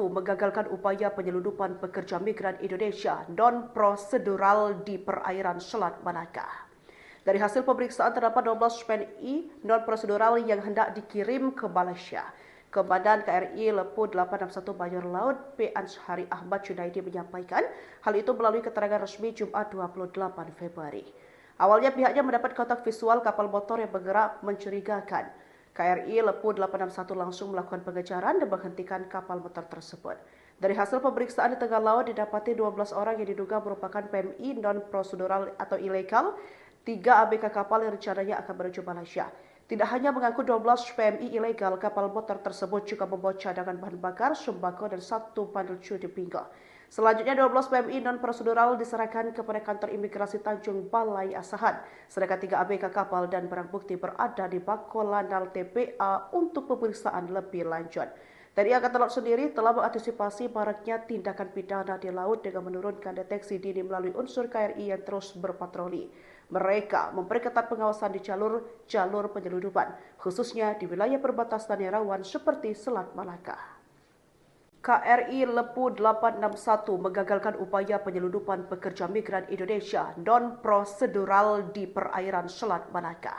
menggagalkan upaya penyelundupan pekerja migran Indonesia non-prosedural di perairan Selat Malaka. Dari hasil pemeriksaan terdapat 12 PNI non-prosedural yang hendak dikirim ke Malaysia. Komandan KRI Lepu 861 Mayor Laut P. Anshari Ahmad Junaidi menyampaikan hal itu melalui keterangan resmi Jumat 28 Februari. Awalnya pihaknya mendapat kontak visual kapal motor yang bergerak mencurigakan. KRI Lepu 861 langsung melakukan pengejaran dan menghentikan kapal motor tersebut. Dari hasil pemeriksaan di tengah laut didapati 12 orang yang diduga merupakan PMI non-prosedural atau ilegal, 3 ABK kapal yang rencananya akan menuju Malaysia. Tidak hanya mengangkut 12 PMI ilegal, kapal motor tersebut juga membawa cadangan bahan bakar, sembako, dan 1 bandel cudi pinggang. Selanjutnya 12 PMI non-prosedural diserahkan kepada kantor imigrasi Tanjung Balai Asahan, sedangkan 3 ABK kapal dan barang bukti berada di Bako Landal TPA untuk pemeriksaan lebih lanjut. TNI Angkatan Laut sendiri telah mengantisipasi maraknya tindakan pidana di laut dengan menurunkan deteksi dini melalui unsur KRI yang terus berpatroli. Mereka memperketat pengawasan di jalur penyelundupan, khususnya di wilayah perbatasan yang rawan seperti Selat Malaka. KRI Lepu 861 menggagalkan upaya penyelundupan pekerja migran Indonesia non-prosedural di perairan Selat Malaka.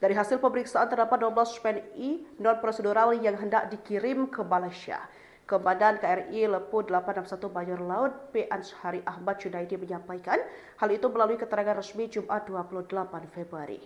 Dari hasil pemeriksaan terdapat 12 PNI non-prosedural yang hendak dikirim ke Malaysia. Komandan KRI Lepu 861 Mayor Laut P. Anshari Ahmad Junaidi menyampaikan hal itu melalui keterangan resmi Jumat 28 Februari.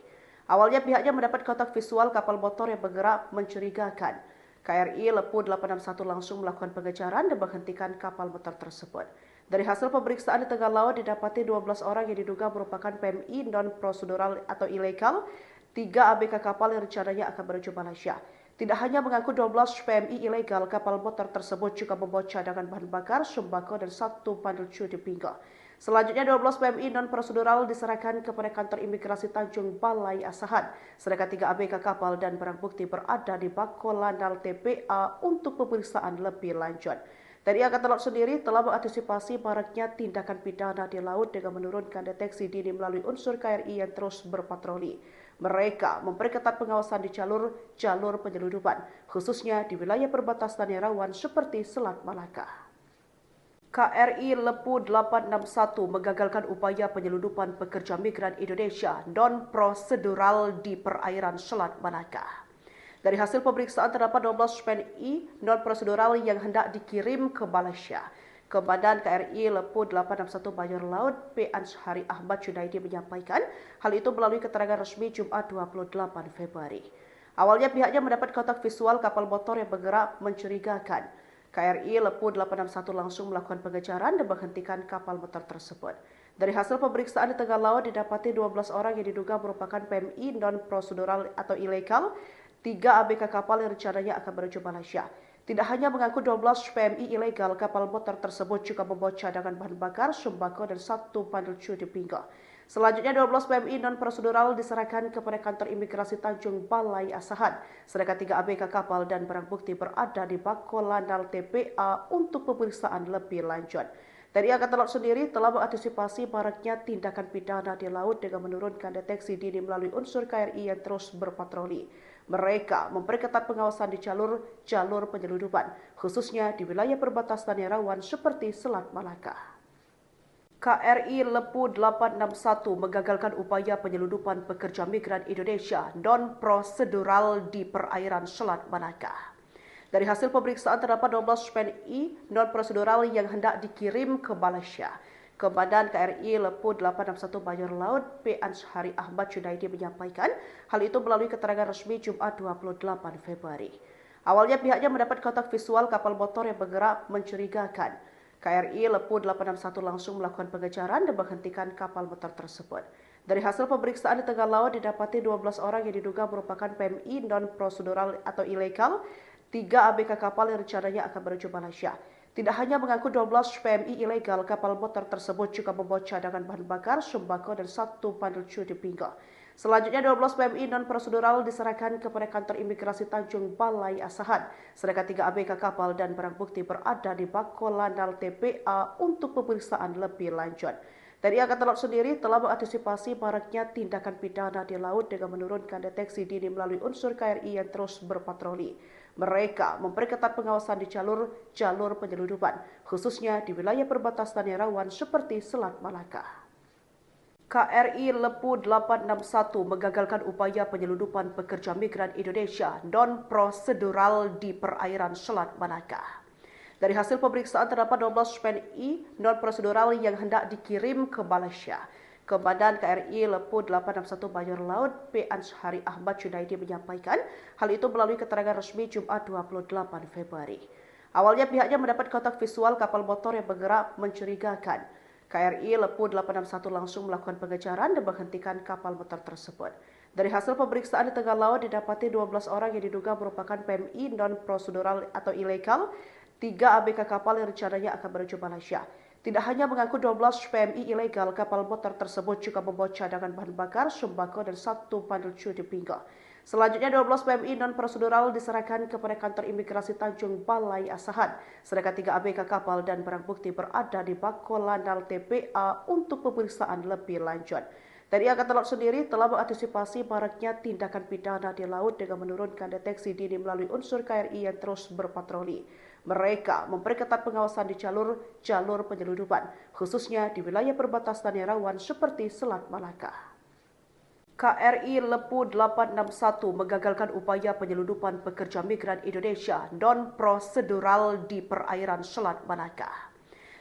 Awalnya pihaknya mendapat kontak visual kapal motor yang bergerak mencurigakan. KRI Lepu 861 langsung melakukan pengejaran dan menghentikan kapal motor tersebut. Dari hasil pemeriksaan di tengah laut didapati 12 orang yang diduga merupakan PMI non-prosedural atau ilegal, 3 ABK kapal yang rencananya akan menuju Malaysia. Tidak hanya mengangkut 12 PMI ilegal, kapal motor tersebut juga membawa cadangan bahan bakar, sembako, dan 1 bandel cudi pinggang. Selanjutnya 12 PMI non-prosedural diserahkan kepada kantor imigrasi Tanjung Balai Asahan, sedangkan 3 ABK kapal dan barang bukti berada di Bako Landal TPA untuk pemeriksaan lebih lanjut. TNI Angkatan Laut sendiri telah mengantisipasi maraknya tindakan pidana di laut dengan menurunkan deteksi dini melalui unsur KRI yang terus berpatroli. Mereka memperketat pengawasan di jalur penyelundupan, khususnya di wilayah perbatasan yang rawan seperti Selat Malaka. KRI Lepu 861 menggagalkan upaya penyelundupan pekerja migran Indonesia non-prosedural di perairan Selat Malaka. Dari hasil pemeriksaan terdapat 12 PNI non-prosedural yang hendak dikirim ke Malaysia. Komandan KRI Lepu 861 Mayor Laut P. Anshari Ahmad Junaidi menyampaikan hal itu melalui keterangan resmi Jumat 28 Februari. Awalnya pihaknya mendapat kontak visual kapal motor yang bergerak mencurigakan. KRI Lepu 861 langsung melakukan pengejaran dan menghentikan kapal motor tersebut. Dari hasil pemeriksaan di tengah laut didapati 12 orang yang diduga merupakan PMI non-prosedural atau ilegal, 3 ABK kapal yang rencananya akan menuju Malaysia. Tidak hanya mengangkut 12 PMI ilegal, kapal motor tersebut juga membawa cadangan bahan bakar, sembako, dan 1 bandel cudi pinggang. Selanjutnya 12 PMI non-prosedural diserahkan kepada kantor imigrasi Tanjung Balai Asahan, sedangkan 3 ABK kapal dan barang bukti berada di Bako Landal TPA untuk pemeriksaan lebih lanjut. TNI Angkatan Laut sendiri telah mengantisipasi maraknya tindakan pidana di laut dengan menurunkan deteksi dini melalui unsur KRI yang terus berpatroli. Mereka memperketat pengawasan di jalur penyelundupan, khususnya di wilayah perbatasan yang rawan seperti Selat Malaka. KRI Lepu 861 menggagalkan upaya penyelundupan pekerja migran Indonesia non-prosedural di perairan Selat Malaka. Dari hasil pemeriksaan terdapat 12 PNI non-prosedural yang hendak dikirim ke Malaysia. Komandan KRI Lepu 861 Mayor Laut P. Anshari Ahmad Junaidi menyampaikan hal itu melalui keterangan resmi Jumat 28 Februari. Awalnya pihaknya mendapat kontak visual kapal motor yang bergerak mencurigakan. KRI Lepu 861 langsung melakukan pengejaran dan menghentikan kapal motor tersebut. Dari hasil pemeriksaan di tengah laut didapati 12 orang yang diduga merupakan PMI non-prosedural atau ilegal, 3 ABK kapal yang rencananya akan menuju Malaysia. Tidak hanya mengangkut 12 PMI ilegal, kapal motor tersebut juga membawa cadangan bahan bakar, sembako, dan 1 bandel cudi pinggang. Selanjutnya 12 PMI non-prosedural diserahkan kepada kantor imigrasi Tanjung Balai Asahan, sedangkan 3 ABK kapal dan barang bukti berada di Bako Landal TPA untuk pemeriksaan lebih lanjut. TNI Angkatan Laut sendiri telah mengantisipasi maraknya tindakan pidana di laut dengan menurunkan deteksi dini melalui unsur KRI yang terus berpatroli. Mereka memperketat pengawasan di jalur penyelundupan, khususnya di wilayah perbatasan yang rawan seperti Selat Malaka. KRI Lepu 861 menggagalkan upaya penyelundupan pekerja migran Indonesia non-prosedural di perairan Selat Malaka. Dari hasil pemeriksaan terdapat 12 PNI non-prosedural yang hendak dikirim ke Malaysia. Komandan KRI Lepu 861 Mayor Laut P. Anshari Ahmad Junaidi menyampaikan hal itu melalui keterangan resmi Jumat 28 Februari. Awalnya pihaknya mendapat kontak visual kapal motor yang bergerak mencurigakan. KRI Lepu 861 langsung melakukan pengejaran dan menghentikan kapal motor tersebut. Dari hasil pemeriksaan di tengah laut didapati 12 orang yang diduga merupakan PMI non-prosedural atau ilegal, 3 ABK kapal yang rencananya akan menuju Malaysia. Tidak hanya mengaku 12 PMI ilegal, kapal motor tersebut juga membawa cadangan bahan bakar, sembako, dan 1 pandel di pinggul. Selanjutnya 12 PMI non-prosedural diserahkan kepada kantor imigrasi Tanjung Balai Asahan, sedangkan 3 ABK kapal dan barang bukti berada di Bako Lanal TPA untuk pemeriksaan lebih lanjut. TNI Angkatan Laut sendiri telah mengantisipasi maraknya tindakan pidana di laut dengan menurunkan deteksi dini melalui unsur KRI yang terus berpatroli. Mereka memperketat pengawasan di jalur penyelundupan, khususnya di wilayah perbatasan yang rawan seperti Selat Malaka. KRI Lepu 861 menggagalkan upaya penyelundupan pekerja migran Indonesia non-prosedural di perairan Selat Malaka.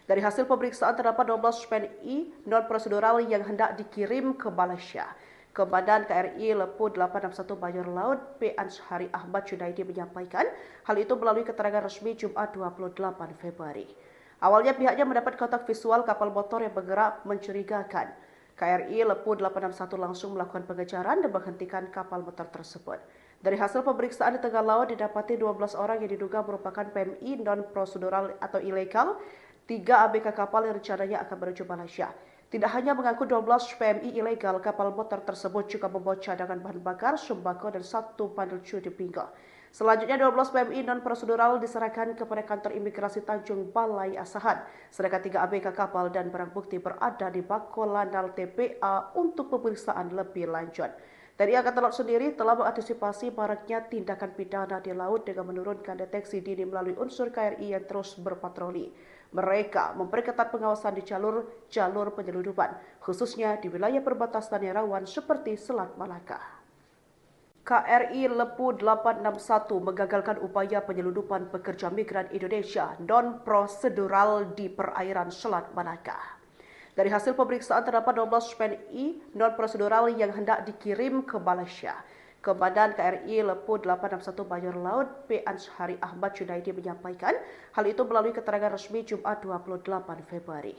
Dari hasil pemeriksaan terdapat 12 PNI non-prosedural yang hendak dikirim ke Malaysia. Komandan KRI Lepu 861 Mayor Laut P. Anshari Ahmad Junaidi menyampaikan hal itu melalui keterangan resmi Jumat 28 Februari. Awalnya pihaknya mendapat kontak visual kapal motor yang bergerak mencurigakan. KRI Lepu 861 langsung melakukan pengejaran dan menghentikan kapal motor tersebut. Dari hasil pemeriksaan di tengah laut didapati 12 orang yang diduga merupakan PMI non-prosedural atau ilegal, 3 ABK kapal yang rencananya akan menuju Malaysia. Tidak hanya mengaku 12 PMI ilegal, kapal motor tersebut juga membawa cadangan bahan bakar, sembako, dan 1 pandel di pinggul. Selanjutnya 12 PMI non-prosedural diserahkan kepada kantor imigrasi Tanjung Balai Asahan, sedangkan 3 ABK kapal dan barang bukti berada di Bako Lanal TPA untuk pemeriksaan lebih lanjut. TNI Angkatan Laut sendiri telah mengantisipasi maraknya tindakan pidana di laut dengan menurunkan deteksi dini melalui unsur KRI yang terus berpatroli. Mereka memperketat pengawasan di jalur penyelundupan, khususnya di wilayah perbatasan yang rawan seperti Selat Malaka. KRI Lepu 861 menggagalkan upaya penyelundupan pekerja migran Indonesia non-prosedural di perairan Selat Malaka. Dari hasil pemeriksaan terdapat 12 PNI non-prosedural yang hendak dikirim ke Malaysia. Komandan KRI Lepu 861 Mayor Laut P. Anshari Ahmad Junaidi menyampaikan hal itu melalui keterangan resmi Jumat 28 Februari.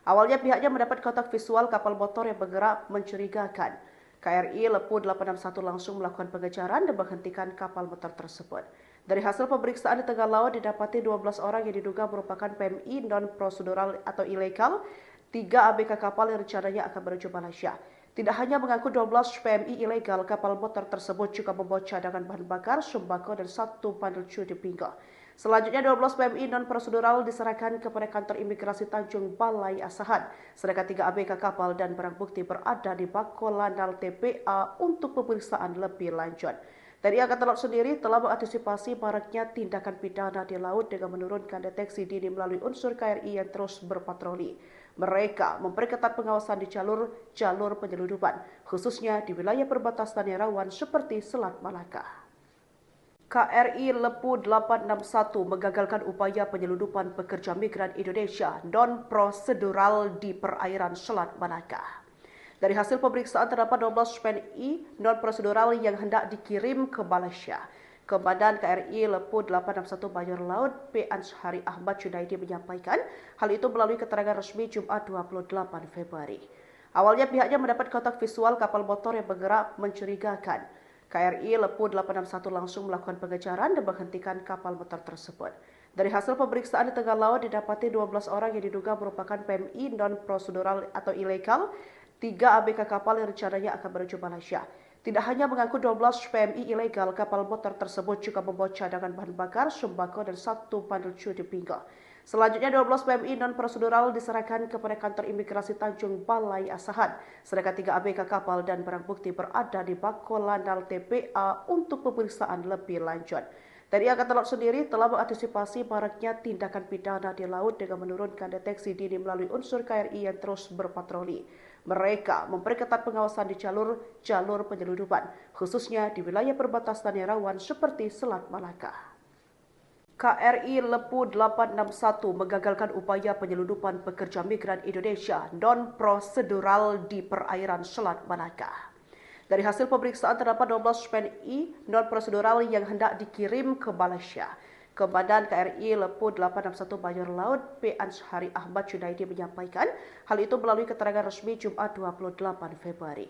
Awalnya pihaknya mendapat kontak visual kapal motor yang bergerak mencurigakan. KRI Lepu 861 langsung melakukan pengejaran dan menghentikan kapal motor tersebut. Dari hasil pemeriksaan di tengah laut didapati 12 orang yang diduga merupakan PMI non-prosedural atau ilegal, 3 ABK kapal yang rencananya akan menuju Malaysia. Tidak hanya mengaku 12 PMI ilegal, kapal motor tersebut juga membawa cadangan bahan bakar, sembako, dan 1 pandel di pinggul. Selanjutnya 12 PMI non-prosedural diserahkan kepada kantor imigrasi Tanjung Balai Asahan, sedangkan 3 ABK kapal dan barang bukti berada di Bako Lanal TPA untuk pemeriksaan lebih lanjut. TNI Angkatan Laut sendiri telah mengantisipasi maraknya tindakan pidana di laut dengan menurunkan deteksi dini melalui unsur KRI yang terus berpatroli. Mereka memperketat pengawasan di jalur penyelundupan, khususnya di wilayah perbatasan yang rawan seperti Selat Malaka. KRI Lepu 861 menggagalkan upaya penyelundupan pekerja migran Indonesia non-prosedural di perairan Selat Malaka. Dari hasil pemeriksaan terdapat 12 PNI non-prosedural yang hendak dikirim ke Malaysia. Komandan KRI Lepu 861 Mayor Laut P. Anshari Ahmad Junaidi menyampaikan hal itu melalui keterangan resmi Jumat 28 Februari. Awalnya pihaknya mendapat kontak visual kapal motor yang bergerak mencurigakan. KRI Lepu 861 langsung melakukan pengejaran dan menghentikan kapal motor tersebut. Dari hasil pemeriksaan di tengah laut didapati 12 orang yang diduga merupakan PMI non-prosedural atau ilegal, 3 ABK kapal yang rencananya akan menuju Malaysia. Tidak hanya mengaku 12 PMI ilegal, kapal motor tersebut juga membawa cadangan bahan bakar, sembako, dan 1 pandel di pinggul. Selanjutnya 12 PMI non-prosedural diserahkan kepada kantor imigrasi Tanjung Balai Asahan, sedangkan 3 ABK kapal dan barang bukti berada di Bako Lanal TPA untuk pemeriksaan lebih lanjut. TNI Angkatan Laut sendiri telah mengantisipasi maraknya tindakan pidana di laut dengan menurunkan deteksi dini melalui unsur KRI yang terus berpatroli. Mereka memperketat pengawasan di jalur penyeludupan, khususnya di wilayah perbatasan yang rawan seperti Selat Malaka. KRI Lepu 861 menggagalkan upaya penyeludupan pekerja migran Indonesia non-prosedural di perairan Selat Malaka. Dari hasil pemeriksaan terdapat 12 PNI non-prosedural yang hendak dikirim ke Malaysia. Komandan KRI Lepu 861 Mayor Laut P. Anshari Ahmad Junaidi menyampaikan hal itu melalui keterangan resmi Jumat 28 Februari.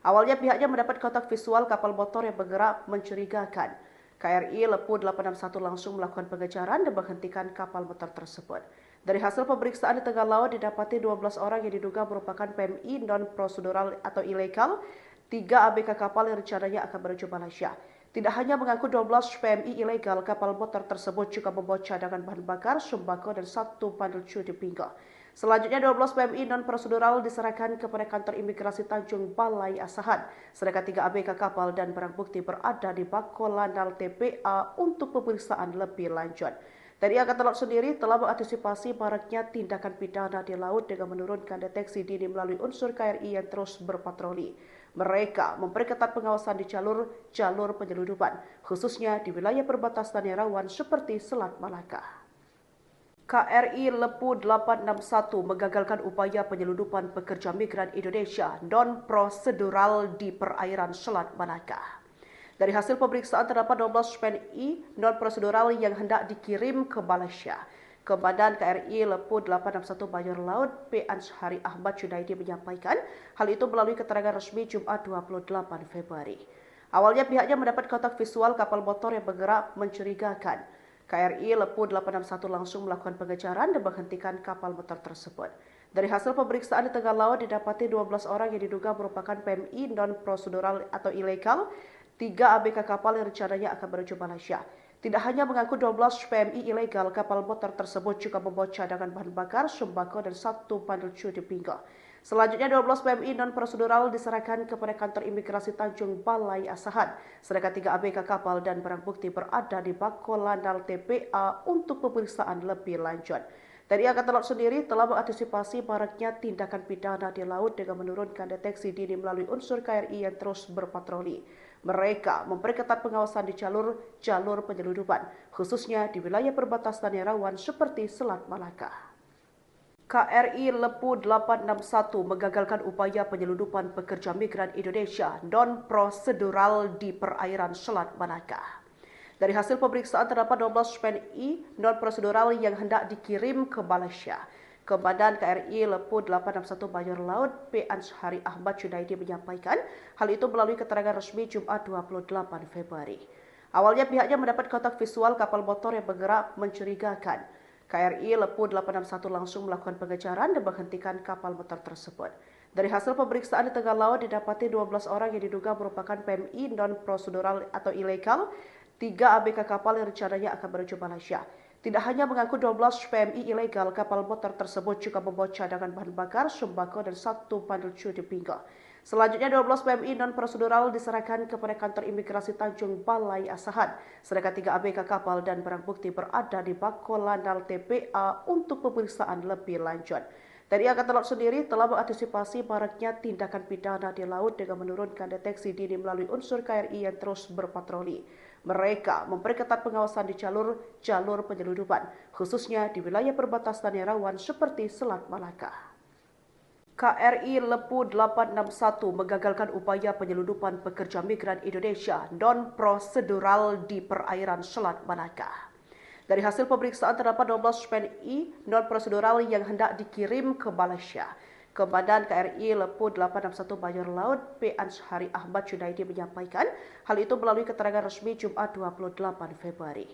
Awalnya pihaknya mendapat kontak visual kapal motor yang bergerak mencurigakan. KRI Lepu 861 langsung melakukan pengejaran dan menghentikan kapal motor tersebut. Dari hasil pemeriksaan di tengah laut didapati 12 orang yang diduga merupakan PMI non-prosedural atau ilegal, 3 ABK kapal yang rencananya akan menuju Malaysia. Tidak hanya mengangkut 12 PMI ilegal, kapal motor tersebut juga membawa cadangan bahan bakar, sembako, dan 1 bandel cuti pinggang. Selanjutnya 12 PMI non-prosedural diserahkan kepada kantor imigrasi Tanjung Balai Asahan, sedangkan 3 ABK kapal dan barang bukti berada di Bako Landal TPA untuk pemeriksaan lebih lanjut. TNI Angkatan Laut sendiri telah mengantisipasi maraknya tindakan pidana di laut dengan menurunkan deteksi dini melalui unsur KRI yang terus berpatroli. Mereka memperketat pengawasan di jalur penyeludupan, khususnya di wilayah perbatasan yang rawan seperti Selat Malaka. KRI Lepu 861 menggagalkan upaya penyeludupan pekerja migran Indonesia non-prosedural di perairan Selat Malaka. Dari hasil pemeriksaan terdapat 12 PNI non-prosedural yang hendak dikirim ke Malaysia. Komandan KRI Lepu 861 Mayor Laut P. Anshari Ahmad Junaidi menyampaikan hal itu melalui keterangan resmi Jumat 28 Februari. Awalnya pihaknya mendapat kontak visual kapal motor yang bergerak mencurigakan. KRI Lepu 861 langsung melakukan pengejaran dan menghentikan kapal motor tersebut. Dari hasil pemeriksaan di tengah laut didapati 12 orang yang diduga merupakan PMI non-prosedural atau ilegal, 3 ABK kapal yang rencananya akan menuju Malaysia. Tidak hanya mengangkut 12 PMI ilegal, kapal motor tersebut juga membawa cadangan bahan bakar, sembako, dan 1 bandel cuti pinggang. Selanjutnya 12 PMI non-prosedural diserahkan kepada kantor imigrasi Tanjung Balai Asahan, sedangkan 3 ABK kapal dan barang bukti berada di Bako Landal TPA untuk pemeriksaan lebih lanjut. TNI Angkatan Laut sendiri telah mengantisipasi maraknya tindakan pidana di laut dengan menurunkan deteksi dini melalui unsur KRI yang terus berpatroli. Mereka memperketat pengawasan di jalur penyeludupan, khususnya di wilayah perbatasan yang rawan seperti Selat Malaka. KRI Lepu 861 menggagalkan upaya penyeludupan pekerja migran Indonesia non-prosedural di perairan Selat Malaka. Dari hasil pemeriksaan terdapat 12 PNI non-prosedural yang hendak dikirim ke Malaysia. Komandan KRI Lepu 861 Mayor Laut P. Anshari Ahmad Junaidi menyampaikan hal itu melalui keterangan resmi Jumat 28 Februari. Awalnya pihaknya mendapat kontak visual kapal motor yang bergerak mencurigakan. KRI Lepu 861 langsung melakukan pengejaran dan menghentikan kapal motor tersebut. Dari hasil pemeriksaan di tengah laut didapati 12 orang yang diduga merupakan PMI non-prosedural atau ilegal, 3 ABK kapal yang rencananya akan menuju Malaysia. Tidak hanya mengangkut 12 PMI ilegal, kapal motor tersebut juga membawa cadangan bahan bakar, sembako, dan 1 bandel cuti pinggang. Selanjutnya 12 PMI non-prosedural diserahkan kepada kantor imigrasi Tanjung Balai Asahan, sedangkan 3 ABK kapal dan barang bukti berada di Bako Landal TPA untuk pemeriksaan lebih lanjut. TNI Angkatan Laut sendiri telah mengantisipasi maraknya tindakan pidana di laut dengan menurunkan deteksi dini melalui unsur KRI yang terus berpatroli. Mereka memperketat pengawasan di jalur penyeludupan, khususnya di wilayah perbatasan yang rawan seperti Selat Malaka. KRI Lepu 861 menggagalkan upaya penyeludupan pekerja migran Indonesia non-prosedural di perairan Selat Malaka. Dari hasil pemeriksaan terdapat 12 PNI non-prosedural yang hendak dikirim ke Malaysia. Komandan KRI Lepu 861 Mayor Laut P. Anshari Ahmad Junaidi menyampaikan hal itu melalui keterangan resmi Jumat 28 Februari.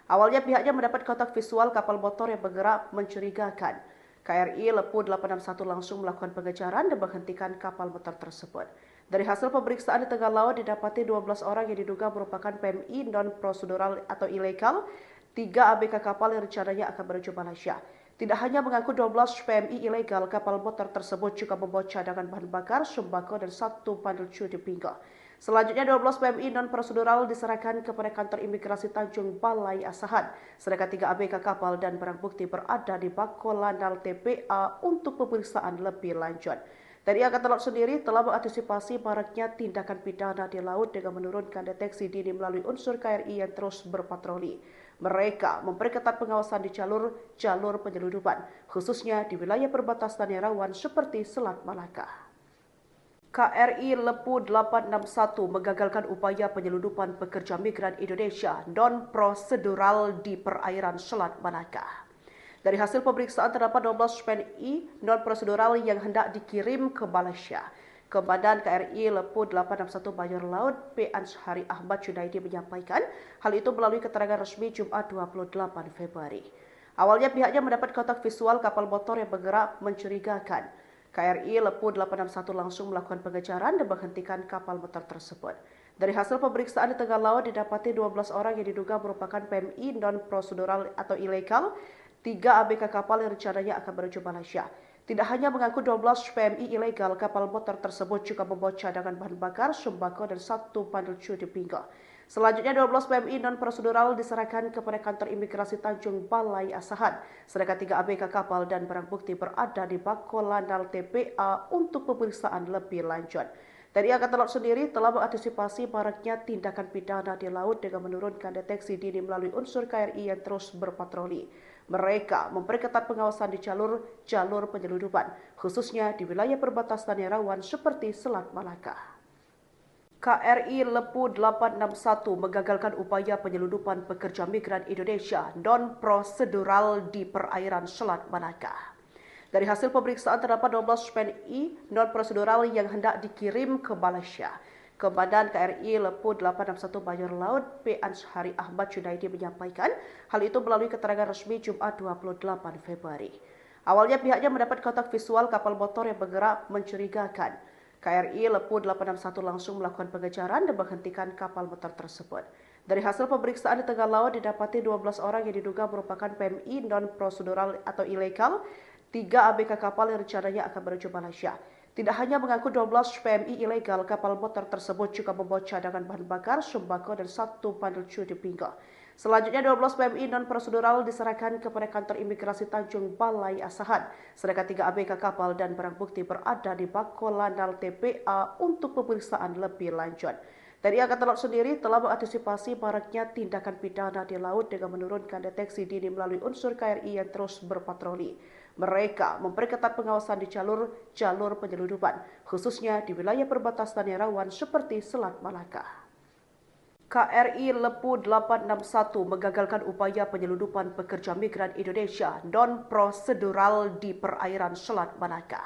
Awalnya pihaknya mendapat kontak visual kapal motor yang bergerak mencurigakan. KRI Lepu 861 langsung melakukan pengejaran dan menghentikan kapal motor tersebut. Dari hasil pemeriksaan di tengah laut didapati 12 orang yang diduga merupakan PMI non-prosedural atau ilegal, 3 ABK kapal yang rencananya akan menuju Malaysia. Tidak hanya mengangkut 12 PMI ilegal, kapal motor tersebut juga membawa cadangan bahan bakar, sembako, dan 1 bandel cuti pinggang. Selanjutnya 12 PMI non-prosedural diserahkan kepada kantor imigrasi Tanjung Balai Asahan, sedangkan 3 ABK kapal dan barang bukti berada di Bakolanal TPA untuk pemeriksaan lebih lanjut. TNI Angkatan Laut sendiri telah mengantisipasi maraknya tindakan pidana di laut dengan menurunkan deteksi dini melalui unsur KRI yang terus berpatroli. Mereka memperketat pengawasan di jalur penyeludupan, khususnya di wilayah perbatasan yang rawan seperti Selat Malaka. KRI Lepu 861 menggagalkan upaya penyeludupan pekerja migran Indonesia non-prosedural di perairan Selat Malaka. Dari hasil pemeriksaan terdapat 12 PNI non-prosedural yang hendak dikirim ke Malaysia. Komandan KRI Lepu 861 Bajor Laut P. Anshari Ahmad Junaidi menyampaikan hal itu melalui keterangan resmi Jumat 28 Februari. Awalnya pihaknya mendapat kontak visual kapal motor yang bergerak mencurigakan. KRI Lepu 861 langsung melakukan pengejaran dan menghentikan kapal motor tersebut. Dari hasil pemeriksaan di tengah laut didapati 12 orang yang diduga merupakan PMI non-prosedural atau ilegal, 3 ABK kapal yang rencananya akan menuju Malaysia. Tidak hanya mengaku 12 PMI ilegal, kapal motor tersebut juga membawa cadangan bahan bakar, sembako, dan 1 pandel di pinggul. Selanjutnya 12 PMI non-prosedural diserahkan kepada kantor imigrasi Tanjung Balai Asahan, sedangkan 3 ABK kapal dan barang bukti berada di Bakolanal TPA untuk pemeriksaan lebih lanjut. TNI Angkatan Laut sendiri telah mengantisipasi maraknya tindakan pidana di laut dengan menurunkan deteksi dini melalui unsur KRI yang terus berpatroli. Mereka memperketat pengawasan di jalur penyeludupan, khususnya di wilayah perbatasan yang rawan seperti Selat Malaka. KRI Lepu 861 menggagalkan upaya penyeludupan pekerja migran Indonesia non-prosedural di perairan Selat Malaka. Dari hasil pemeriksaan terdapat 12 PNI non-prosedural yang hendak dikirim ke Malaysia. Komandan KRI Lepu 861 Bajor Laut P. Anshari Ahmad Junaidi menyampaikan hal itu melalui keterangan resmi Jumat 28 Februari. Awalnya pihaknya mendapat kontak visual kapal motor yang bergerak mencurigakan. KRI Lepu 861 langsung melakukan pengejaran dan menghentikan kapal motor tersebut. Dari hasil pemeriksaan di tengah laut didapati 12 orang yang diduga merupakan PMI non-prosedural atau ilegal, 3 ABK kapal yang rencananya akan menuju Malaysia. Tidak hanya mengaku 12 PMI ilegal, kapal motor tersebut juga membawa cadangan bahan bakar, sembako, dan 1 pandel di pinggul. Selanjutnya 12 PMI non-prosedural diserahkan kepada kantor imigrasi Tanjung Balai Asahan, sedangkan 3 ABK kapal dan barang bukti berada di Bakolanal TPA untuk pemeriksaan lebih lanjut. TNI Angkatan Laut sendiri telah mengantisipasi maraknya tindakan pidana di laut dengan menurunkan deteksi dini melalui unsur KRI yang terus berpatroli. Mereka memperketat pengawasan di jalur penyeludupan, khususnya di wilayah perbatasan yang rawan seperti Selat Malaka. KRI Lepu 861 menggagalkan upaya penyeludupan pekerja migran Indonesia non-prosedural di perairan Selat Malaka.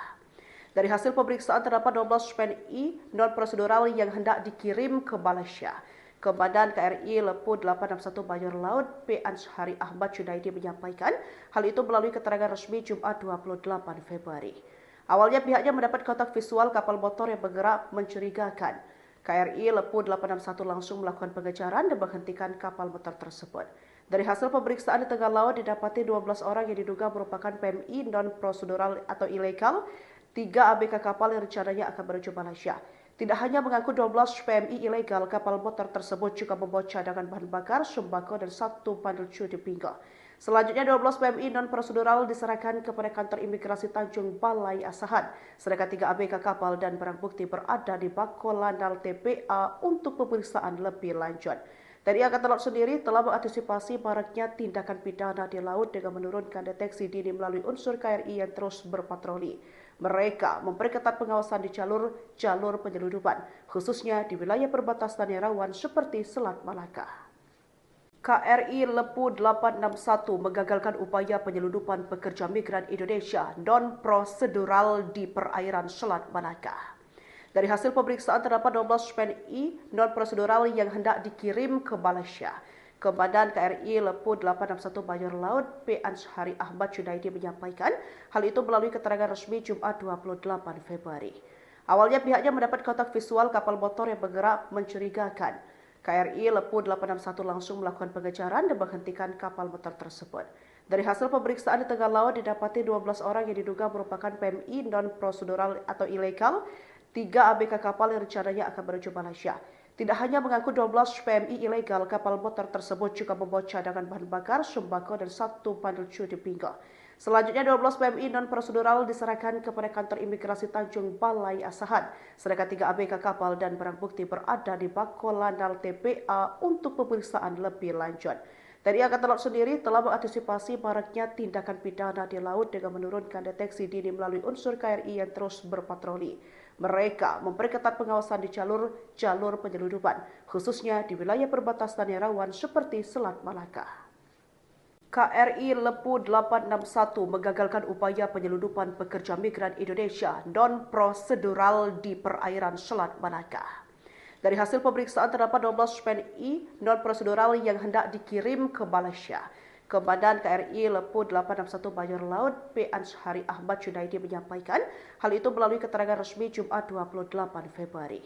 Dari hasil pemeriksaan terdapat 12 PNI non-prosedural yang hendak dikirim ke Malaysia. Komandan KRI Lepu 861 Bajor Laut P. Anshari Ahmad Junaidi menyampaikan hal itu melalui keterangan resmi Jumat 28 Februari. Awalnya pihaknya mendapat kontak visual kapal motor yang bergerak mencurigakan. KRI Lepu 861 langsung melakukan pengejaran dan menghentikan kapal motor tersebut. Dari hasil pemeriksaan di tengah laut didapati 12 orang yang diduga merupakan PMI non-prosedural atau ilegal, 3 ABK kapal yang rencananya akan menuju Malaysia. Tidak hanya mengaku 12 PMI ilegal, kapal motor tersebut juga membawa cadangan bahan bakar, sembako, dan 1 pandel di pinggul. Selanjutnya 12 PMI non-prosedural diserahkan kepada kantor imigrasi Tanjung Balai Asahan, sedangkan 3 ABK kapal dan barang bukti berada di Bakolanal TPA untuk pemeriksaan lebih lanjut. TNI Angkatan Laut sendiri telah mengantisipasi maraknya tindakan pidana di laut dengan menurunkan deteksi dini melalui unsur KRI yang terus berpatroli. Mereka memperketat pengawasan di jalur penyeludupan, khususnya di wilayah perbatasan yang rawan seperti Selat Malaka. KRI Lepu 861 menggagalkan upaya penyeludupan pekerja migran Indonesia non-prosedural di perairan Selat Malaka. Dari hasil pemeriksaan terdapat 12 PNI non-prosedural yang hendak dikirim ke Malaysia. Komandan KRI Lepu 861 Bajor Laut P. Anshari Ahmad Junaidi menyampaikan hal itu melalui keterangan resmi Jumat 28 Februari. Awalnya pihaknya mendapat kontak visual kapal motor yang bergerak mencurigakan. KRI Lepu 861 langsung melakukan pengejaran dan menghentikan kapal motor tersebut. Dari hasil pemeriksaan di tengah laut didapati 12 orang yang diduga merupakan PMI non-prosedural atau ilegal, 3 ABK kapal yang rencananya akan menuju Malaysia. Tidak hanya mengangkut 12 PMI ilegal, kapal motor tersebut juga membawa cadangan bahan bakar, sembako, dan 1 bandel cudi pinggang. Selanjutnya 12 PMI non-prosedural diserahkan kepada kantor imigrasi Tanjung Balai Asahan, sedangkan 3 ABK kapal dan barang bukti berada di Bako Landal TPA untuk pemeriksaan lebih lanjut. TNI Angkatan Laut sendiri telah mengantisipasi maraknya tindakan pidana di laut dengan menurunkan deteksi dini melalui unsur KRI yang terus berpatroli. Mereka memperketat pengawasan di jalur penyeludupan, khususnya di wilayah perbatasan yang rawan seperti Selat Malaka. KRI Lepu 861 mengagalkan upaya penyeludupan pekerja migran Indonesia non-prosedural di perairan Selat Malaka. Dari hasil pemeriksaan terdapat 12 PNI non-prosedural yang hendak dikirim ke Malaysia. Komandan KRI Lepu 861 Mayor Laut P. Anshari Ahmad Junaidi menyampaikan hal itu melalui keterangan resmi Jumat 28 Februari.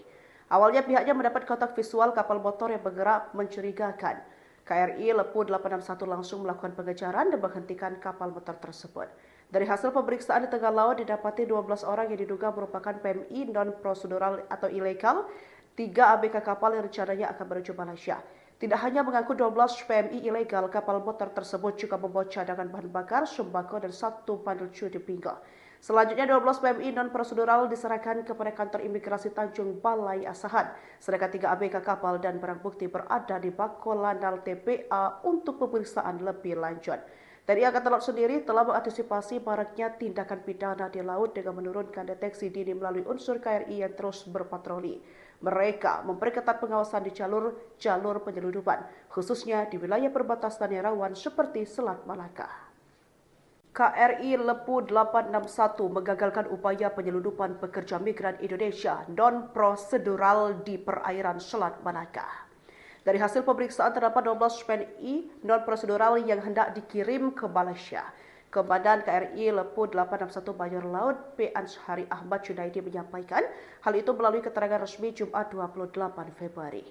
Awalnya pihaknya mendapat kontak visual kapal motor yang bergerak mencurigakan. KRI Lepu 861 langsung melakukan pengejaran dan menghentikan kapal motor tersebut. Dari hasil pemeriksaan di tengah laut didapati 12 orang yang diduga merupakan PMI non-prosedural atau ilegal, 3 ABK kapal yang rencananya akan menuju Malaysia. Tidak hanya mengangkut 12 PMI ilegal, kapal motor tersebut juga membawa cadangan bahan bakar, sembako, dan 1 bandel cudi pinggang. Selanjutnya 12 PMI non-prosedural diserahkan kepada kantor imigrasi Tanjung Balai Asahan, sedangkan 3 ABK kapal dan barang bukti berada di Bako Landal TPA untuk pemeriksaan lebih lanjut. TNI Angkatan Laut sendiri telah mengantisipasi maraknya tindakan pidana di laut dengan menurunkan deteksi dini melalui unsur KRI yang terus berpatroli. Mereka memperketat pengawasan di jalur penyeludupan, khususnya di wilayah perbatasan yang rawan seperti Selat Malaka. KRI Lepu 861 mengagalkan upaya penyeludupan pekerja migran Indonesia non-prosedural di perairan Selat Malaka. Dari hasil pemeriksaan terdapat 12 PNI non-prosedural yang hendak dikirim ke Malaysia. Komandan KRI Lepu 861 Mayor Laut P. Anshari Ahmad Junaidi menyampaikan hal itu melalui keterangan resmi Jumat 28 Februari.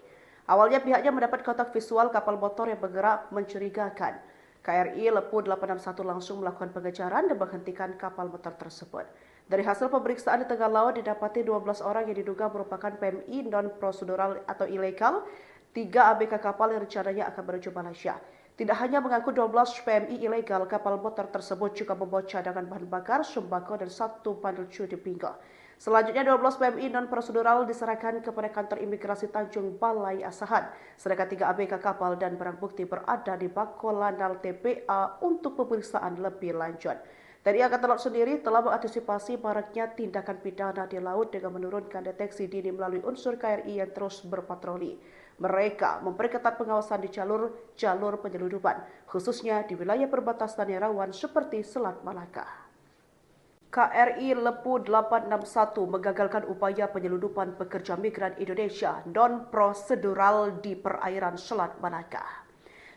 Awalnya pihaknya mendapat kontak visual kapal motor yang bergerak mencurigakan. KRI Lepu 861 langsung melakukan pengejaran dan menghentikan kapal motor tersebut. Dari hasil pemeriksaan di tengah laut didapati 12 orang yang diduga merupakan PMI non-prosedural atau ilegal, 3 ABK kapal yang rencananya akan menuju Malaysia. Tidak hanya mengangkut 12 PMI ilegal, kapal motor tersebut juga membawa cadangan bahan bakar, sembako, dan 1 bandel cudi pinggang. Selanjutnya 12 PMI non-prosedural diserahkan kepada kantor imigrasi Tanjung Balai Asahan, sedangkan 3 ABK kapal dan barang bukti berada di Bako Landal TPA untuk pemeriksaan lebih lanjut. TNI Angkatan Laut sendiri telah mengantisipasi maraknya tindakan pidana di laut dengan menurunkan deteksi dini melalui unsur KRI yang terus berpatroli. Mereka memperketat pengawasan di jalur penyeludupan, khususnya di wilayah perbatasan yang rawan seperti Selat Malaka. KRI Lepu 861 mengagalkan upaya penyeludupan pekerja migran Indonesia non-prosedural di perairan Selat Malaka.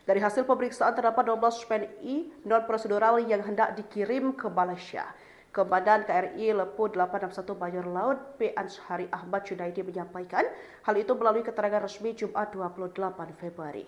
Dari hasil pemeriksaan terdapat 12 PNI non-prosedural yang hendak dikirim ke Malaysia. Komandan KRI Lepu 861 Mayor Laut P. Anshari Ahmad Junaidi menyampaikan hal itu melalui keterangan resmi Jumat 28 Februari.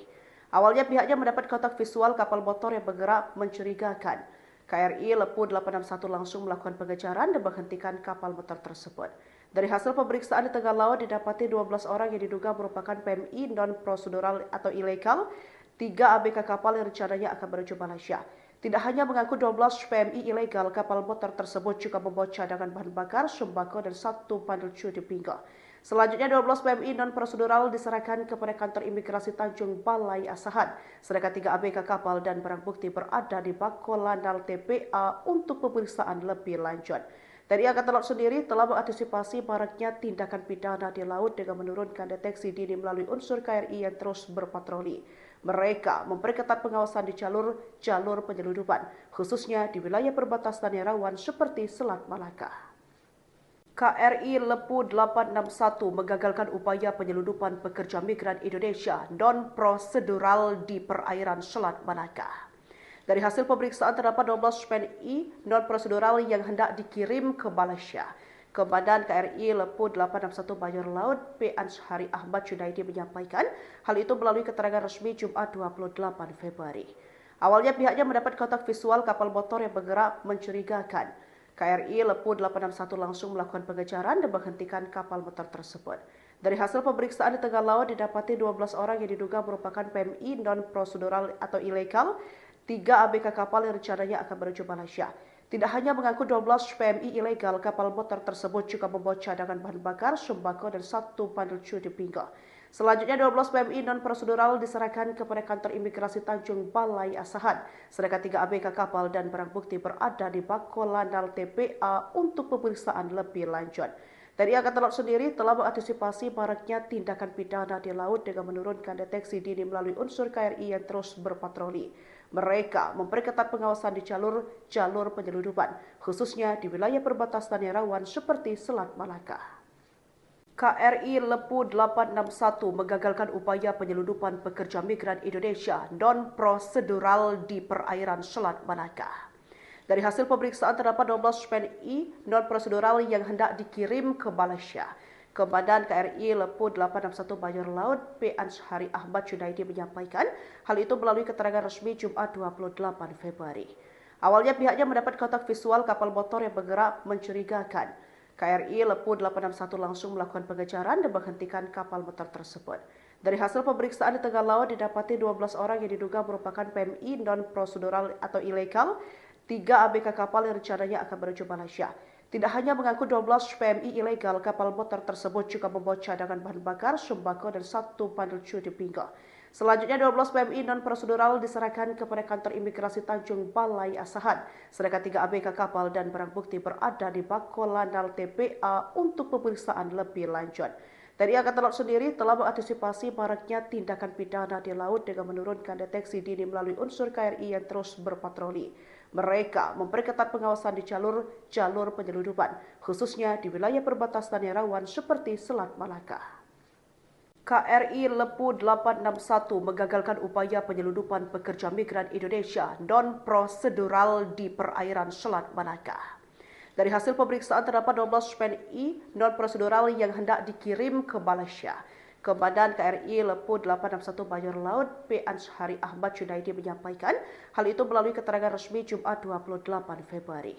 Awalnya pihaknya mendapat kontak visual kapal motor yang bergerak mencurigakan. KRI Lepu 861 langsung melakukan pengejaran dan menghentikan kapal motor tersebut. Dari hasil pemeriksaan di tengah laut didapati 12 orang yang diduga merupakan PMI non-prosedural atau ilegal, 3 ABK kapal yang rencananya akan menuju Malaysia. Tidak hanya mengangkut 12 PMI ilegal, kapal motor tersebut juga membawa cadangan bahan bakar, sembako, dan 1 bandel cudi pinggang. Selanjutnya 12 PMI non-prosedural diserahkan kepada kantor imigrasi Tanjung Balai Asahan, sedangkan 3 ABK kapal dan barang bukti berada di Bako Landal TPA untuk pemeriksaan lebih lanjut. TNI Angkatan Laut sendiri telah mengantisipasi maraknya tindakan pidana di laut dengan menurunkan deteksi dini melalui unsur KRI yang terus berpatroli. Mereka memperketat pengawasan di jalur penyeludupan, khususnya di wilayah perbatasan yang rawan seperti Selat Malaka. KRI Lepu 861 mengagalkan upaya penyeludupan pekerja migran Indonesia non-prosedural di perairan Selat Malaka. Dari hasil pemeriksaan terdapat 12 PNI non-prosedural yang hendak dikirim ke Malaysia. Komandan KRI Lepu 861 Mayor Laut P. Anshari Ahmad Junaidi menyampaikan hal itu melalui keterangan resmi Jumat 28 Februari. Awalnya pihaknya mendapat kontak visual kapal motor yang bergerak mencurigakan. KRI Lepu 861 langsung melakukan pengejaran dan menghentikan kapal motor tersebut. Dari hasil pemeriksaan di tengah laut didapati 12 orang yang diduga merupakan PMI non-prosedural atau ilegal, 3 ABK kapal yang rencananya akan menuju Malaysia. Tidak hanya mengaku 12 PMI ilegal, kapal motor tersebut juga membawa cadangan bahan bakar, sembako, dan 1 bandel di pinggang. Selanjutnya 12 PMI non-prosedural diserahkan kepada kantor imigrasi Tanjung Balai Asahan, sedangkan 3 ABK kapal dan barang bukti berada di Bakolanal TPA untuk pemeriksaan lebih lanjut. TNI Angkatan Laut sendiri telah mengantisipasi maraknya tindakan pidana di laut dengan menurunkan deteksi dini melalui unsur KRI yang terus berpatroli. Mereka memperketat pengawasan di jalur penyelundupan, khususnya di wilayah perbatasan yang rawan seperti Selat Malaka. KRI Lepu 861 menggagalkan upaya penyelundupan pekerja migran Indonesia non-prosedural di perairan Selat Malaka. Dari hasil pemeriksaan terdapat 12 PNI non-prosedural yang hendak dikirim ke Malaysia. Komandan KRI Lepu 861 Mayor Laut P. Anshari Ahmad Junaidi menyampaikan hal itu melalui keterangan resmi Jumat 28 Februari. Awalnya pihaknya mendapat kontak visual kapal motor yang bergerak mencurigakan. KRI Lepu 861 langsung melakukan pengejaran dan menghentikan kapal motor tersebut. Dari hasil pemeriksaan di tengah laut didapati 12 orang yang diduga merupakan PMI non-prosedural atau ilegal, 3 ABK kapal yang rencananya akan menuju Malaysia. Tidak hanya mengaku 12 PMI ilegal, kapal motor tersebut juga membawa cadangan bahan bakar, sembako, dan 1 bandel di pinggang. Selanjutnya 12 PMI non-prosedural diserahkan kepada kantor imigrasi Tanjung Balai Asahan, sedangkan 3 ABK kapal dan barang bukti berada di Bakolanal TPA untuk pemeriksaan lebih lanjut. TNI Angkatan Laut sendiri telah mengantisipasi maraknya tindakan pidana di laut dengan menurunkan deteksi dini melalui unsur KRI yang terus berpatroli. Mereka memperketat pengawasan di jalur penyelundupan, khususnya di wilayah perbatasan yang rawan seperti Selat Malaka. KRI Lepu 861 menggagalkan upaya penyelundupan pekerja migran Indonesia non-prosedural di perairan Selat Malaka. Dari hasil pemeriksaan terdapat 12 PNI non-prosedural yang hendak dikirim ke Malaysia. Komandan KRI Lepu 861 Mayor Laut P. Anshari Ahmad Junaidi menyampaikan hal itu melalui keterangan resmi Jumat 28 Februari.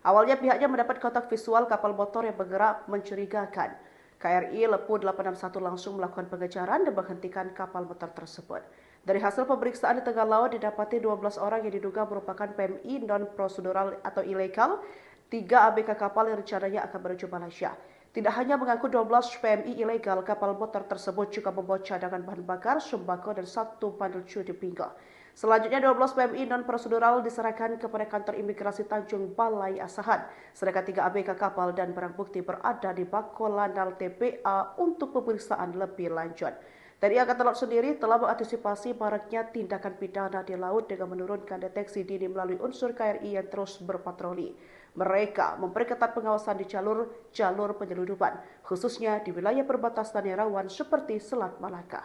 Awalnya pihaknya mendapat kontak visual kapal motor yang bergerak mencurigakan. KRI Lepu 861 langsung melakukan pengejaran dan menghentikan kapal motor tersebut. Dari hasil pemeriksaan di tengah laut didapati 12 orang yang diduga merupakan PMI non-prosedural atau ilegal, 3 ABK kapal yang rencananya akan menuju Malaysia. Tidak hanya mengaku 12 PMI ilegal, kapal motor tersebut juga membawa cadangan bahan bakar, sembako, dan 1 bandel di pinggang. Selanjutnya 12 PMI non-prosedural diserahkan kepada kantor imigrasi Tanjung Balai Asahan, sedangkan 3 ABK kapal dan barang bukti berada di Bakolanal TPA untuk pemeriksaan lebih lanjut. TNI Angkatan Laut sendiri telah mengantisipasi maraknya tindakan pidana di laut dengan menurunkan deteksi dini melalui unsur KRI yang terus berpatroli. Mereka memperketat pengawasan di jalur penyelundupan, khususnya di wilayah perbatasan yang rawan seperti Selat Malaka.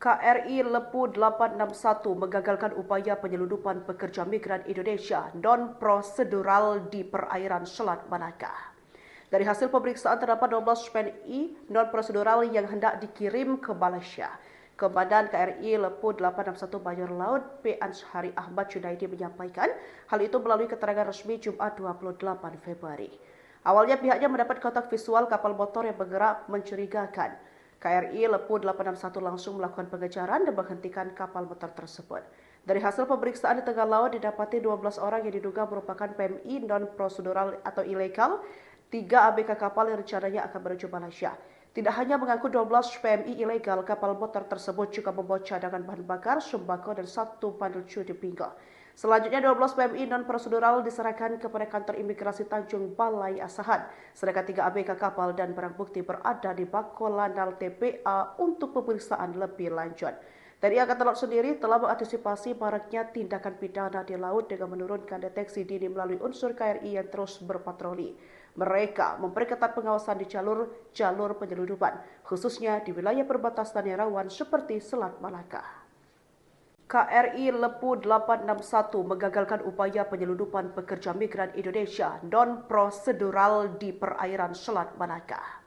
KRI Lepu 861 menggagalkan upaya penyelundupan pekerja migran Indonesia non-prosedural di perairan Selat Malaka. Dari hasil pemeriksaan terdapat 12 PNI non-prosedural yang hendak dikirim ke Malaysia. Komandan KRI Lepu 861 Mayor Laut P. Anshari Ahmad Junaidi menyampaikan hal itu melalui keterangan resmi Jumat 28 Februari. Awalnya pihaknya mendapat kontak visual kapal motor yang bergerak mencurigakan. KRI Lepu 861 langsung melakukan pengejaran dan menghentikan kapal motor tersebut. Dari hasil pemeriksaan di tengah laut didapati 12 orang yang diduga merupakan PMI non-prosedural atau ilegal, 3 ABK kapal yang rencananya akan menuju Malaysia. Tidak hanya mengaku 12 PMI ilegal, kapal motor tersebut juga membawa cadangan bahan bakar, sembako, dan 1 bandel di pinggang. Selanjutnya 12 PMI non-prosedural diserahkan kepada kantor imigrasi Tanjung Balai Asahan, sedangkan 3 ABK kapal dan barang bukti berada di Bakolanal TPA untuk pemeriksaan lebih lanjut. TNI Angkatan Laut sendiri telah mengantisipasi maraknya tindakan pidana di laut dengan menurunkan deteksi dini melalui unsur KRI yang terus berpatroli. Mereka memperketat pengawasan di jalur penyelundupan, khususnya di wilayah perbatasan yang rawan seperti Selat Malaka. KRI Lepu 861 menggagalkan upaya penyelundupan pekerja migran Indonesia non-prosedural di perairan Selat Malaka.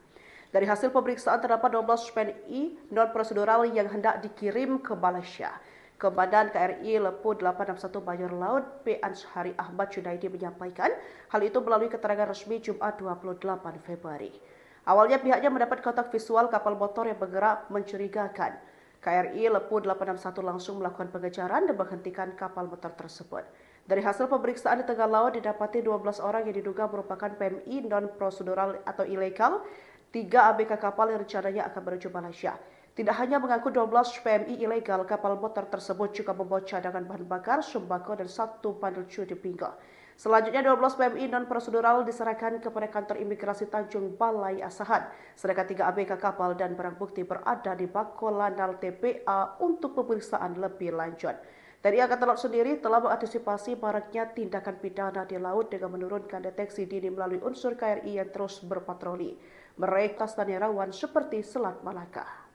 Dari hasil pemeriksaan terdapat 12 PNI non-prosedural yang hendak dikirim ke Malaysia. Komandan KRI Lepu 861 Banyur Laut P. Anshari Ahmad Junaidi menyampaikan hal itu melalui keterangan resmi Jumat 28 Februari. Awalnya pihaknya mendapat kontak visual kapal motor yang bergerak mencurigakan. KRI Lepu 861 langsung melakukan pengejaran dan menghentikan kapal motor tersebut. Dari hasil pemeriksaan di tengah laut didapati 12 orang yang diduga merupakan PMI non-prosedural atau ilegal, 3 ABK kapal yang rencananya akan menuju Malaysia. Tidak hanya mengaku 12 PMI ilegal, kapal motor tersebut juga membawa cadangan bahan bakar, sembako, dan 1 bandel cudi pinggang. Selanjutnya 12 PMI non-prosedural diserahkan kepada kantor imigrasi Tanjung Balai Asahan, sedangkan 3 ABK kapal dan barang bukti berada di Bako Lanal TPA untuk pemeriksaan lebih lanjut. TNI Angkatan Laut sendiri telah mengantisipasi maraknya tindakan pidana di laut dengan menurunkan deteksi dini melalui unsur KRI yang terus berpatroli. Mereka dan rawan seperti Selat Malaka.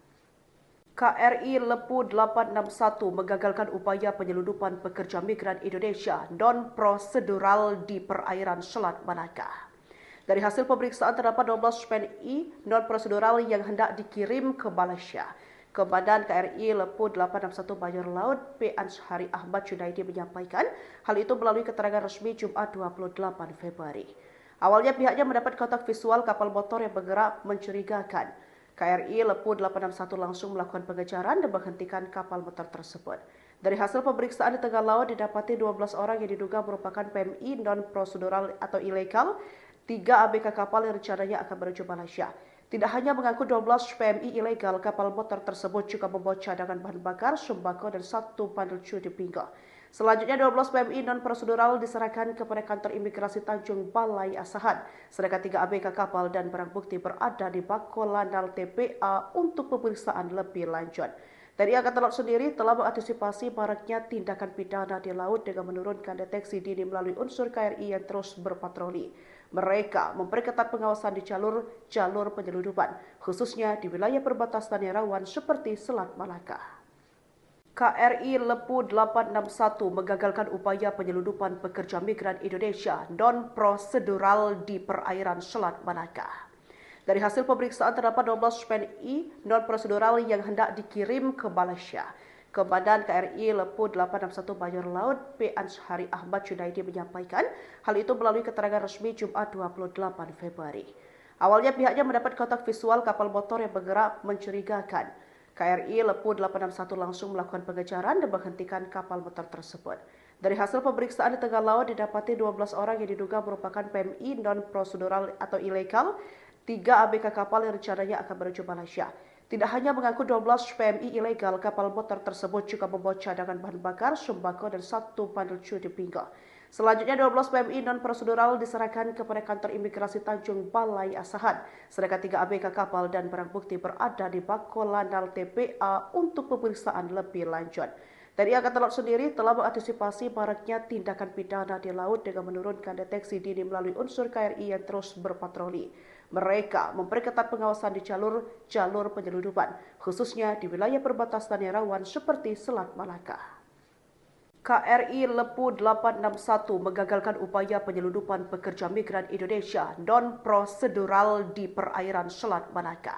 KRI Lepu 861 mengagalkan upaya penyelundupan pekerja migran Indonesia non-prosedural di perairan Selat Malaka. Dari hasil pemeriksaan terdapat 12 PNI non-prosedural yang hendak dikirim ke Malaysia. Komandan KRI Lepu 861 Banyur Laut P. Anshari Ahmad Junaidi menyampaikan hal itu melalui keterangan resmi Jumat 28 Februari. Awalnya pihaknya mendapat kontak visual kapal motor yang bergerak mencurigakan. KRI Lepu 861 langsung melakukan pengejaran dan menghentikan kapal motor tersebut. Dari hasil pemeriksaan di tengah laut didapati 12 orang yang diduga merupakan PMI non-prosedural atau ilegal, 3 ABK kapal yang rencananya akan menuju Malaysia. Tidak hanya mengaku 12 PMI ilegal, kapal motor tersebut juga membawa cadangan bahan bakar, sembako, dan 1 bandel cudi pinggang. Selanjutnya 12 PMI non-prosedural diserahkan kepada kantor imigrasi Tanjung Balai Asahan, sedangkan 3 ABK kapal dan barang bukti berada di Bako Lanal TPA untuk pemeriksaan lebih lanjut. TNI Angkatan Laut sendiri telah mengantisipasi maraknya tindakan pidana di laut dengan menurunkan deteksi dini melalui unsur KRI yang terus berpatroli. Mereka memperketat pengawasan di jalur penyelundupan, khususnya di wilayah perbatasan yang rawan seperti Selat Malaka. KRI Lepu 861 mengagalkan upaya penyelundupan pekerja migran Indonesia non-prosedural di perairan Selat Malaka. Dari hasil pemeriksaan terdapat 12 PNI non-prosedural yang hendak dikirim ke Malaysia. Komandan KRI Lepu 861 Banyur Laut P. Anshari Ahmad Junaidi menyampaikan hal itu melalui keterangan resmi Jumat 28 Februari. Awalnya pihaknya mendapat kontak visual kapal motor yang bergerak mencurigakan. KRI Lepu 861 langsung melakukan pengejaran dan menghentikan kapal motor tersebut. Dari hasil pemeriksaan di tengah laut didapati 12 orang yang diduga merupakan PMI non-prosedural atau ilegal, 3 ABK kapal yang rencananya akan menuju Malaysia. Tidak hanya mengaku 12 PMI ilegal, kapal motor tersebut juga membawa cadangan bahan bakar, sembako, dan 1 bandel cudi pinggang. Selanjutnya 12 PMI non-prosedural diserahkan kepada kantor imigrasi Tanjung Balai Asahan, sedangkan 3 ABK kapal dan barang bukti berada di Bako Lanal TPA untuk pemeriksaan lebih lanjut. TNI Angkatan Laut sendiri telah mengantisipasi maraknya tindakan pidana di laut dengan menurunkan deteksi dini melalui unsur KRI yang terus berpatroli. Mereka memperketat pengawasan di jalur penyelundupan, khususnya di wilayah perbatasan yang rawan seperti Selat Malaka. KRI Lepu 861 mengagalkan upaya penyelundupan pekerja migran Indonesia non-prosedural di perairan Selat Malaka.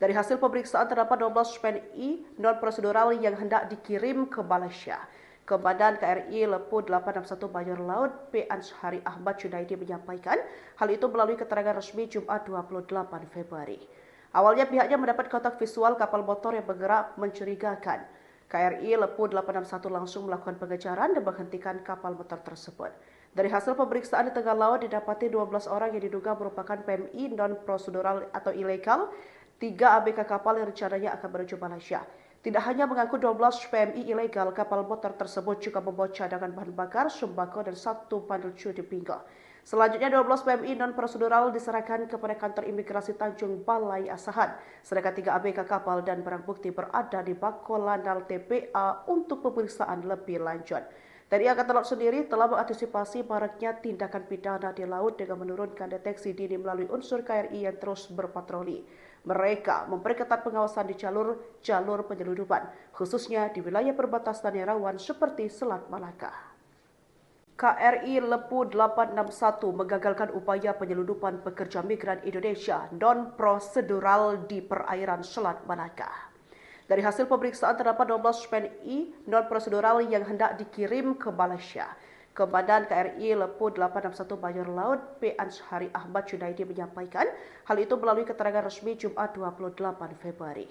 Dari hasil pemeriksaan terdapat 12 PNI non-prosedural yang hendak dikirim ke Malaysia. Komandan KRI Lepu 861 Banyur Laut P. Anshari Ahmad Junaidi menyampaikan hal itu melalui keterangan resmi Jumat 28 Februari. Awalnya pihaknya mendapat kontak visual kapal motor yang bergerak mencurigakan. KRI Lepu 861 langsung melakukan pengejaran dan menghentikan kapal motor tersebut. Dari hasil pemeriksaan di tengah laut didapati 12 orang yang diduga merupakan PMI non-prosedural atau ilegal, 3 ABK kapal yang rencananya akan menuju Malaysia. Tidak hanya mengaku 12 PMI ilegal, kapal motor tersebut juga membawa cadangan bahan bakar, sembako, dan 1 bandel cudi pinggang. Selanjutnya 12 PMI non-prosedural diserahkan kepada kantor imigrasi Tanjung Balai Asahan, sedangkan 3 ABK kapal dan barang bukti berada di Bako Lanal TPA untuk pemeriksaan lebih lanjut. TNI Angkatan Laut sendiri telah mengantisipasi maraknya tindakan pidana di laut dengan menurunkan deteksi dini melalui unsur KRI yang terus berpatroli. Mereka memperketat pengawasan di jalur penyelundupan, khususnya di wilayah perbatasan yang rawan seperti Selat Malaka. KRI Lepu 861 mengagalkan upaya penyelundupan pekerja migran Indonesia non-prosedural di perairan Selat Malaka. Dari hasil pemeriksaan terdapat 12 PNI non-prosedural yang hendak dikirim ke Malaysia. Komandan KRI Lepu 861 Bajor Laut P. Anshari Ahmad Junaidi menyampaikan hal itu melalui keterangan resmi Jumat 28 Februari.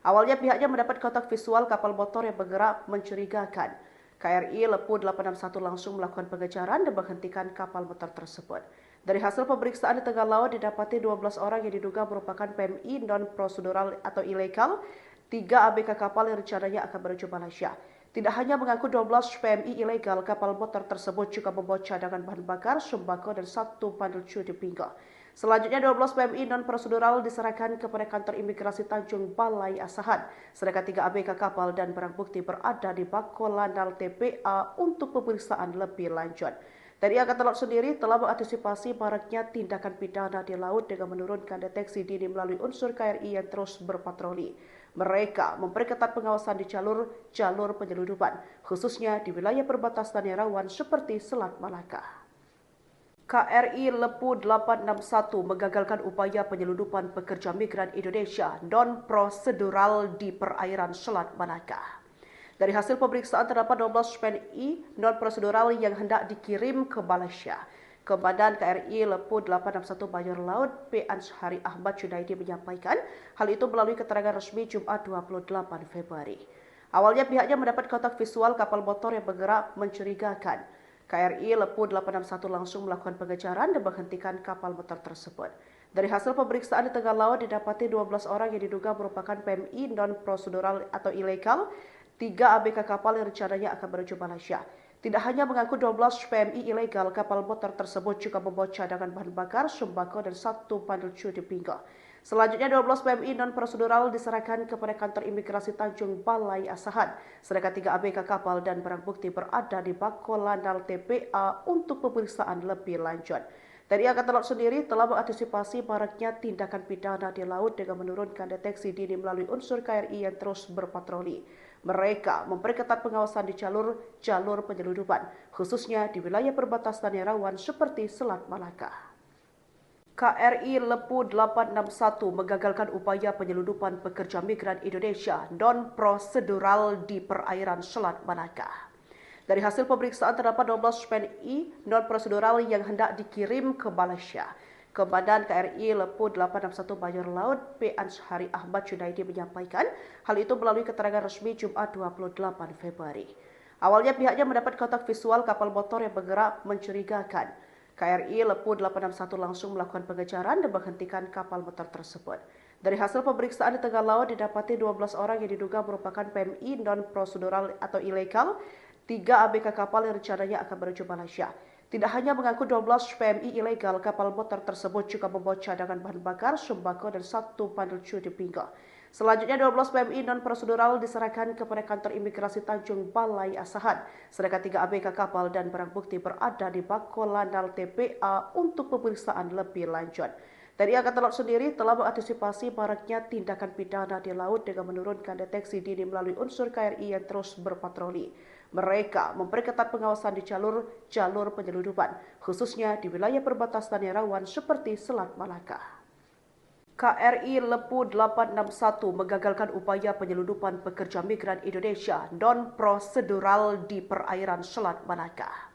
Awalnya pihaknya mendapat kontak visual kapal motor yang bergerak mencurigakan. KRI Lepu 861 langsung melakukan pengejaran dan menghentikan kapal motor tersebut. Dari hasil pemeriksaan di tengah laut didapati 12 orang yang diduga merupakan PMI non-prosedural atau ilegal, 3 ABK kapal yang rencananya akan menuju Malaysia. Tidak hanya mengaku 12 PMI ilegal, kapal motor tersebut juga membawa cadangan bahan bakar, sembako, dan 1 bandul cu di pinggang. Selanjutnya 12 PMI non-prosedural diserahkan kepada kantor imigrasi Tanjung Balai Asahan, sedangkan 3 ABK kapal dan barang bukti berada di Bako Lanal TPA untuk pemeriksaan lebih lanjut. TNI Angkatan Laut sendiri telah mengantisipasi maraknya tindakan pidana di laut dengan menurunkan deteksi dini melalui unsur KRI yang terus berpatroli. Mereka memperketat pengawasan di jalur penyeludupan, khususnya di wilayah perbatasan yang rawan seperti Selat Malaka. KRI Lepu 861 menggagalkan upaya penyeludupan pekerja migran Indonesia non-prosedural di perairan Selat Malaka. Dari hasil pemeriksaan terdapat 12 PNI non-prosedural yang hendak dikirim ke Malaysia. Komandan KRI Lepu 861 Bajor Laut P. Anshari Ahmad Junaidi menyampaikan hal itu melalui keterangan resmi Jumat 28 Februari. Awalnya pihaknya mendapat kontak visual kapal motor yang bergerak mencurigakan. KRI Lepu 861 langsung melakukan pengejaran dan menghentikan kapal motor tersebut. Dari hasil pemeriksaan di tengah laut didapati 12 orang yang diduga merupakan PMI non-prosedural atau ilegal, 3 ABK kapal yang rencananya akan menuju Malaysia. Tidak hanya mengaku 12 PMI ilegal, kapal motor tersebut juga membawa cadangan bahan bakar, sembako, dan 1 bandul cu di pinggang. Selanjutnya 12 PMI non-prosedural diserahkan kepada kantor imigrasi Tanjung Balai Asahan, sedangkan 3 ABK kapal dan barang bukti berada di Bako Lanal TPA untuk pemeriksaan lebih lanjut. TNI Angkatan Laut sendiri telah mengantisipasi maraknya tindakan pidana di laut dengan menurunkan deteksi dini melalui unsur KRI yang terus berpatroli. Mereka memperketat pengawasan di jalur penyeludupan, khususnya di wilayah perbatasan yang rawan seperti Selat Malaka. KRI Lepu 861 menggagalkan upaya penyeludupan pekerja migran Indonesia non-prosedural di perairan Selat Malaka. Dari hasil pemeriksaan terdapat 12 PNI non-prosedural yang hendak dikirim ke Malaysia. Komandan KRI Lepu 861 Bajor Laut P. Anshari Ahmad Junaidi menyampaikan hal itu melalui keterangan resmi Jumat 28 Februari. Awalnya pihaknya mendapat kontak visual kapal motor yang bergerak mencurigakan. KRI Lepu 861 langsung melakukan pengejaran dan menghentikan kapal motor tersebut. Dari hasil pemeriksaan di tengah laut didapati 12 orang yang diduga merupakan PMI non-prosedural atau ilegal, 3 ABK kapal yang rencananya akan menuju Malaysia. Tidak hanya mengaku 12 PMI ilegal, kapal motor tersebut juga membawa cadangan bahan bakar, sembako, dan 1 bandul cu di pinggang. Selanjutnya 12 PMI non-prosedural diserahkan kepada kantor imigrasi Tanjung Balai Asahan, sedangkan 3 ABK kapal dan barang bukti berada di Bako Lanal TPA untuk pemeriksaan lebih lanjut. TNI Angkatan Laut sendiri telah mengantisipasi maraknya tindakan pidana di laut dengan menurunkan deteksi dini melalui unsur KRI yang terus berpatroli. Mereka memperketat pengawasan di jalur penyeludupan, khususnya di wilayah perbatasan yang rawan seperti Selat Malaka. KRI Lepu 861 menggagalkan upaya penyeludupan pekerja migran Indonesia non-prosedural di perairan Selat Malaka.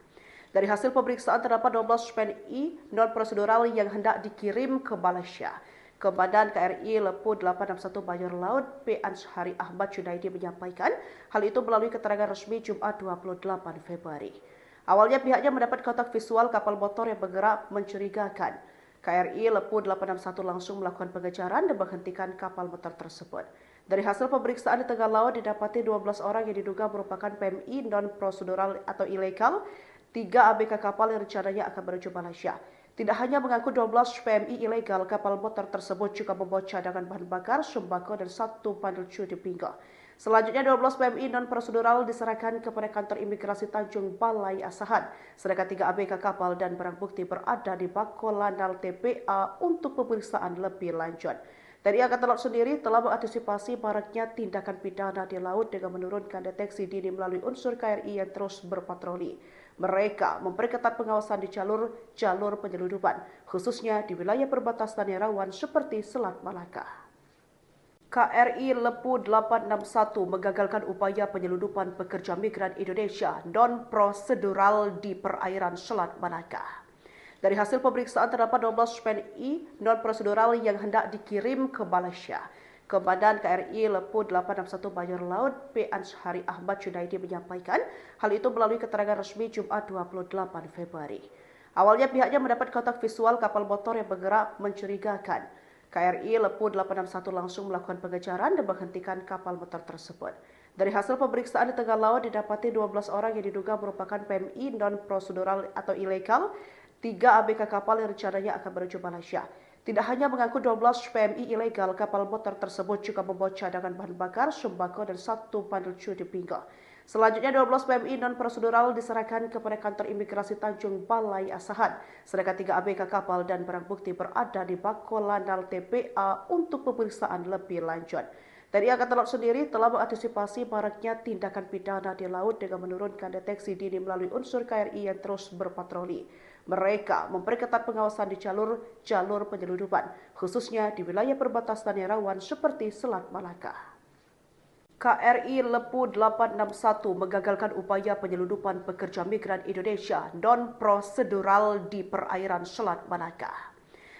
Dari hasil pemeriksaan terdapat 12 PNI non-prosedural yang hendak dikirim ke Malaysia. Komandan KRI Lepu 861 Bajor Laut P. Anshari Ahmad Junaidi menyampaikan hal itu melalui keterangan resmi Jumat 28 Februari. Awalnya pihaknya mendapat kontak visual kapal motor yang bergerak mencurigakan. KRI Lepu 861 langsung melakukan pengejaran dan menghentikan kapal motor tersebut. Dari hasil pemeriksaan di tengah laut didapati 12 orang yang diduga merupakan PMI non-prosedural atau ilegal, 3 ABK kapal yang rencananya akan menuju Malaysia. Tidak hanya mengaku 12 PMI ilegal, kapal motor tersebut juga membawa cadangan bahan bakar, sembako, dan 1 bandul cu di pinggang. Selanjutnya 12 PMI non-prosedural diserahkan kepada kantor imigrasi Tanjung Balai Asahan, sedangkan 3 ABK kapal dan barang bukti berada di Bako Lanal TPA untuk pemeriksaan lebih lanjut. TNI Angkatan Laut sendiri telah mengantisipasi maraknya tindakan pidana di laut dengan menurunkan deteksi dini melalui unsur KRI yang terus berpatroli. Mereka memperketat pengawasan di jalur penyeludupan, khususnya di wilayah perbatasan yang rawan seperti Selat Malaka. KRI Lepu 861 menggagalkan upaya penyelundupan pekerja migran Indonesia non-prosedural di perairan Selat Malaka. Dari hasil pemeriksaan terdapat 12 PNI non-prosedural yang hendak dikirim ke Malaysia. Komandan KRI Lepu 861 Bajor Laut P. Anshari Ahmad Junaidi menyampaikan hal itu melalui keterangan resmi Jumat 28 Februari. Awalnya pihaknya mendapat kontak visual kapal motor yang bergerak mencurigakan. KRI Lepu 861 langsung melakukan pengejaran dan menghentikan kapal motor tersebut. Dari hasil pemeriksaan di tengah laut didapati 12 orang yang diduga merupakan PMI non-prosedural atau ilegal, 3 ABK kapal yang rencananya akan menuju Malaysia. Tidak hanya mengaku 12 PMI ilegal, kapal motor tersebut juga membawa cadangan bahan bakar, sembako dan 1 bandel di pinggang. Selanjutnya 12 PMI non-prosedural diserahkan kepada kantor imigrasi Tanjung Balai Asahan, sedangkan 3 ABK kapal dan barang bukti berada di Bako Lanal TPA untuk pemeriksaan lebih lanjut. TNI Angkatan Laut sendiri telah mengantisipasi maraknya tindakan pidana di laut dengan menurunkan deteksi dini melalui unsur KRI yang terus berpatroli. Mereka memperketat pengawasan di jalur penyelundupan, khususnya di wilayah perbatasan yang rawan seperti Selat Malaka. KRI Lepu 861 menggagalkan upaya penyelundupan pekerja migran Indonesia non-prosedural di perairan Selat Malaka.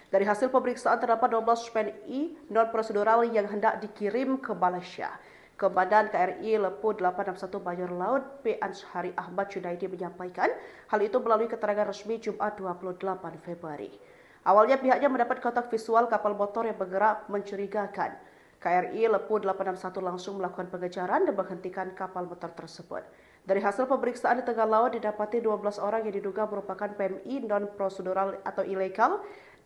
Dari hasil pemeriksaan terdapat 12 PNI non-prosedural yang hendak dikirim ke Malaysia. Komandan KRI Lepu 861 Bajor Laut P. Anshari Ahmad Junaidi menyampaikan hal itu melalui keterangan resmi Jumat 28 Februari. Awalnya pihaknya mendapat kontak visual kapal motor yang bergerak mencurigakan. KRI Lepu 861 langsung melakukan pengejaran dan menghentikan kapal motor tersebut. Dari hasil pemeriksaan di tengah laut didapati 12 orang yang diduga merupakan PMI non-prosedural atau ilegal,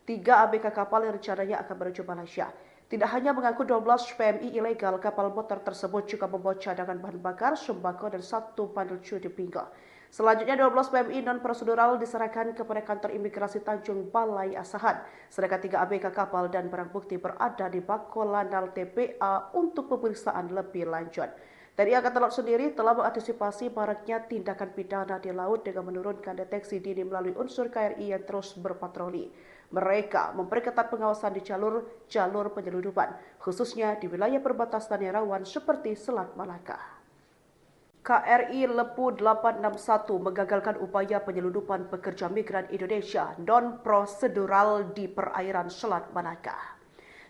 3 ABK kapal yang rencananya akan menuju Malaysia. Tidak hanya mengaku 12 PMI ilegal, kapal motor tersebut juga membawa cadangan bahan bakar, sembako dan 1 bandel di pinggang. Selanjutnya 12 PMI non-prosedural diserahkan kepada kantor imigrasi Tanjung Balai Asahan, sedangkan 3 ABK kapal dan barang bukti berada di Bako Lanal TPA untuk pemeriksaan lebih lanjut. TNI Angkatan Laut sendiri telah mengantisipasi maraknya tindakan pidana di laut dengan menurunkan deteksi dini melalui unsur KRI yang terus berpatroli. Mereka memperketat pengawasan di jalur penyelundupan, khususnya di wilayah perbatasan yang rawan seperti Selat Malaka. KRI Lepu 861 menggagalkan upaya penyelundupan pekerja migran Indonesia non-prosedural di perairan Selat Malaka.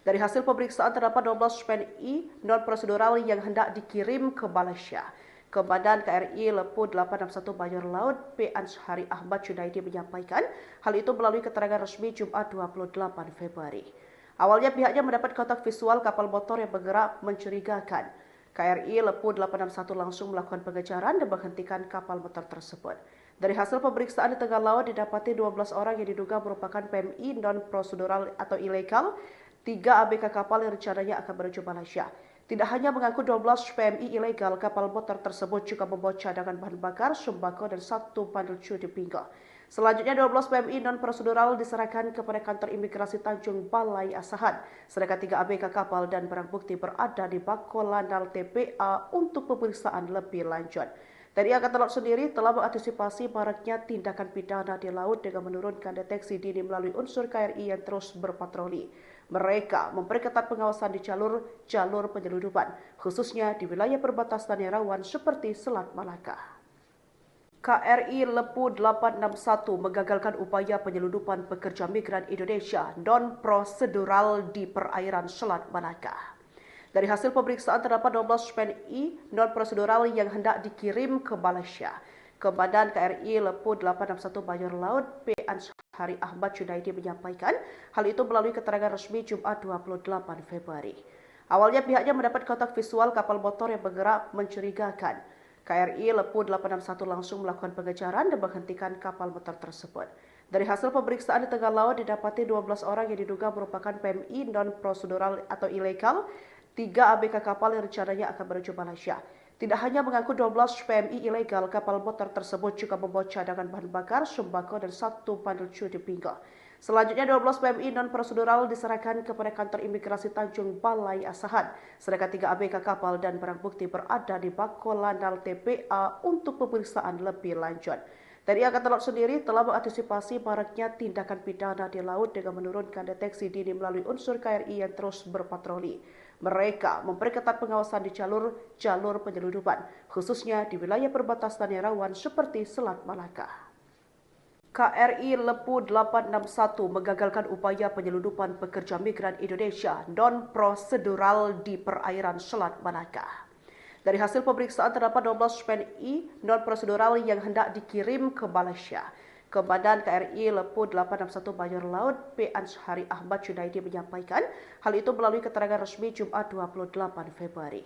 Dari hasil pemeriksaan terdapat 12 PNI non-prosedural yang hendak dikirim ke Malaysia. Komandan KRI Lepu 861 Bajor Laut P. Anshari Ahmad Junaidi menyampaikan hal itu melalui keterangan resmi Jumat 28 Februari. Awalnya pihaknya mendapat kontak visual kapal motor yang bergerak mencurigakan. KRI Lepu 861 langsung melakukan pengejaran dan menghentikan kapal motor tersebut. Dari hasil pemeriksaan di tengah laut didapati 12 orang yang diduga merupakan PMI non-prosedural atau ilegal, 3 ABK kapal yang rencananya akan menuju Malaysia. Tidak hanya mengaku 12 PMI ilegal, kapal motor tersebut juga membawa cadangan bahan bakar, sembako dan 1 bandel di pinggang. Selanjutnya 12 PMI non-prosedural diserahkan kepada kantor imigrasi Tanjung Balai Asahan, sedangkan 3 ABK kapal dan barang bukti berada di Bako Lanal TPA untuk pemeriksaan lebih lanjut. TNI Angkatan Laut sendiri telah mengantisipasi maraknya tindakan pidana di laut dengan menurunkan deteksi dini melalui unsur KRI yang terus berpatroli. Mereka memperketat pengawasan di jalur penyelundupan, khususnya di wilayah perbatasan yang rawan seperti Selat Malaka. KRI Lepu 861 menggagalkan upaya penyelundupan pekerja migran Indonesia non-prosedural di perairan Selat Malaka. Dari hasil pemeriksaan terdapat 12 PNI non-prosedural yang hendak dikirim ke Malaysia. Komandan KRI Lepu 861 Bajor Laut P. Anshari Ahmad Junaidi menyampaikan hal itu melalui keterangan resmi Jumat 28 Februari. Awalnya pihaknya mendapat kontak visual kapal motor yang bergerak mencurigakan. KRI Lepu 861 langsung melakukan pengejaran dan menghentikan kapal motor tersebut. Dari hasil pemeriksaan di tengah laut didapati 12 orang yang diduga merupakan PMI non-prosedural atau ilegal, 3 ABK kapal yang rencananya akan menuju Malaysia. Tidak hanya mengaku 12 PMI ilegal, kapal motor tersebut juga membawa cadangan bahan bakar, sembako dan 1 bandel di pinggang. Selanjutnya 12 PMI non-prosedural diserahkan kepada kantor imigrasi Tanjung Balai Asahan, sedangkan 3 ABK kapal dan barang bukti berada di Bako Lanal TPA untuk pemeriksaan lebih lanjut. TNI Angkatan Laut sendiri telah mengantisipasi maraknya tindakan pidana di laut dengan menurunkan deteksi dini melalui unsur KRI yang terus berpatroli. Mereka memperketat pengawasan di jalur penyelundupan, khususnya di wilayah perbatasan yang rawan seperti Selat Malaka. KRI Lepu 861 menggagalkan upaya penyelundupan pekerja migran Indonesia non-prosedural di perairan Selat Malaka. Dari hasil pemeriksaan terdapat 12 PNI non-prosedural yang hendak dikirim ke Malaysia. Komandan KRI Lepu 861 Mayor Laut P. Anshari Ahmad Junaidi menyampaikan hal itu melalui keterangan resmi Jumat 28 Februari.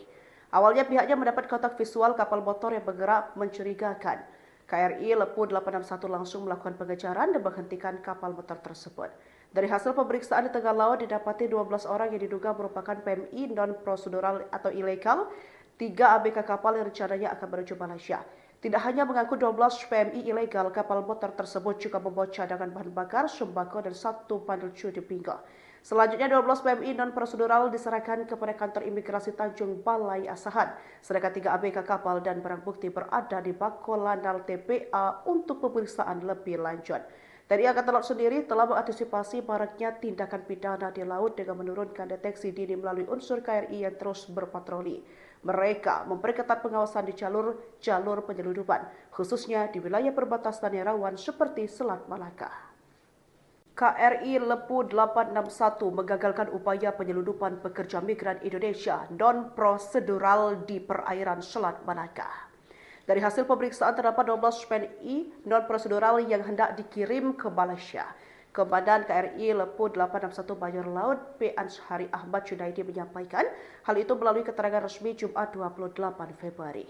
Awalnya pihaknya mendapat kontak visual kapal motor yang bergerak mencurigakan. KRI Lepu 861 langsung melakukan pengejaran dan menghentikan kapal motor tersebut. Dari hasil pemeriksaan di tengah laut didapati 12 orang yang diduga merupakan PMI non-prosedural atau ilegal, 3 ABK kapal yang rencananya akan menuju Malaysia. Tidak hanya mengangkut 12 PMI ilegal, kapal motor tersebut juga membawa cadangan bahan bakar, sembako, dan 1 bandel cudi pinggang. Selanjutnya 12 PMI non-prosedural diserahkan kepada kantor imigrasi Tanjung Balai Asahan, sedangkan 3 ABK kapal dan barang bukti berada di Bako Landal TPA untuk pemeriksaan lebih lanjut. TNI Angkatan Laut sendiri telah mengantisipasi maraknya tindakan pidana di laut dengan menurunkan deteksi dini melalui unsur KRI yang terus berpatroli. Mereka memperketat pengawasan di jalur penyelundupan, khususnya di wilayah perbatasan yang rawan seperti Selat Malaka. KRI Lepu 861 menggagalkan upaya penyelundupan pekerja migran Indonesia non-prosedural di perairan Selat Malaka. Dari hasil pemeriksaan terdapat 12 PNI non-prosedural yang hendak dikirim ke Malaysia. Komandan KRI Lepu 861 Mayor Laut P. Anshari Ahmad Junaidi menyampaikan hal itu melalui keterangan resmi Jumat 28 Februari.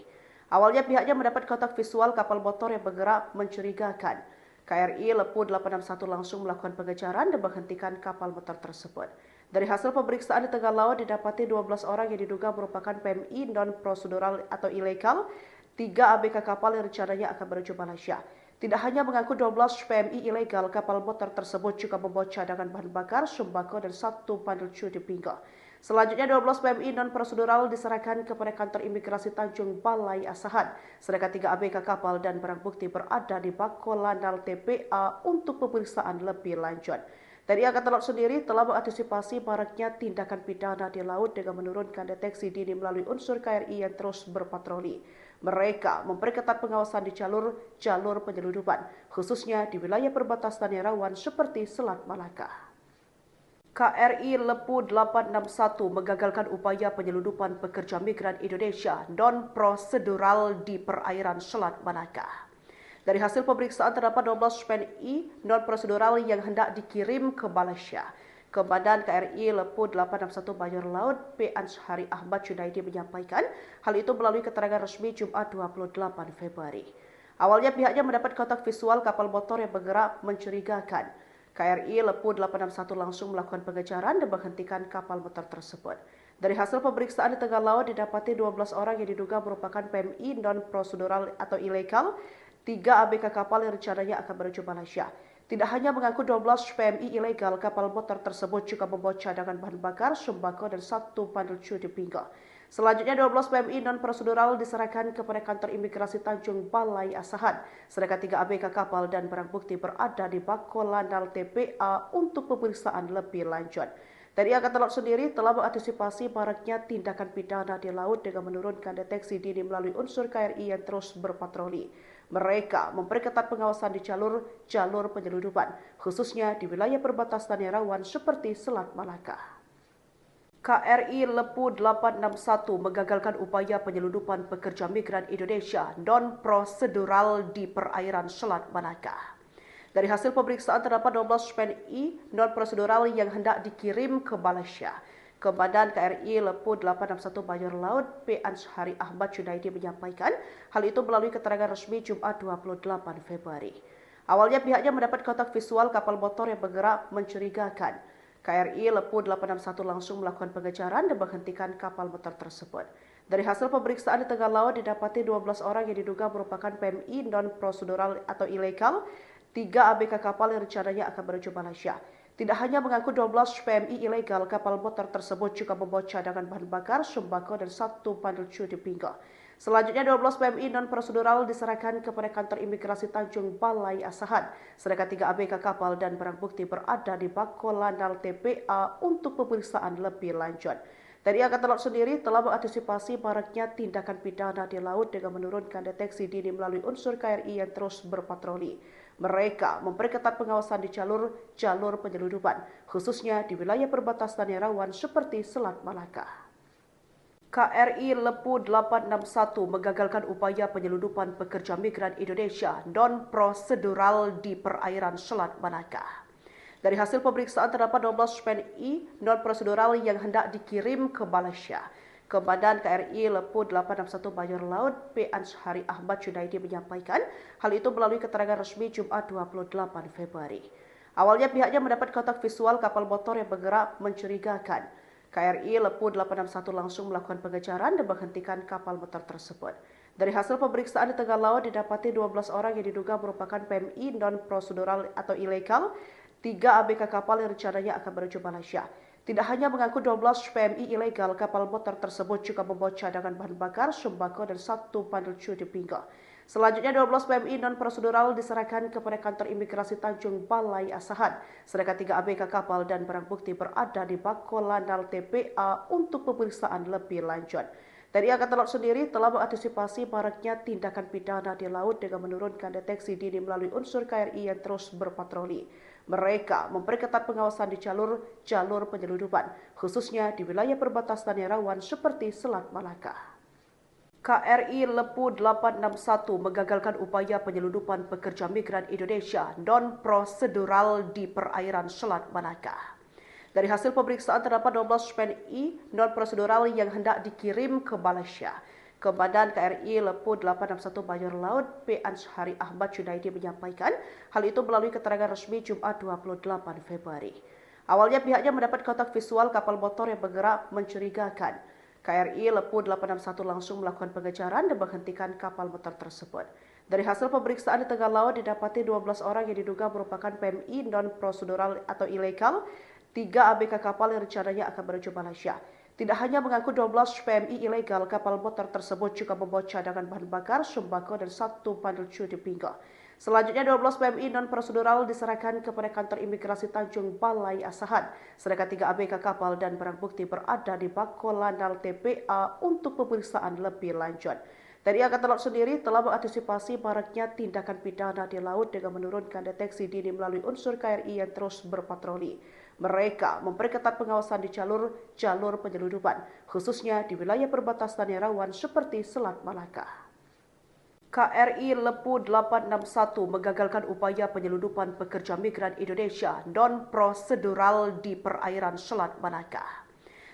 Awalnya pihaknya mendapat kontak visual kapal motor yang bergerak mencurigakan. KRI Lepu 861 langsung melakukan pengejaran dan menghentikan kapal motor tersebut. Dari hasil pemeriksaan di tengah laut didapati 12 orang yang diduga merupakan PMI non-prosedural atau ilegal, 3 ABK kapal yang rencananya akan menuju Malaysia. Tidak hanya mengangkut 12 PMI ilegal, kapal motor tersebut juga membawa cadangan bahan bakar, sembako, dan 1 bandel cudi pinggang. Selanjutnya 12 PMI non-prosedural diserahkan kepada kantor imigrasi Tanjung Balai Asahan, sedangkan 3 ABK kapal dan barang bukti berada di Bako Landal TPA untuk pemeriksaan lebih lanjut. TNI Angkatan Laut sendiri telah mengantisipasi maraknya tindakan pidana di laut dengan menurunkan deteksi dini melalui unsur KRI yang terus berpatroli. Mereka memperketat pengawasan di jalur penyelundupan, khususnya di wilayah perbatasan yang rawan seperti Selat Malaka. KRI Lepu 861 menggagalkan upaya penyelundupan pekerja migran Indonesia non-prosedural di perairan Selat Malaka. Dari hasil pemeriksaan terdapat 12 PNI non-prosedural yang hendak dikirim ke Malaysia. Komandan KRI Lepu 861 Mayor Laut P. Anshari Ahmad Junaidi menyampaikan hal itu melalui keterangan resmi Jumat 28 Februari. Awalnya pihaknya mendapat kontak visual kapal motor yang bergerak mencurigakan. KRI Lepu 861 langsung melakukan pengejaran dan menghentikan kapal motor tersebut. Dari hasil pemeriksaan di tengah laut didapati 12 orang yang diduga merupakan PMI non-prosedural atau ilegal, 3 ABK kapal yang rencananya akan menuju Malaysia. Tidak hanya mengangkut 12 PMI ilegal, kapal motor tersebut juga membawa cadangan bahan bakar, sembako, dan 1 bandel cudi pinggang. Selanjutnya 12 PMI non-prosedural diserahkan kepada kantor imigrasi Tanjung Balai Asahan, sedangkan 3 ABK kapal dan barang bukti berada di Bako Landal TPA untuk pemeriksaan lebih lanjut. TNI Angkatan Laut sendiri telah mengantisipasi maraknya tindakan pidana di laut dengan menurunkan deteksi dini melalui unsur KRI yang terus berpatroli. Mereka memperketat pengawasan di jalur penyelundupan, khususnya di wilayah perbatasan yang rawan seperti Selat Malaka. KRI Lepu 861 menggagalkan upaya penyelundupan pekerja migran Indonesia non-prosedural di perairan Selat Malaka. Dari hasil pemeriksaan terdapat 12 PNI non-prosedural yang hendak dikirim ke Malaysia. Komandan KRI Lepu 861 Mayor Laut P. Anshari Ahmad Junaidi menyampaikan hal itu melalui keterangan resmi Jumat 28 Februari. Awalnya pihaknya mendapat kontak visual kapal motor yang bergerak mencurigakan. KRI Lepu 861 langsung melakukan pengejaran dan menghentikan kapal motor tersebut. Dari hasil pemeriksaan di tengah laut didapati 12 orang yang diduga merupakan PMI non-prosedural atau ilegal, 3 ABK kapal yang rencananya akan menuju Malaysia. Tidak hanya mengangkut 12 PMI ilegal, kapal motor tersebut juga membawa cadangan bahan bakar, sembako, dan 1 bandel cudi pinggang. Selanjutnya 12 PMI non-prosedural diserahkan kepada kantor imigrasi Tanjung Balai Asahan, sedangkan 3 ABK kapal dan barang bukti berada di Bako Landal TPA untuk pemeriksaan lebih lanjut. TNI Angkatan Laut sendiri telah mengantisipasi maraknya tindakan pidana di laut dengan menurunkan deteksi dini melalui unsur KRI yang terus berpatroli. Mereka memperketat pengawasan di jalur penyeludupan, khususnya di wilayah perbatasan yang rawan seperti Selat Malaka. KRI Lepu 861 menggagalkan upaya penyelundupan pekerja migran Indonesia non-prosedural di perairan Selat Malaka. Dari hasil pemeriksaan terdapat 12 PNI non-prosedural yang hendak dikirim ke Malaysia. Komandan KRI Lepu 861 Mayor Laut P. Anshari Ahmad Junaidi menyampaikan hal itu melalui keterangan resmi Jumat 28 Februari. Awalnya pihaknya mendapat kontak visual kapal motor yang bergerak mencurigakan. KRI Lepu 861 langsung melakukan pengejaran dan menghentikan kapal motor tersebut. Dari hasil pemeriksaan di tengah laut didapati 12 orang yang diduga merupakan PMI non-prosedural atau ilegal, 3 ABK kapal yang rencananya akan menuju Malaysia. Tidak hanya mengaku 12 PMI ilegal, kapal motor tersebut juga membawa cadangan bahan bakar, sembako, dan 1 bandel di pinggul. Selanjutnya 12 PMI non-prosedural diserahkan kepada kantor imigrasi Tanjung Balai Asahan, sedangkan 3 ABK kapal dan barang bukti berada di Bakolanal TPA untuk pemeriksaan lebih lanjut. TNI Angkatan Laut sendiri telah mengantisipasi maraknya tindakan pidana di laut dengan menurunkan deteksi dini melalui unsur KRI yang terus berpatroli. Mereka memperketat pengawasan di jalur penyeludupan, khususnya di wilayah perbatasan yang rawan seperti Selat Malaka. KRI Lepu 861 menggagalkan upaya penyelundupan pekerja migran Indonesia non-prosedural di perairan Selat Malaka. Dari hasil pemeriksaan terdapat 12 PNI non-prosedural yang hendak dikirim ke Malaysia. Komandan KRI Lepu 861 Mayor Laut P. Anshari Ahmad Junaidi menyampaikan hal itu melalui keterangan resmi Jumat 28 Februari. Awalnya pihaknya mendapat kontak visual kapal motor yang bergerak mencurigakan. KRI Lepu 861 langsung melakukan pengejaran dan menghentikan kapal motor tersebut. Dari hasil pemeriksaan di tengah laut didapati 12 orang yang diduga merupakan PMI non-prosedural atau ilegal, 3 ABK kapal yang rencananya akan menuju Malaysia. Tidak hanya mengaku 12 PMI ilegal, kapal motor tersebut juga membawa cadangan bahan bakar, sembako, dan 1 bandel di pinggul. Selanjutnya 12 PMI non-prosedural diserahkan kepada kantor imigrasi Tanjung Balai Asahan, sedangkan 3 ABK kapal dan barang bukti berada di Bakolanal TPA untuk pemeriksaan lebih lanjut. TNI Angkatan Laut sendiri telah mengantisipasi maraknya tindakan pidana di laut dengan menurunkan deteksi dini melalui unsur KRI yang terus berpatroli. Mereka memperketat pengawasan di jalur penyeludupan, khususnya di wilayah perbatasan yang rawan seperti Selat Malaka. KRI Lepu 861 menggagalkan upaya penyelundupan pekerja migran Indonesia non-prosedural di perairan Selat Malaka.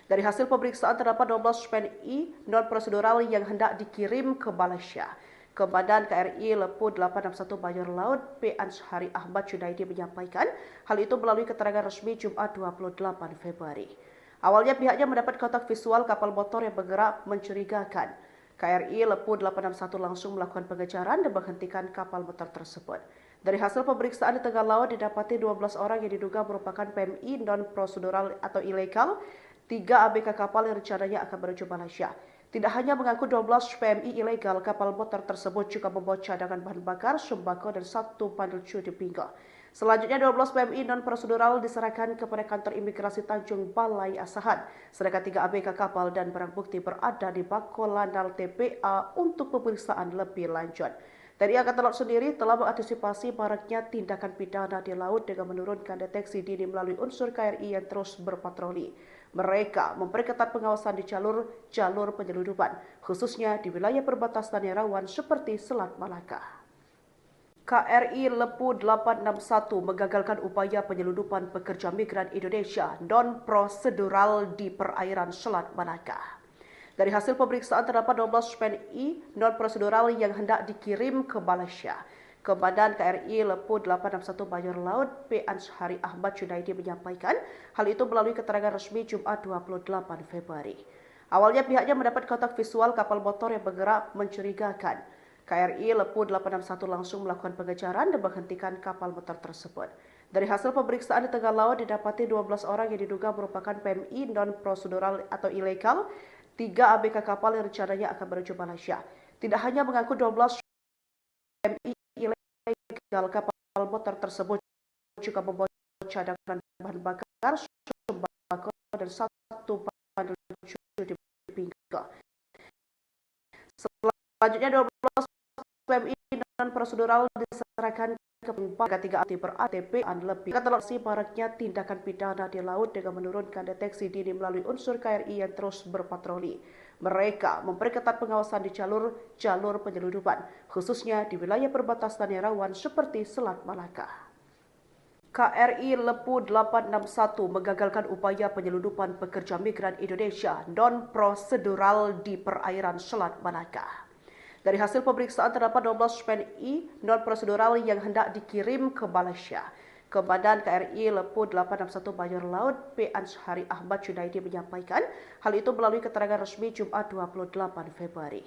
Dari hasil pemeriksaan terdapat 12 PNI non-prosedural yang hendak dikirim ke Malaysia. Komandan KRI Lepu 861 Mayor Laut P. Anshari Ahmad Junaidi menyampaikan hal itu melalui keterangan resmi Jumat 28 Februari. Awalnya pihaknya mendapat kontak visual kapal motor yang bergerak mencurigakan. KRI Lepu 861 langsung melakukan pengejaran dan menghentikan kapal motor tersebut. Dari hasil pemeriksaan di tengah laut didapati 12 orang yang diduga merupakan PMI non-prosedural atau ilegal, 3 ABK kapal yang rencananya akan menuju Malaysia. Tidak hanya mengaku 12 PMI ilegal, kapal motor tersebut juga membawa cadangan bahan bakar, sembako, dan 1 bandel di pinggul. Selanjutnya 12 PMI non-prosedural diserahkan kepada kantor imigrasi Tanjung Balai Asahan, sedangkan 3 ABK kapal dan barang bukti berada di Bakolanal TPA untuk pemeriksaan lebih lanjut. TNI Angkatan Laut sendiri telah mengantisipasi maraknya tindakan pidana di laut dengan menurunkan deteksi dini melalui unsur KRI yang terus berpatroli. Mereka memperketat pengawasan di jalur penyeludupan, khususnya di wilayah perbatasan yang rawan seperti Selat Malaka. KRI Lepu 861 menggagalkan upaya penyelundupan pekerja migran Indonesia non-prosedural di perairan Selat Malaka. Dari hasil pemeriksaan terdapat 12 PNI non-prosedural yang hendak dikirim ke Malaysia. Komandan KRI Lepu 861 Mayor Laut P. Anshari Ahmad Junaidi menyampaikan hal itu melalui keterangan resmi Jumat 28 Februari. Awalnya pihaknya mendapat kontak visual kapal motor yang bergerak mencurigakan. KRI Lepu 861 langsung melakukan pengejaran dan menghentikan kapal motor tersebut. Dari hasil pemeriksaan di tengah laut didapati 12 orang yang diduga merupakan PMI non-prosedural atau ilegal, 3 ABK kapal yang rencananya akan menuju Malaysia. Tidak hanya mengaku 12 PMI ilegal, kapal motor tersebut juga membawa cadangan bahan bakar, sembako, dan 1 menuju di Bingka. Selanjutnya 12 PMI non prosedural diserahkan ke tiga aktif ber-ATP-an lebih. Ketelasi maraknya tindakan pidana di laut dengan menurunkan deteksi dini melalui unsur KRI yang terus berpatroli. Mereka memperketat pengawasan di jalur penyelundupan, khususnya di wilayah perbatasan yang rawan seperti Selat Malaka. KRI Lepu 861 mengagalkan upaya penyelundupan pekerja migran Indonesia non-prosedural di perairan Selat Malaka. Dari hasil pemeriksaan terdapat 12 PNI non-prosedural yang hendak dikirim ke Malaysia. Komandan KRI Lepu 861 Mayor Laut P. Anshari Ahmad Junaidi menyampaikan hal itu melalui keterangan resmi Jumat 28 Februari.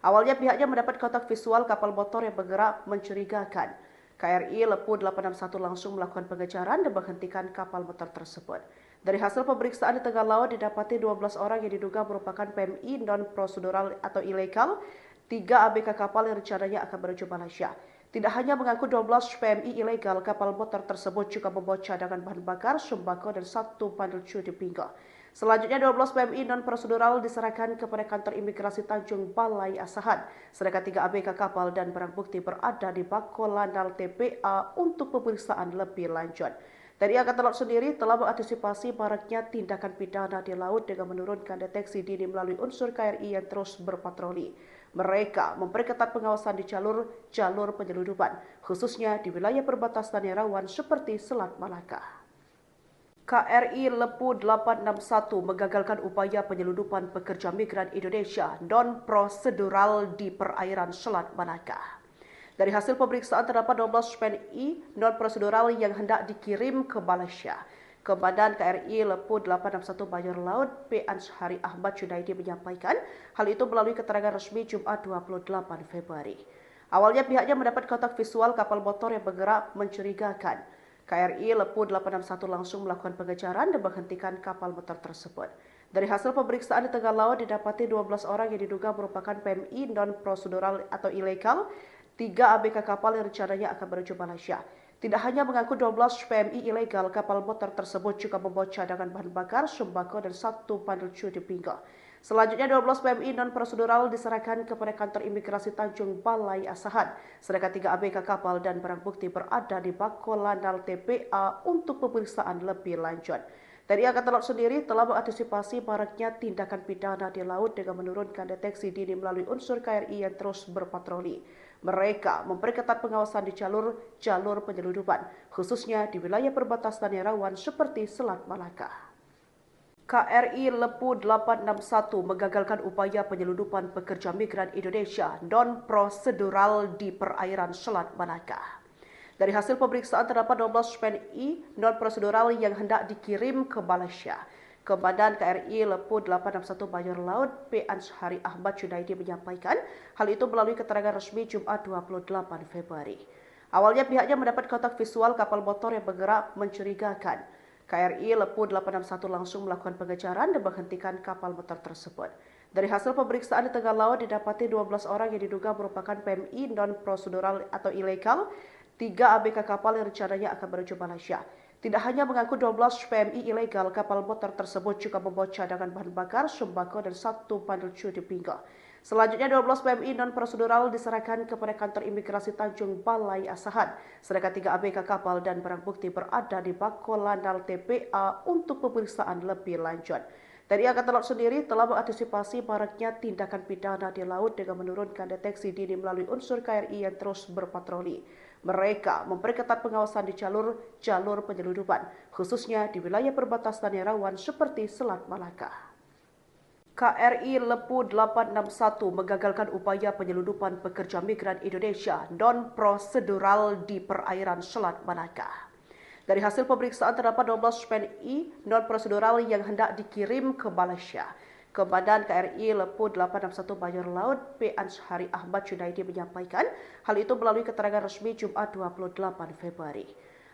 Awalnya pihaknya mendapat kontak visual kapal motor yang bergerak mencurigakan. KRI Lepu 861 langsung melakukan pengejaran dan menghentikan kapal motor tersebut. Dari hasil pemeriksaan di tengah laut didapati 12 orang yang diduga merupakan PMI non-prosedural atau ilegal, 3 ABK kapal yang rencananya akan menuju Malaysia. Tidak hanya mengangkut 12 PMI ilegal, kapal motor tersebut juga membawa cadangan bahan bakar, sembako, dan 1 bandel cuti pinggang. Selanjutnya 12 PMI non-prosedural diserahkan kepada kantor imigrasi Tanjung Balai Asahan, sedangkan 3 ABK kapal dan barang bukti berada di Bako Landal TPA untuk pemeriksaan lebih lanjut. TNI Angkatan Laut sendiri telah mengantisipasi maraknya tindakan pidana di laut dengan menurunkan deteksi dini melalui unsur KRI yang terus berpatroli. Mereka memperketat pengawasan di jalur penyelundupan, khususnya di wilayah perbatasan yang rawan seperti Selat Malaka. KRI Lepu 861 mengagalkan upaya penyelundupan pekerja migran Indonesia non-prosedural di perairan Selat Malaka. Dari hasil pemeriksaan terdapat 12 PNI non-prosedural yang hendak dikirim ke Malaysia. Komandan KRI Lepu 861 Mayor Laut P. Anshari Ahmad Junaidi menyampaikan hal itu melalui keterangan resmi Jumat 28 Februari. Awalnya pihaknya mendapat kontak visual kapal motor yang bergerak mencurigakan. KRI Lepu 861 langsung melakukan pengejaran dan menghentikan kapal motor tersebut. Dari hasil pemeriksaan di tengah laut didapati 12 orang yang diduga merupakan PMI non-prosedural atau ilegal, 3 ABK kapal yang rencananya akan menuju Malaysia. Tidak hanya mengangkut 12 PMI ilegal, kapal motor tersebut juga membawa cadangan bahan bakar, sembako, dan 1 bandel cuti pinggang. Selanjutnya 12 PMI non-prosedural diserahkan kepada kantor imigrasi Tanjung Balai Asahan, sedangkan 3 ABK kapal dan barang bukti berada di Bako Landal TPA untuk pemeriksaan lebih lanjut. TNI Angkatan Laut sendiri telah mengantisipasi maraknya tindakan pidana di laut dengan menurunkan deteksi dini melalui unsur KRI yang terus berpatroli. Mereka memperketat pengawasan di jalur penyelundupan, khususnya di wilayah perbatasan yang rawan seperti Selat Malaka. KRI Lepu 861 mengagalkan upaya penyelundupan pekerja migran Indonesia non-prosedural di perairan Selat Malaka. Dari hasil pemeriksaan terdapat 12 PNI non-prosedural yang hendak dikirim ke Malaysia. Komandan KRI Lepu 861 Mayor Laut P. Anshari Ahmad Junaidi menyampaikan hal itu melalui keterangan resmi Jumat 28 Februari. Awalnya pihaknya mendapat kontak visual kapal motor yang bergerak mencurigakan. KRI Lepu 861 langsung melakukan pengejaran dan menghentikan kapal motor tersebut. Dari hasil pemeriksaan di tengah laut didapati 12 orang yang diduga merupakan PMI non-prosedural atau ilegal, 3 ABK kapal yang rencananya akan menuju Malaysia. Tidak hanya mengangkut 12 PMI ilegal, kapal motor tersebut juga membawa cadangan bahan bakar, sembako, dan 1 bandel cuti pinggang. Selanjutnya 12 PMI non-prosedural diserahkan kepada kantor imigrasi Tanjung Balai Asahan, sedangkan 3 ABK kapal dan barang bukti berada di Bako Landal TPA untuk pemeriksaan lebih lanjut. TNI Angkatan Laut sendiri telah mengantisipasi maraknya tindakan pidana di laut dengan menurunkan deteksi dini melalui unsur KRI yang terus berpatroli. Mereka memperketat pengawasan di jalur penyelundupan, khususnya di wilayah perbatasan yang rawan seperti Selat Malaka. KRI Lepu 861 mengagalkan upaya penyelundupan pekerja migran Indonesia non-prosedural di perairan Selat Malaka. Dari hasil pemeriksaan terdapat 12 PNI non-prosedural yang hendak dikirim ke Malaysia. Komandan KRI Lepu 861 Mayor Laut P. Anshari Ahmad Junaidi menyampaikan hal itu melalui keterangan resmi Jumat 28 Februari.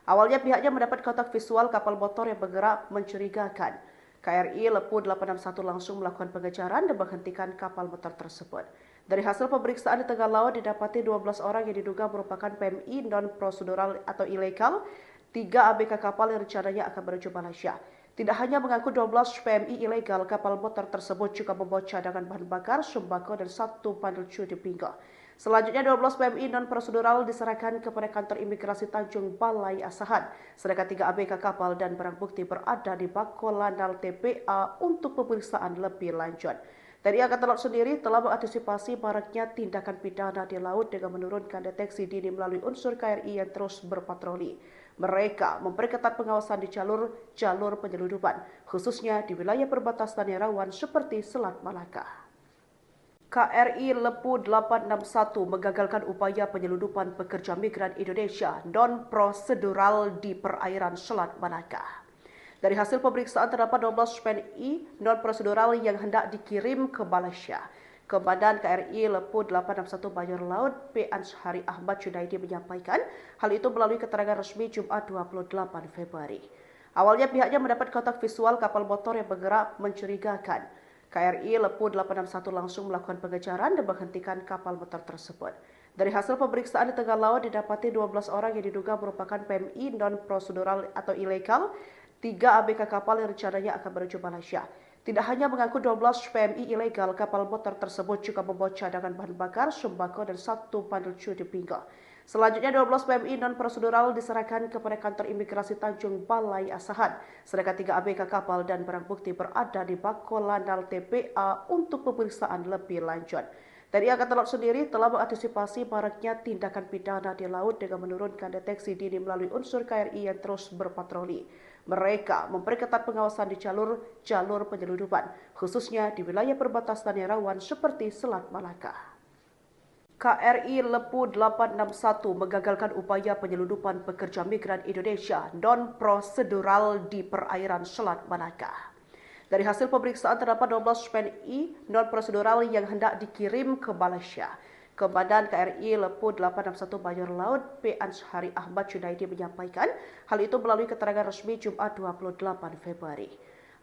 Awalnya pihaknya mendapat kontak visual kapal motor yang bergerak mencurigakan. KRI Lepu 861 langsung melakukan pengejaran dan menghentikan kapal motor tersebut. Dari hasil pemeriksaan di tengah laut didapati 12 orang yang diduga merupakan PMI non-prosedural atau ilegal, 3 ABK kapal yang rencananya akan menuju Malaysia. Tidak hanya mengangkut 12 PMI ilegal, kapal motor tersebut juga membawa cadangan bahan bakar, sembako, dan 1 bandel cuci pinggang. Selanjutnya 12 PMI non-prosedural diserahkan kepada kantor imigrasi Tanjung Balai Asahan, sedangkan 3 ABK kapal dan barang bukti berada di Bakolanal TPA untuk pemeriksaan lebih lanjut. TNI Angkatan Laut sendiri telah mengantisipasi maraknya tindakan pidana di laut dengan menurunkan deteksi dini melalui unsur KRI yang terus berpatroli. Mereka memperketat pengawasan di jalur penyeludupan, khususnya di wilayah perbatasan yang rawan seperti Selat Malaka. KRI Lepu 861 menggagalkan upaya penyeludupan pekerja migran Indonesia non-prosedural di perairan Selat Malaka. Dari hasil pemeriksaan terdapat 12 PNI non-prosedural yang hendak dikirim ke Malaysia. Komandan KRI Lepu 861 Bajor Laut P. Anshari Ahmad Junaidi menyampaikan hal itu melalui keterangan resmi Jumat 28 Februari. Awalnya pihaknya mendapat kontak visual kapal motor yang bergerak mencurigakan. KRI Lepu 861 langsung melakukan pengejaran dan menghentikan kapal motor tersebut. Dari hasil pemeriksaan di tengah laut didapati 12 orang yang diduga merupakan PMI non-prosedural atau ilegal, 3 ABK kapal yang rencananya akan menuju Malaysia. Tidak hanya mengangkut 12 PMI ilegal, kapal motor tersebut juga membawa cadangan bahan bakar, sembako, dan 1 bandel cuci pinggang. Selanjutnya 12 PMI non-prosedural diserahkan kepada kantor imigrasi Tanjung Balai Asahan, sedangkan 3 ABK kapal dan barang bukti berada di Bakolanal TPA untuk pemeriksaan lebih lanjut. TNI Angkatan Laut sendiri telah mengantisipasi maraknya tindakan pidana di laut dengan menurunkan deteksi dini melalui unsur KRI yang terus berpatroli. Mereka memperketat pengawasan di jalur penyeludupan, khususnya di wilayah perbatasan yang rawan seperti Selat Malaka. KRI Lepu 861 menggagalkan upaya penyeludupan pekerja migran Indonesia non-prosedural di perairan Selat Malaka. Dari hasil pemeriksaan terdapat 12 PNI non-prosedural yang hendak dikirim ke Malaysia. Komandan KRI Lepu 861 Bajor Laut P. Anshari Ahmad Junaidi menyampaikan hal itu melalui keterangan resmi Jumat 28 Februari.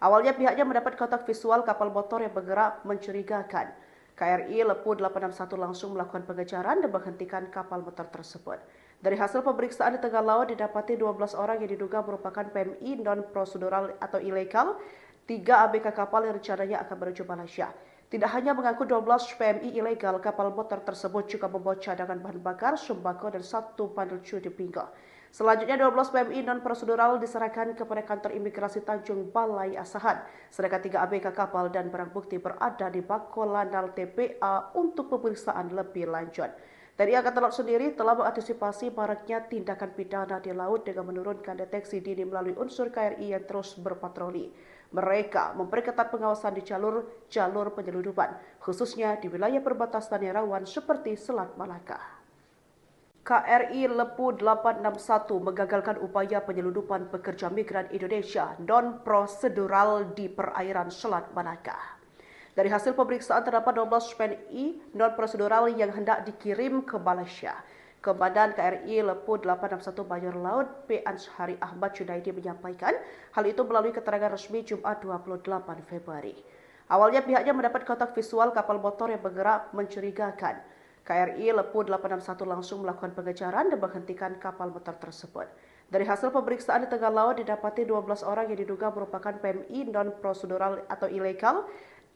Awalnya pihaknya mendapat kontak visual kapal motor yang bergerak mencurigakan. KRI Lepu 861 langsung melakukan pengejaran dan menghentikan kapal motor tersebut. Dari hasil pemeriksaan di tengah laut didapati 12 orang yang diduga merupakan PMI non-prosedural atau ilegal, 3 ABK kapal yang rencananya akan menuju Malaysia. Tidak hanya mengangkut 12 PMI ilegal, kapal motor tersebut juga membawa cadangan bahan bakar, sembako, dan 1 bandel cuci pinggang. Selanjutnya 12 PMI non-prosedural diserahkan kepada kantor imigrasi Tanjung Balai Asahan, sedangkan 3 ABK kapal dan barang bukti berada di Bakolanal TPA untuk pemeriksaan lebih lanjut. TNI Angkatan Laut sendiri telah mengantisipasi maraknya tindakan pidana di laut dengan menurunkan deteksi dini melalui unsur KRI yang terus berpatroli. Mereka memperketat pengawasan di jalur penyeludupan, khususnya di wilayah perbatasan yang rawan seperti Selat Malaka. KRI Lepu 861 menggagalkan upaya penyeludupan pekerja migran Indonesia non-prosedural di perairan Selat Malaka. Dari hasil pemeriksaan terdapat 12 PNI non-prosedural yang hendak dikirim ke Malaysia. Komandan KRI Lepu 861 Bajor Laut P. Anshari Ahmad Junaidi menyampaikan hal itu melalui keterangan resmi Jumat 28 Februari. Awalnya pihaknya mendapat kontak visual kapal motor yang bergerak mencurigakan. KRI Lepu 861 langsung melakukan pengejaran dan menghentikan kapal motor tersebut. Dari hasil pemeriksaan di tengah laut didapati 12 orang yang diduga merupakan PMI non-prosedural atau ilegal,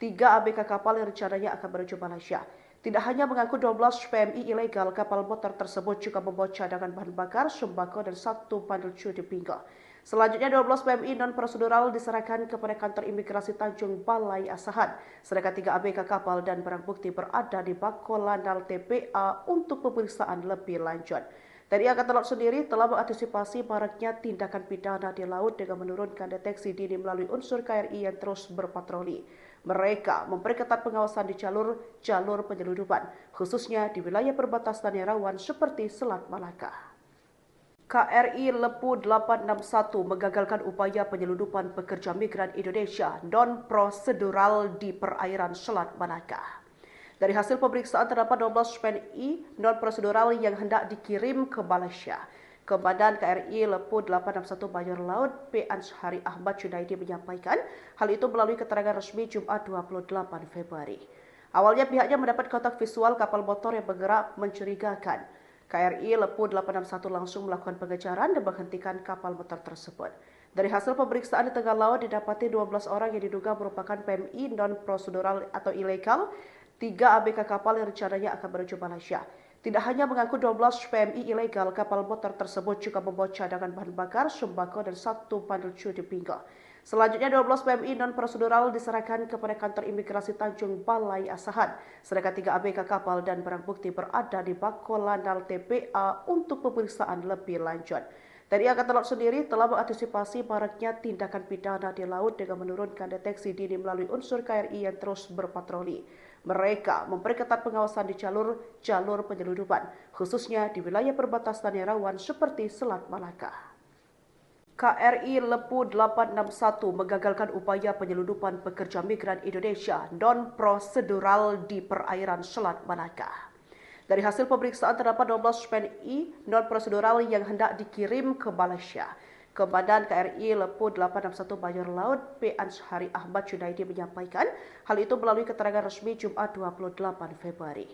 3 ABK kapal yang rencananya akan menuju Malaysia. Tidak hanya mengangkut 12 PMI ilegal, kapal motor tersebut juga membawa cadangan bahan bakar, sembako, dan 1 bandel cuci pinggang. Selanjutnya 12 PMI non-prosedural diserahkan kepada kantor imigrasi Tanjung Balai Asahan, sedangkan 3 ABK kapal dan barang bukti berada di Bakolanal TPA untuk pemeriksaan lebih lanjut. TNI Angkatan Laut sendiri telah mengantisipasi maraknya tindakan pidana di laut dengan menurunkan deteksi dini melalui unsur KRI yang terus berpatroli. Mereka memperketat pengawasan di jalur penyeludupan, khususnya di wilayah perbatasan yang rawan seperti Selat Malaka. KRI Lepu 861 menggagalkan upaya penyeludupan pekerja migran Indonesia non-prosedural di perairan Selat Malaka. Dari hasil pemeriksaan terdapat 12 PNI non-prosedural yang hendak dikirim ke Malaysia. Komandan KRI Lepu 861 Bajor Laut P. Anshari Ahmad Junaidi menyampaikan hal itu melalui keterangan resmi Jumat 28 Februari. Awalnya pihaknya mendapat kontak visual kapal motor yang bergerak mencurigakan. KRI Lepu 861 langsung melakukan pengejaran dan menghentikan kapal motor tersebut. Dari hasil pemeriksaan di tengah laut didapati 12 orang yang diduga merupakan PMI non-prosedural atau ilegal, 3 ABK kapal yang rencananya akan menuju Malaysia. Tidak hanya mengangkut 12 PMI ilegal, kapal motor tersebut juga membawa cadangan bahan bakar, sembako, dan 1 bandel cudi pinggang. Selanjutnya 12 PMI non-prosedural diserahkan kepada kantor imigrasi Tanjung Balai Asahan, sedangkan 3 ABK kapal dan barang bukti berada di Bakolanal TPA untuk pemeriksaan lebih lanjut. TNI Angkatan Laut sendiri telah mengantisipasi maraknya tindakan pidana di laut dengan menurunkan deteksi dini melalui unsur KRI yang terus berpatroli. Mereka memperketat pengawasan di jalur penyelundupan, khususnya di wilayah perbatasan yang rawan seperti Selat Malaka. KRI Lepu 861 menggagalkan upaya penyelundupan pekerja migran Indonesia non-prosedural di perairan Selat Malaka. Dari hasil pemeriksaan terdapat 12 PNI non-prosedural yang hendak dikirim ke Malaysia. Komandan KRI Lepu 861 Bajor Laut P. Anshari Ahmad Junaidi menyampaikan hal itu melalui keterangan resmi Jumat 28 Februari.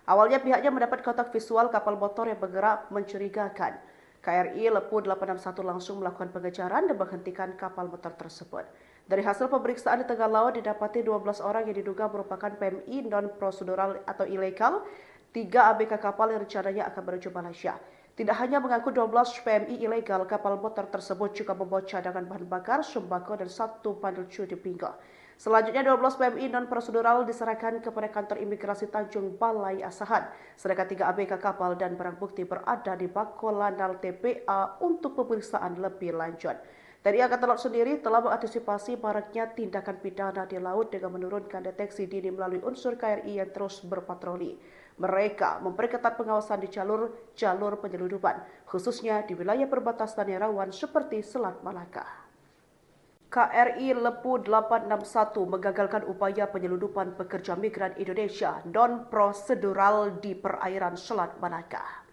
Awalnya pihaknya mendapat kontak visual kapal motor yang bergerak mencurigakan. KRI Lepu 861 langsung melakukan pengejaran dan menghentikan kapal motor tersebut. Dari hasil pemeriksaan di tengah laut didapati 12 orang yang diduga merupakan PMI non-prosedural atau ilegal, 3 ABK kapal yang rencananya akan menuju Malaysia. Tidak hanya mengangkut 12 PMI ilegal, kapal motor tersebut juga membawa cadangan bahan bakar, sembako, dan 1 bandel cudi pinggang. Selanjutnya 12 PMI non-prosedural diserahkan kepada kantor imigrasi Tanjung Balai Asahan, sedangkan 3 ABK kapal dan barang bukti berada di Bakolanal TPA untuk pemeriksaan lebih lanjut. TNI Angkatan Laut sendiri telah mengantisipasi maraknya tindakan pidana di laut dengan menurunkan deteksi dini melalui unsur KRI yang terus berpatroli. Mereka memperketat pengawasan di jalur penyelundupan, khususnya di wilayah perbatasan yang rawan seperti Selat Malaka. KRI Lepu 861 menggagalkan upaya penyelundupan pekerja migran Indonesia non-prosedural di perairan Selat Malaka.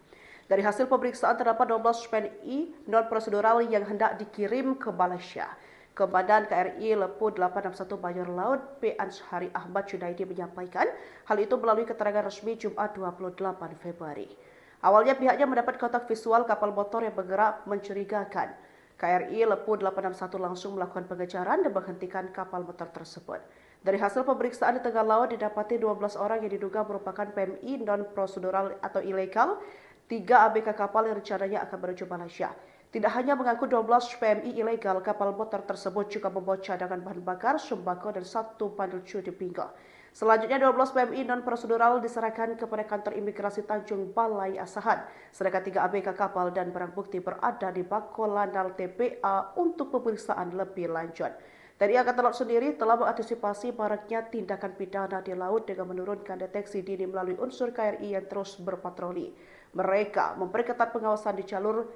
Dari hasil pemeriksaan terdapat 12 PNI non-prosedural yang hendak dikirim ke Malaysia. Komandan KRI Lepu 861 Bajor Laut P. Anshari Ahmad Junaidi menyampaikan hal itu melalui keterangan resmi Jumat 28 Februari. Awalnya pihaknya mendapat kontak visual kapal motor yang bergerak mencurigakan. KRI Lepu 861 langsung melakukan pengejaran dan menghentikan kapal motor tersebut. Dari hasil pemeriksaan di tengah laut didapati 12 orang yang diduga merupakan PMI non-prosedural atau ilegal, 3 ABK kapal yang rencananya akan menuju Malaysia. Tidak hanya mengangkut 12 PMI ilegal, kapal motor tersebut juga membawa cadangan bahan bakar, sembako, dan 1 bandel cudi pinggang. Selanjutnya 12 PMI non-prosedural diserahkan kepada kantor imigrasi Tanjung Balai Asahan, sedangkan 3 ABK kapal dan barang bukti berada di Bakolanal TPA untuk pemeriksaan lebih lanjut. TNI Angkatan Laut sendiri telah mengantisipasi maraknya tindakan pidana di laut dengan menurunkan deteksi dini melalui unsur KRI yang terus berpatroli. Mereka memperketat pengawasan di jalur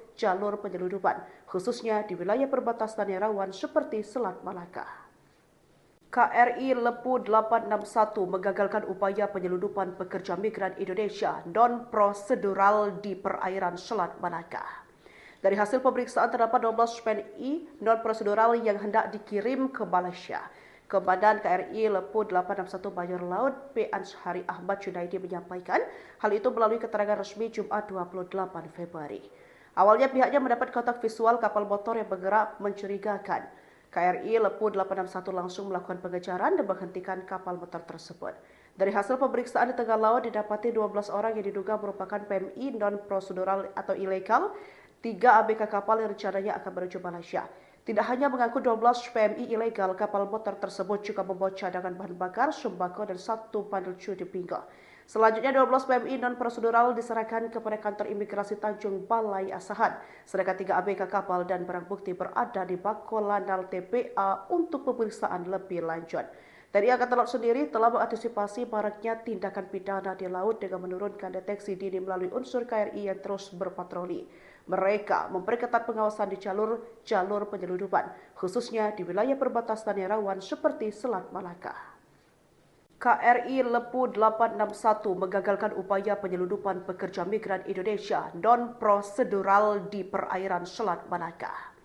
penyelundupan, khususnya di wilayah perbatasan yang rawan seperti Selat Malaka. KRI Lepu 861 menggagalkan upaya penyelundupan pekerja migran Indonesia non-prosedural di perairan Selat Malaka. Dari hasil pemeriksaan terdapat 12 PNI non-prosedural yang hendak dikirim ke Malaysia. Komandan KRI Lepu 861 Bajor Laut P. Anshari Ahmad Junaidi menyampaikan hal itu melalui keterangan resmi Jumat 28 Februari. Awalnya pihaknya mendapat kontak visual kapal motor yang bergerak mencurigakan. KRI Lepu 861 langsung melakukan pengejaran dan menghentikan kapal motor tersebut. Dari hasil pemeriksaan di tengah laut didapati 12 orang yang diduga merupakan PMI non-prosedural atau ilegal, 3 ABK kapal yang rencananya akan menuju Malaysia. Tidak hanya mengangkut 12 PMI ilegal, kapal motor tersebut juga membawa cadangan bahan bakar, sembako, dan 1 bandel cudi pinggang. Selanjutnya 12 PMI non-prosedural diserahkan kepada kantor imigrasi Tanjung Balai Asahan, sedangkan 3 ABK kapal dan barang bukti berada di Bakolanal TPA untuk pemeriksaan lebih lanjut. TNI Angkatan Laut sendiri telah mengantisipasi maraknya tindakan pidana di laut dengan menurunkan deteksi dini melalui unsur KRI yang terus berpatroli. Mereka memperketat pengawasan di jalur penyelundupan, khususnya di wilayah perbatasan yang rawan seperti Selat Malaka. KRI Lepu 861 menggagalkan upaya penyelundupan pekerja migran Indonesia non-prosedural di perairan Selat Malaka.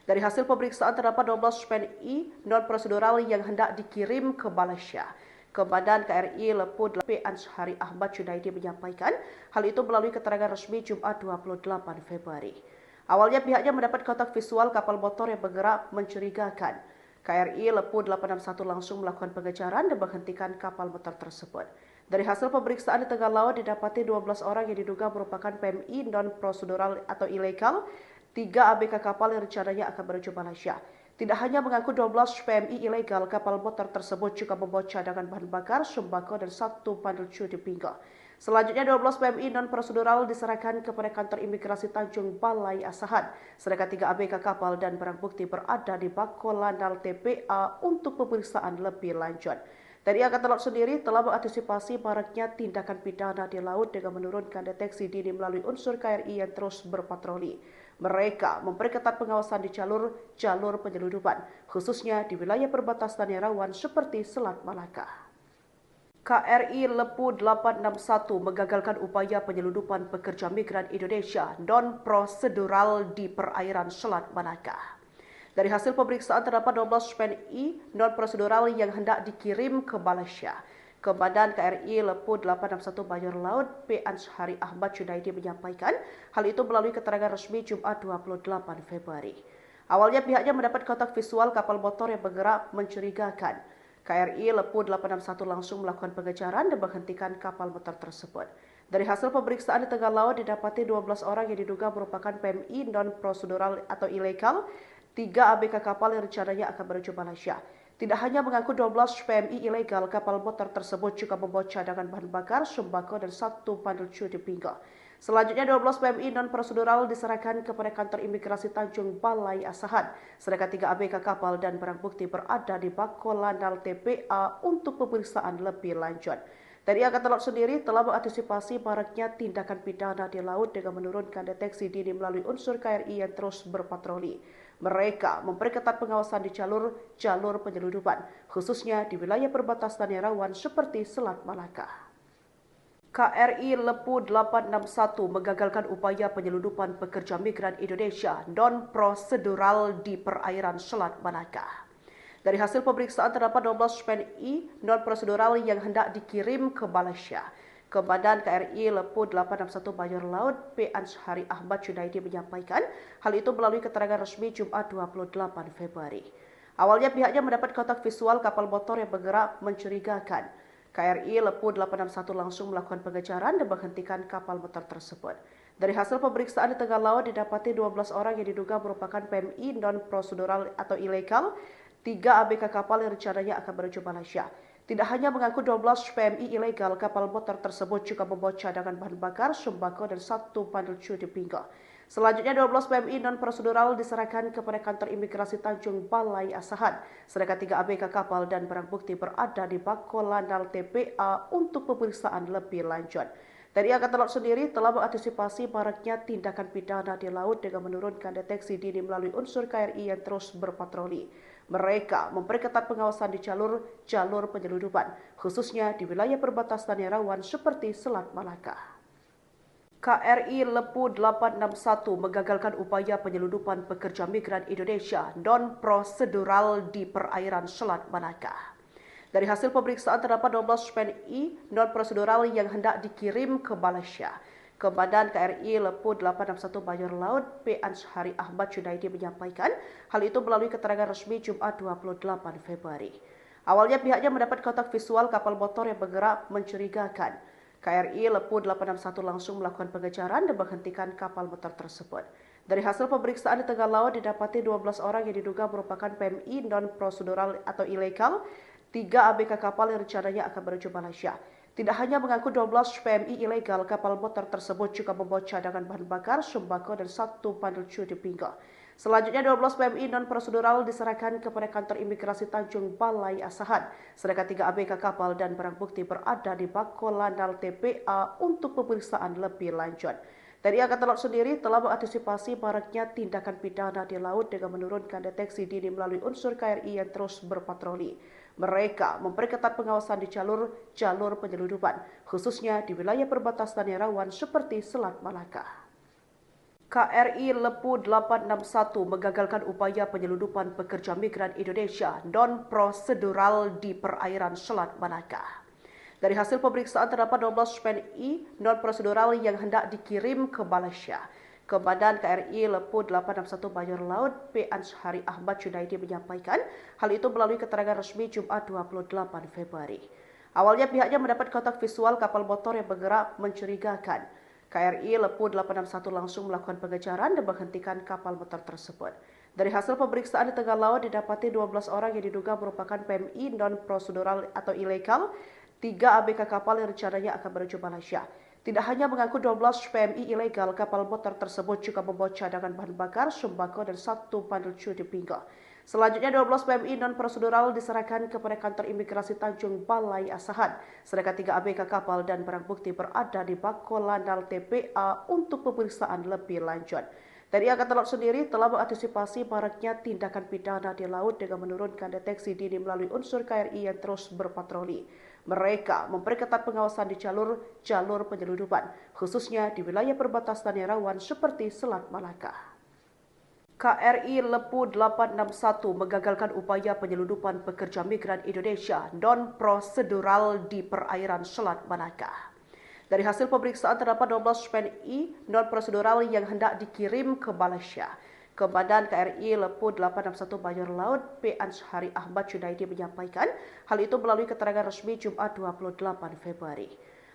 Dari hasil pemeriksaan terdapat 12 PNI non-prosedural yang hendak dikirim ke Malaysia. Komandan KRI Lepu P. Anshari Ahmad Junaidi menyampaikan hal itu melalui keterangan resmi Jumat 28 Februari. Awalnya pihaknya mendapat kontak visual kapal motor yang bergerak mencurigakan. KRI Lepu 861 langsung melakukan pengejaran dan menghentikan kapal motor tersebut. Dari hasil pemeriksaan di tengah laut didapati 12 orang yang diduga merupakan PMI non-prosedural atau ilegal, 3 ABK kapal yang rencananya akan menuju Malaysia. Tidak hanya mengaku 12 PMI ilegal, kapal motor tersebut juga membawa cadangan bahan bakar, sembako, dan 1 bandel di pinggang. Selanjutnya 12 PMI non-prosedural diserahkan kepada kantor imigrasi Tanjung Balai Asahan, sedangkan 3 ABK kapal dan barang bukti berada di Bakolanal TPA untuk pemeriksaan lebih lanjut. TNI Angkatan Laut sendiri telah mengantisipasi maraknya tindakan pidana di laut dengan menurunkan deteksi dini melalui unsur KRI yang terus berpatroli. Mereka memperketat pengawasan di jalur penyelundupan, khususnya di wilayah perbatasan yang rawan seperti Selat Malaka. KRI Lepu 861 mengagalkan upaya penyelundupan pekerja migran Indonesia non-prosedural di perairan Selat Malaka. Dari hasil pemeriksaan terdapat 12 PNI non-prosedural yang hendak dikirim ke Malaysia. Komandan KRI Lepu 861 Bajor Laut P. Anshari Ahmad Junaidi menyampaikan hal itu melalui keterangan resmi Jumat 28 Februari. Awalnya pihaknya mendapat kontak visual kapal motor yang bergerak mencurigakan. KRI Lepu 861 langsung melakukan pengejaran dan menghentikan kapal motor tersebut. Dari hasil pemeriksaan di tengah laut didapati 12 orang yang diduga merupakan PMI non-prosedural atau ilegal, 3 ABK kapal yang rencananya akan menuju Malaysia. Tidak hanya mengaku 12 PMI ilegal, kapal motor tersebut juga membawa cadangan bahan bakar, sembako, dan 1 bandel di pinggang. Selanjutnya 12 PMI non-prosedural diserahkan kepada kantor imigrasi Tanjung Balai Asahan, sedangkan 3 ABK kapal dan barang bukti berada di Bakolanal TPA untuk pemeriksaan lebih lanjut. TNI Angkatan Laut sendiri telah mengantisipasi maraknya tindakan pidana di laut dengan menurunkan deteksi dini melalui unsur KRI yang terus berpatroli. Mereka memperketat pengawasan di jalur penyelundupan, khususnya di wilayah perbatasan yang rawan seperti Selat Malaka. KRI Lepu 861 mengagalkan upaya penyelundupan pekerja migran Indonesia non-prosedural di perairan Selat Malaka. Dari hasil pemeriksaan terdapat 12 PNI non-prosedural yang hendak dikirim ke Malaysia. Komandan KRI Lepu 861 Bajor Laut P. Anshari Ahmad Junaidi menyampaikan hal itu melalui keterangan resmi Jumat 28 Februari. Awalnya pihaknya mendapat kontak visual kapal motor yang bergerak mencurigakan. KRI Lepu 861 langsung melakukan pengejaran dan menghentikan kapal motor tersebut. Dari hasil pemeriksaan di tengah laut didapati 12 orang yang diduga merupakan PMI non-prosedural atau ilegal, 3 ABK kapal yang rencananya akan menuju Malaysia. Tidak hanya mengaku 12 PMI ilegal, kapal motor tersebut juga membawa cadangan bahan bakar, sembako, dan 1 bandel di pinggang. Selanjutnya 12 PMI non-prosedural diserahkan kepada kantor imigrasi Tanjung Balai Asahan, sedangkan 3 ABK kapal dan barang bukti berada di Bakolanal TPA untuk pemeriksaan lebih lanjut. TNI Angkatan Laut sendiri telah mengantisipasi maraknya tindakan pidana di laut dengan menurunkan deteksi dini melalui unsur KRI yang terus berpatroli. Mereka memperketat pengawasan di jalur penyelundupan, khususnya di wilayah perbatasan yang rawan seperti Selat Malaka. KRI Lepu 861 mengagalkan upaya penyelundupan pekerja migran Indonesia non-prosedural di perairan Selat Malaka. Dari hasil pemeriksaan terdapat 12 PNI non-prosedural yang hendak dikirim ke Malaysia. Komandan KRI Lepu 861 Bajor Laut P. Anshari Ahmad Junaidi menyampaikan hal itu melalui keterangan resmi Jumat 28 Februari. Awalnya pihaknya mendapat kontak visual kapal motor yang bergerak mencurigakan. KRI Lepu 861 langsung melakukan pengejaran dan menghentikan kapal motor tersebut. Dari hasil pemeriksaan di tengah laut didapati 12 orang yang diduga merupakan PMI non-prosedural atau ilegal, 3 ABK kapal yang rencananya akan menuju Malaysia. Tidak hanya mengaku 12 PMI ilegal, kapal motor tersebut juga membawa cadangan bahan bakar, sembako, dan 1 bandel di pinggang. Selanjutnya 12 PMI non-prosedural diserahkan kepada kantor imigrasi Tanjung Balai Asahan, sedangkan 3 ABK kapal dan barang bukti berada di Bakolanal TPA untuk pemeriksaan lebih lanjut. TNI Angkatan Laut sendiri telah mengantisipasi maraknya tindakan pidana di laut dengan menurunkan deteksi dini melalui unsur KRI yang terus berpatroli. Mereka memperketat pengawasan di jalur penyelundupan, khususnya di wilayah perbatasan yang rawan seperti Selat Malaka. KRI Lepu 861 mengagalkan upaya penyelundupan pekerja migran Indonesia non-prosedural di perairan Selat Malaka. Dari hasil pemeriksaan terdapat 12 PNI non-prosedural yang hendak dikirim ke Malaysia. Komandan KRI Lepu 861 Bajor Laut P. Anshari Ahmad Junaidi menyampaikan hal itu melalui keterangan resmi Jumat 28 Februari. Awalnya pihaknya mendapat kontak visual kapal motor yang bergerak mencurigakan. KRI Lepu 861 langsung melakukan pengejaran dan menghentikan kapal motor tersebut. Dari hasil pemeriksaan di tengah laut didapati 12 orang yang diduga merupakan PMI non-prosedural atau ilegal, 3 ABK kapal yang rencananya akan menuju Malaysia. Tidak hanya mengaku 12 PMI ilegal, kapal motor tersebut juga membawa cadangan bahan bakar, sembako, dan 1 bandel di pinggang. Selanjutnya 12 PMI non-prosedural diserahkan kepada kantor imigrasi Tanjung Balai Asahan, sedangkan 3 ABK kapal dan barang bukti berada di Bako Landal TPA untuk pemeriksaan lebih lanjut. TNI Angkatan Laut sendiri telah mengantisipasi maraknya tindakan pidana di laut dengan menurunkan deteksi dini melalui unsur KRI yang terus berpatroli. Mereka memperketat pengawasan di jalur penyeludupan, khususnya di wilayah perbatasan yang rawan seperti Selat Malaka. KRI Lepu 861 menggagalkan upaya penyeludupan pekerja migran Indonesia non-prosedural di perairan Selat Malaka. Dari hasil pemeriksaan terdapat 12 PNI non-prosedural yang hendak dikirim ke Malaysia. Komandan KRI Lepu 861 Bajor Laut P. Anshari Ahmad Junaidi menyampaikan hal itu melalui keterangan resmi Jumat 28 Februari.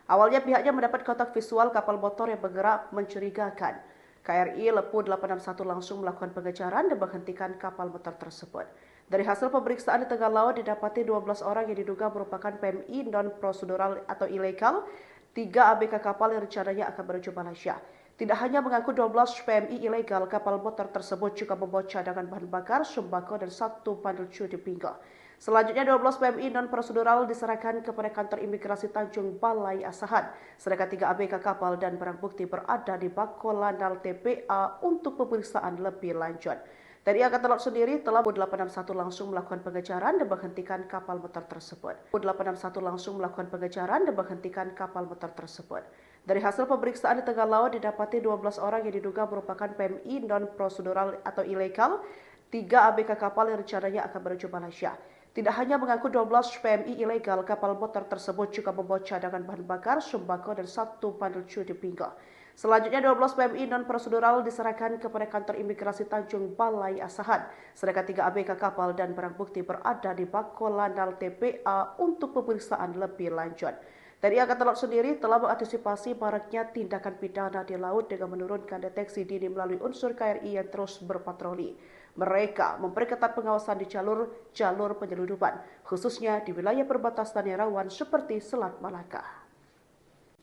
Awalnya pihaknya mendapat kontak visual kapal motor yang bergerak mencurigakan. KRI Lepu 861 langsung melakukan pengejaran dan menghentikan kapal motor tersebut. Dari hasil pemeriksaan di tengah laut didapati 12 orang yang diduga merupakan PMI non-prosedural atau ilegal, 3 ABK kapal yang rencananya akan menuju Malaysia. Tidak hanya mengaku 12 PMI ilegal, kapal motor tersebut juga membawa cadangan bahan bakar, sembako, dan 1 bandel di pinggang. Selanjutnya 12 PMI non-prosedural diserahkan kepada kantor imigrasi Tanjung Balai Asahan, sedangkan 3 ABK kapal dan barang bukti berada di Bako Landal TPA untuk pemeriksaan lebih lanjut. TNI Angkatan Laut sendiri telah 861 langsung melakukan pengejaran dan menghentikan kapal motor tersebut. 861 langsung melakukan pengejaran dan menghentikan kapal motor tersebut. Dari hasil pemeriksaan di tengah laut didapati 12 orang yang diduga merupakan PMI non-prosedural atau ilegal, 3 ABK kapal yang rencananya akan menuju Malaysia. Tidak hanya mengaku 12 PMI ilegal, kapal motor tersebut juga membawa cadangan bahan bakar, sembako, dan 1 bandel di pinggang. Selanjutnya 12 PMI non-prosedural diserahkan kepada kantor imigrasi Tanjung Balai Asahan, sedangkan 3 ABK kapal dan barang bukti berada di Bako Landal TPA untuk pemeriksaan lebih lanjut. TNI Angkatan Laut sendiri telah mengantisipasi maraknya tindakan pidana di laut dengan menurunkan deteksi dini melalui unsur KRI yang terus berpatroli. Mereka memperketat pengawasan di jalur penyeludupan, khususnya di wilayah perbatasan yang rawan seperti Selat Malaka.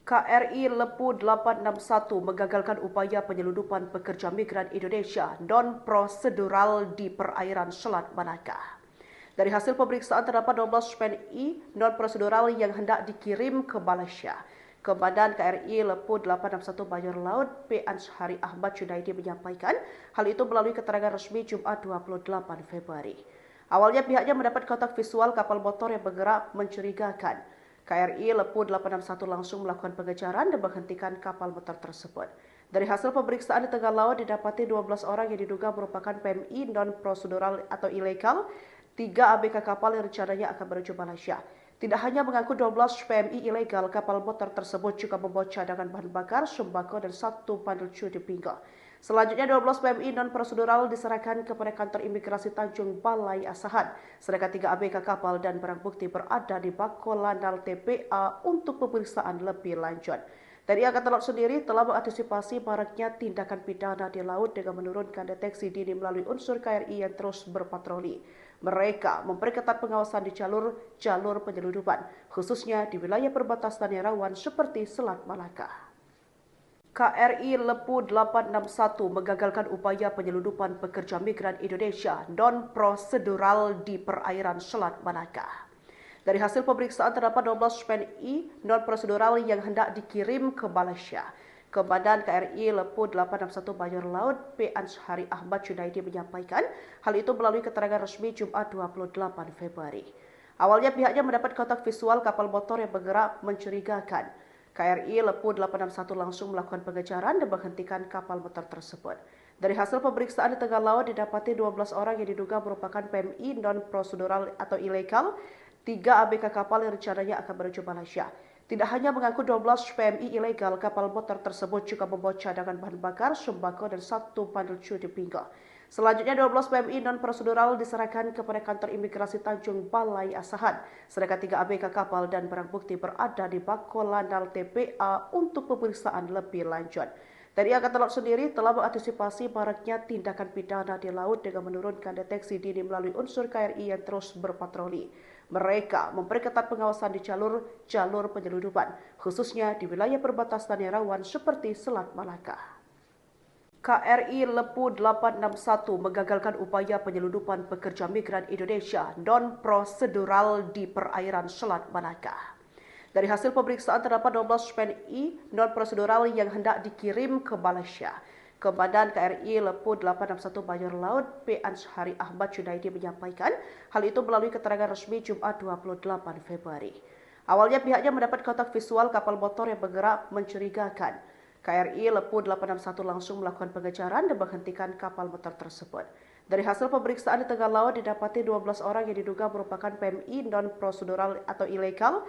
KRI Lepu 861 menggagalkan upaya penyeludupan pekerja migran Indonesia non-prosedural di perairan Selat Malaka. Dari hasil pemeriksaan terdapat 12 PNI non-prosedural yang hendak dikirim ke Malaysia. Komandan KRI Lepu 861 Bajor Laut P. Anshari Ahmad Junaidi menyampaikan hal itu melalui keterangan resmi Jumat 28 Februari. Awalnya pihaknya mendapat kontak visual kapal motor yang bergerak mencurigakan. KRI Lepu 861 langsung melakukan pengejaran dan menghentikan kapal motor tersebut. Dari hasil pemeriksaan di tengah laut didapati 12 orang yang diduga merupakan PMI non-prosedural atau ilegal, 3 ABK kapal yang rencananya akan menuju Malaysia. Tidak hanya mengaku 12 PMI ilegal, kapal motor tersebut juga membawa cadangan bahan bakar, sembako, dan 1 bandel di pinggang. Selanjutnya 12 PMI non-prosedural diserahkan kepada kantor imigrasi Tanjung Balai Asahan, sedangkan 3 ABK kapal dan barang bukti berada di Bako Landal TPA untuk pemeriksaan lebih lanjut. TNI Angkatan Laut sendiri telah mengantisipasi maraknya tindakan pidana di laut dengan menurunkan deteksi dini melalui unsur KRI yang terus berpatroli. Mereka memperketat pengawasan di jalur penyeludupan, khususnya di wilayah perbatasan yang rawan seperti Selat Malaka. KRI Lepu 861 menggagalkan upaya penyeludupan pekerja migran Indonesia non-prosedural di perairan Selat Malaka. Dari hasil pemeriksaan terdapat 12 PNI non-prosedural yang hendak dikirim ke Malaysia. Komandan KRI Lepu 861 Bajor Laut P. Anshari Ahmad Junaidi menyampaikan hal itu melalui keterangan resmi Jumat 28 Februari. Awalnya pihaknya mendapat kontak visual kapal motor yang bergerak mencurigakan. KRI Lepu 861 langsung melakukan pengejaran dan menghentikan kapal motor tersebut. Dari hasil pemeriksaan di tengah laut didapati 12 orang yang diduga merupakan PMI non-prosedural atau ilegal, 3 ABK kapal yang rencananya akan menuju Malaysia. Tidak hanya mengangkut 12 PMI ilegal, kapal motor tersebut juga membawa cadangan bahan bakar, sembako, dan 1 bandel cudi pinggang. Selanjutnya 12 PMI non-prosedural diserahkan kepada kantor imigrasi Tanjung Balai Asahan, sedangkan 3 ABK kapal dan barang bukti berada di Bako Lanal TPA untuk pemeriksaan lebih lanjut. TNI Angkatan Laut sendiri telah mengantisipasi maraknya tindakan pidana di laut dengan menurunkan deteksi dini melalui unsur KRI yang terus berpatroli. Mereka memperketat pengawasan di jalur penyelundupan, khususnya di wilayah perbatasan yang rawan seperti Selat Malaka. KRI Lepu 861 menggagalkan upaya penyelundupan pekerja migran Indonesia non-prosedural di perairan Selat Malaka. Dari hasil pemeriksaan terdapat 12 PNI non-prosedural yang hendak dikirim ke Malaysia. Komandan KRI Lepu 861 Bajor Laut P. Anshari Ahmad Junaidi menyampaikan hal itu melalui keterangan resmi Jumat 28 Februari. Awalnya pihaknya mendapat kontak visual kapal motor yang bergerak mencurigakan. KRI Lepu 861 langsung melakukan pengejaran dan menghentikan kapal motor tersebut. Dari hasil pemeriksaan di tengah laut didapati 12 orang yang diduga merupakan PMI non-prosedural atau ilegal,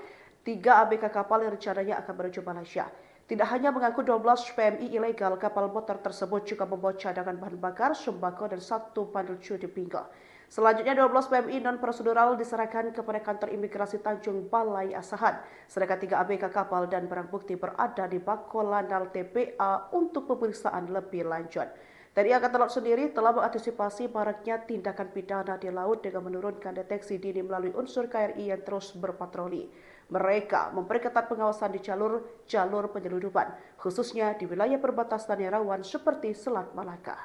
3 ABK kapal yang rencananya akan menuju Malaysia. Tidak hanya mengangkut 12 PMI ilegal, kapal motor tersebut juga membawa cadangan bahan bakar, sembako, dan 1 bandel cudi pinggang. Selanjutnya 12 PMI non-prosedural diserahkan kepada kantor imigrasi Tanjung Balai Asahan, sedangkan 3 ABK kapal dan barang bukti berada di Bako Lanal TPA untuk pemeriksaan lebih lanjut. TNI Angkatan Laut sendiri telah mengantisipasi maraknya tindakan pidana di laut dengan menurunkan deteksi dini melalui unsur KRI yang terus berpatroli. Mereka memperketat pengawasan di jalur penyelundupan, khususnya di wilayah perbatasan yang rawan seperti Selat Malaka.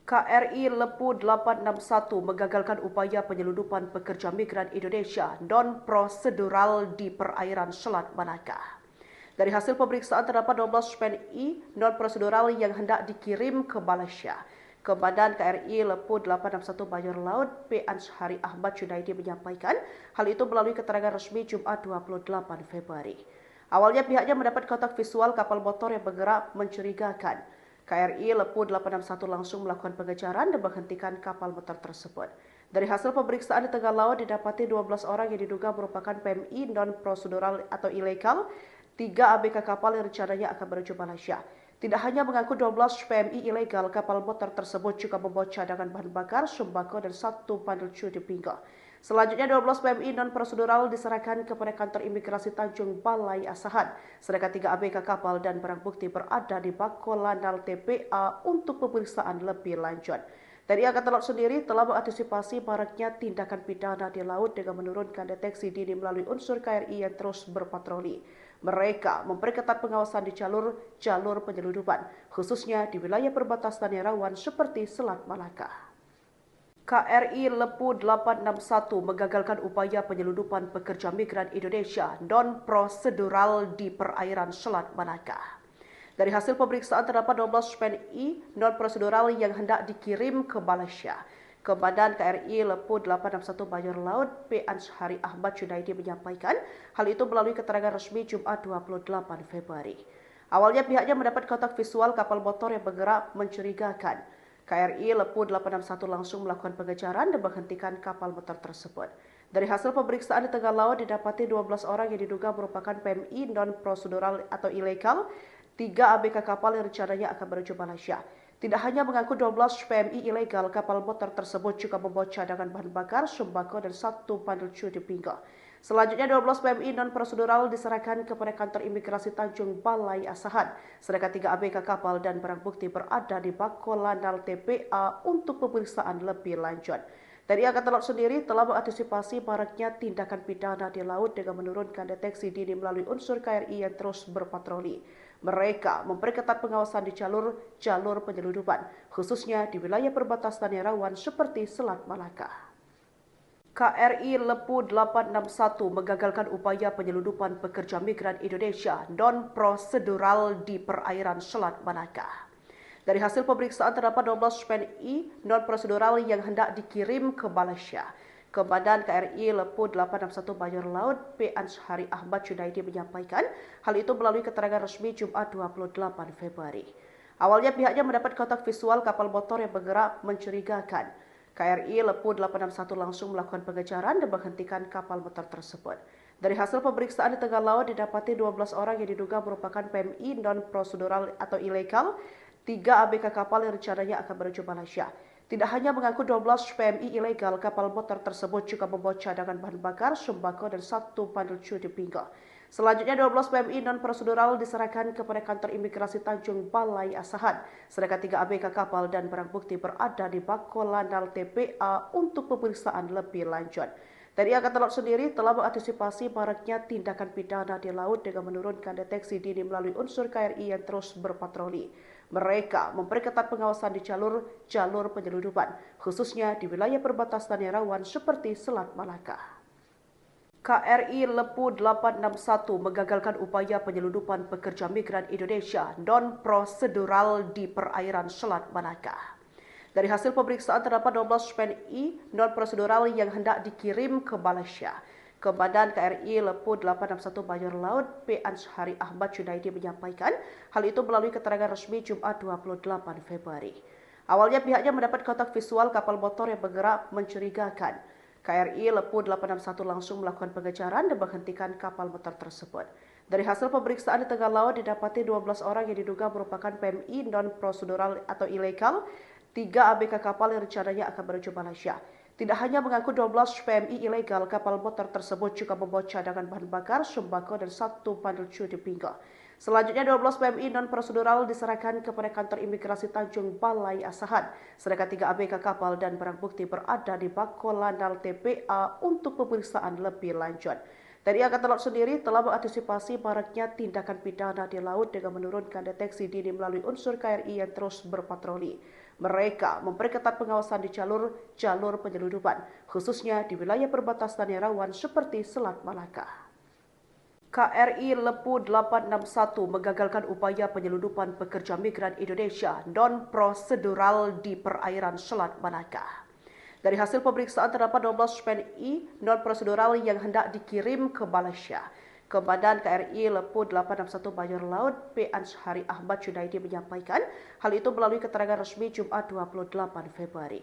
KRI Lepu 861 menggagalkan upaya penyelundupan pekerja migran Indonesia non-prosedural di perairan Selat Malaka. Dari hasil pemeriksaan terdapat 12 PNI non-prosedural yang hendak dikirim ke Malaysia. Komandan KRI Lepu 861 Bajor Laut P. Anshari Ahmad Junaidi menyampaikan hal itu melalui keterangan resmi Jumat 28 Februari. Awalnya pihaknya mendapat kontak visual kapal motor yang bergerak mencurigakan. KRI Lepu 861 langsung melakukan pengejaran dan menghentikan kapal motor tersebut. Dari hasil pemeriksaan di tengah laut didapati 12 orang yang diduga merupakan PMI non-prosedural atau ilegal, 3 ABK kapal yang rencananya akan menuju Malaysia. Tidak hanya mengangkut 12 PMI ilegal, kapal motor tersebut juga membawa cadangan bahan bakar, sembako, dan 1 bandel cudi pinggang. Selanjutnya 12 PMI non-prosedural diserahkan kepada kantor imigrasi Tanjung Balai Asahan, sedangkan 3 ABK kapal dan barang bukti berada di Bako Lanal TPA untuk pemeriksaan lebih lanjut. TNI Angkatan Laut sendiri telah mengantisipasi maraknya tindakan pidana di laut dengan menurunkan deteksi dini melalui unsur KRI yang terus berpatroli. Mereka memperketat pengawasan di jalur penyelundupan, khususnya di wilayah perbatasan yang rawan seperti Selat Malaka. KRI Lepu 861 menggagalkan upaya penyelundupan pekerja migran Indonesia non-prosedural di perairan Selat Malaka. Dari hasil pemeriksaan terdapat 12 PNI non-prosedural yang hendak dikirim ke Malaysia. Komandan KRI Lepu 861 Bajor Laut P. Anshari Ahmad Junaidi menyampaikan hal itu melalui keterangan resmi Jumat 28 Februari. Awalnya pihaknya mendapat kontak visual kapal motor yang bergerak mencurigakan. KRI Lepu 861 langsung melakukan pengejaran dan menghentikan kapal motor tersebut. Dari hasil pemeriksaan di tengah laut didapati 12 orang yang diduga merupakan PMI non-prosedural atau ilegal, 3 ABK kapal yang rencananya akan menuju Malaysia. Tidak hanya mengangkut 12 PMI ilegal, kapal motor tersebut juga membawa cadangan bahan bakar, sembako, dan 1 bandel cudi pinggang. Selanjutnya 12 PMI non-prosedural diserahkan kepada kantor imigrasi Tanjung Balai Asahan, sedangkan 3 ABK kapal dan barang bukti berada di Bako Lanal TPA untuk pemeriksaan lebih lanjut. TNI Angkatan Laut sendiri telah mengantisipasi maraknya tindakan pidana di laut dengan menurunkan deteksi dini melalui unsur KRI yang terus berpatroli. Mereka memperketat pengawasan di jalur penyelundupan, khususnya di wilayah perbatasan yang rawan seperti Selat Malaka. KRI Lepu 861 menggagalkan upaya penyelundupan pekerja migran Indonesia non-prosedural di perairan Selat Malaka. Dari hasil pemeriksaan terdapat 12 PNI non-prosedural yang hendak dikirim ke Malaysia. Komandan KRI Lepu 861 Bajor Laut P. Anshari Ahmad Junaidi menyampaikan hal itu melalui keterangan resmi Jumat 28 Februari. Awalnya pihaknya mendapat kontak visual kapal motor yang bergerak mencurigakan. KRI Lepu 861 langsung melakukan pengejaran dan menghentikan kapal motor tersebut. Dari hasil pemeriksaan di tengah laut didapati 12 orang yang diduga merupakan PMI non-prosedural atau ilegal, 3 ABK kapal yang rencananya akan menuju Malaysia. Tidak hanya mengangkut 12 PMI ilegal, kapal motor tersebut juga membawa cadangan bahan bakar, sembako, dan 1 bandel cuti pinggang. Selanjutnya 12 PMI non-prosedural diserahkan kepada kantor imigrasi Tanjung Balai Asahan, sedangkan 3 ABK kapal dan barang bukti berada di Bako Landal TPA untuk pemeriksaan lebih lanjut. TNI Angkatan Laut sendiri telah mengantisipasi maraknya tindakan pidana di laut dengan menurunkan deteksi dini melalui unsur KRI yang terus berpatroli. Mereka memperketat pengawasan di jalur penyeludupan, khususnya di wilayah perbatasan yang rawan seperti Selat Malaka. KRI Lepu 861 menggagalkan upaya penyeludupan pekerja migran Indonesia non-prosedural di perairan Selat Malaka. Dari hasil pemeriksaan terdapat 12 PNI non-prosedural yang hendak dikirim ke Malaysia. Komandan KRI Lepu 861 Mayor Laut P. Anshari Ahmad Junaidi menyampaikan hal itu melalui keterangan resmi Jumat 28 Februari. Awalnya pihaknya mendapat kontak visual kapal motor yang bergerak mencurigakan. KRI Lepu 861 langsung melakukan pengejaran dan menghentikan kapal motor tersebut. Dari hasil pemeriksaan di tengah laut didapati 12 orang yang diduga merupakan PMI non-prosedural atau ilegal, 3 ABK kapal yang rencananya akan menuju Malaysia. Tidak hanya mengangkut 12 PMI ilegal, kapal motor tersebut juga membawa cadangan bahan bakar, sembako, dan 1 bandel cuti pinggang. Selanjutnya 12 PMI non-prosedural diserahkan kepada kantor imigrasi Tanjung Balai Asahan, sedangkan 3 ABK kapal dan barang bukti berada di Bako Landal TPA untuk pemeriksaan lebih lanjut. TNI Angkatan Laut sendiri telah mengantisipasi maraknya tindakan pidana di laut dengan menurunkan deteksi dini melalui unsur KRI yang terus berpatroli. Mereka memperketat pengawasan di jalur penyeludupan, khususnya di wilayah perbatasan yang rawan seperti Selat Malaka. KRI Lepu 861 menggagalkan upaya penyeludupan pekerja migran Indonesia non-prosedural di perairan Selat Malaka. Dari hasil pemeriksaan terdapat 12 PNI non-prosedural yang hendak dikirim ke Malaysia. Komandan KRI Lepu 861 Mayor Laut P. Anshari Ahmad Junaidi menyampaikan hal itu melalui keterangan resmi Jumat 28 Februari.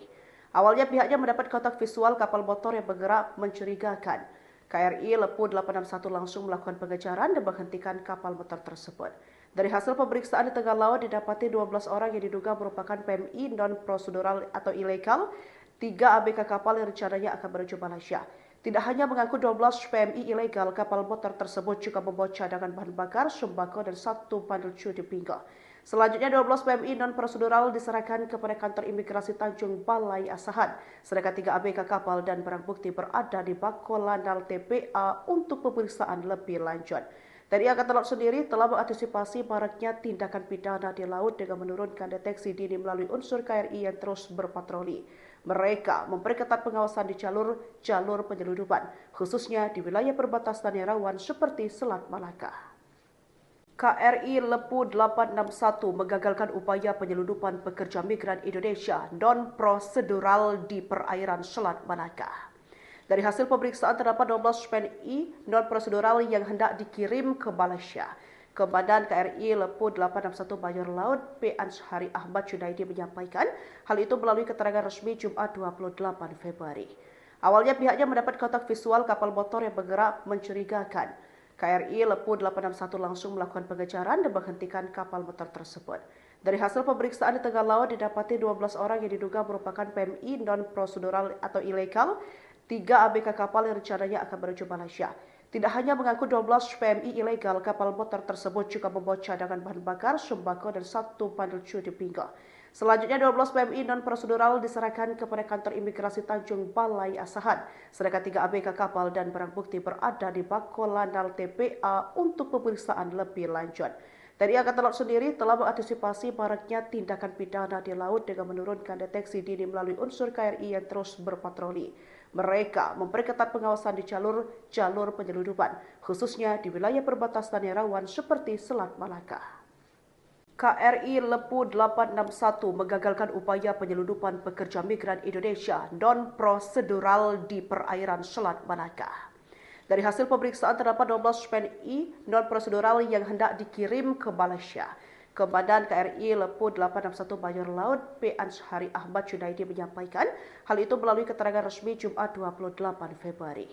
Awalnya pihaknya mendapat kontak visual kapal motor yang bergerak mencurigakan. KRI Lepu 861 langsung melakukan pengejaran dan menghentikan kapal motor tersebut. Dari hasil pemeriksaan di tengah laut didapati 12 orang yang diduga merupakan PMI non-prosedural atau ilegal, 3 ABK kapal yang rencananya akan menuju Malaysia. Tidak hanya mengangkut 12 PMI ilegal, kapal motor tersebut juga membawa cadangan bahan bakar, sembako, dan 1 bandel cuti pinggang. Selanjutnya 12 PMI non-prosedural diserahkan kepada kantor imigrasi Tanjung Balai Asahan, sedangkan 3 ABK kapal dan barang bukti berada di Bako Landal TPA untuk pemeriksaan lebih lanjut. TNI Angkatan Laut sendiri telah mengantisipasi maraknya tindakan pidana di laut dengan menurunkan deteksi dini melalui unsur KRI yang terus berpatroli. Mereka memperketat pengawasan di jalur penyeludupan, khususnya di wilayah perbatasan yang rawan seperti Selat Malaka. KRI Lepu 861 menggagalkan upaya penyeludupan pekerja migran Indonesia non-prosedural di perairan Selat Malaka. Dari hasil pemeriksaan terdapat 12 PNI non-prosedural yang hendak dikirim ke Malaysia. Komandan KRI Lepu 861 Mayor Laut P. Anshari Ahmad Junaidi menyampaikan hal itu melalui keterangan resmi Jumat 28 Februari. Awalnya pihaknya mendapat kontak visual kapal motor yang bergerak mencurigakan. KRI Lepu 861 langsung melakukan pengejaran dan menghentikan kapal motor tersebut. Dari hasil pemeriksaan di tengah laut didapati 12 orang yang diduga merupakan PMI non-prosedural atau ilegal, 3 ABK kapal yang rencananya akan menuju Malaysia. Tidak hanya mengangkut 12 PMI ilegal, kapal motor tersebut juga membawa cadangan bahan bakar, sembako, dan 1 bandel cuti pinggang. Selanjutnya 12 PMI non-prosedural diserahkan kepada kantor imigrasi Tanjung Balai Asahan, sedangkan 3 ABK kapal dan barang bukti berada di Bako Landal TPA untuk pemeriksaan lebih lanjut. TNI Angkatan Laut sendiri telah mengantisipasi maraknya tindakan pidana di laut dengan menurunkan deteksi dini melalui unsur KRI yang terus berpatroli. Mereka memperketat pengawasan di jalur penyeludupan, khususnya di wilayah perbatasan yang rawan seperti Selat Malaka. KRI Lepu 861 menggagalkan upaya penyeludupan pekerja migran Indonesia non-prosedural di perairan Selat Malaka. Dari hasil pemeriksaan terdapat 12 PNI non-prosedural yang hendak dikirim ke Malaysia. Komandan KRI Lepu 861 Mayor Laut P. Anshari Ahmad Junaidi menyampaikan hal itu melalui keterangan resmi Jumat 28 Februari.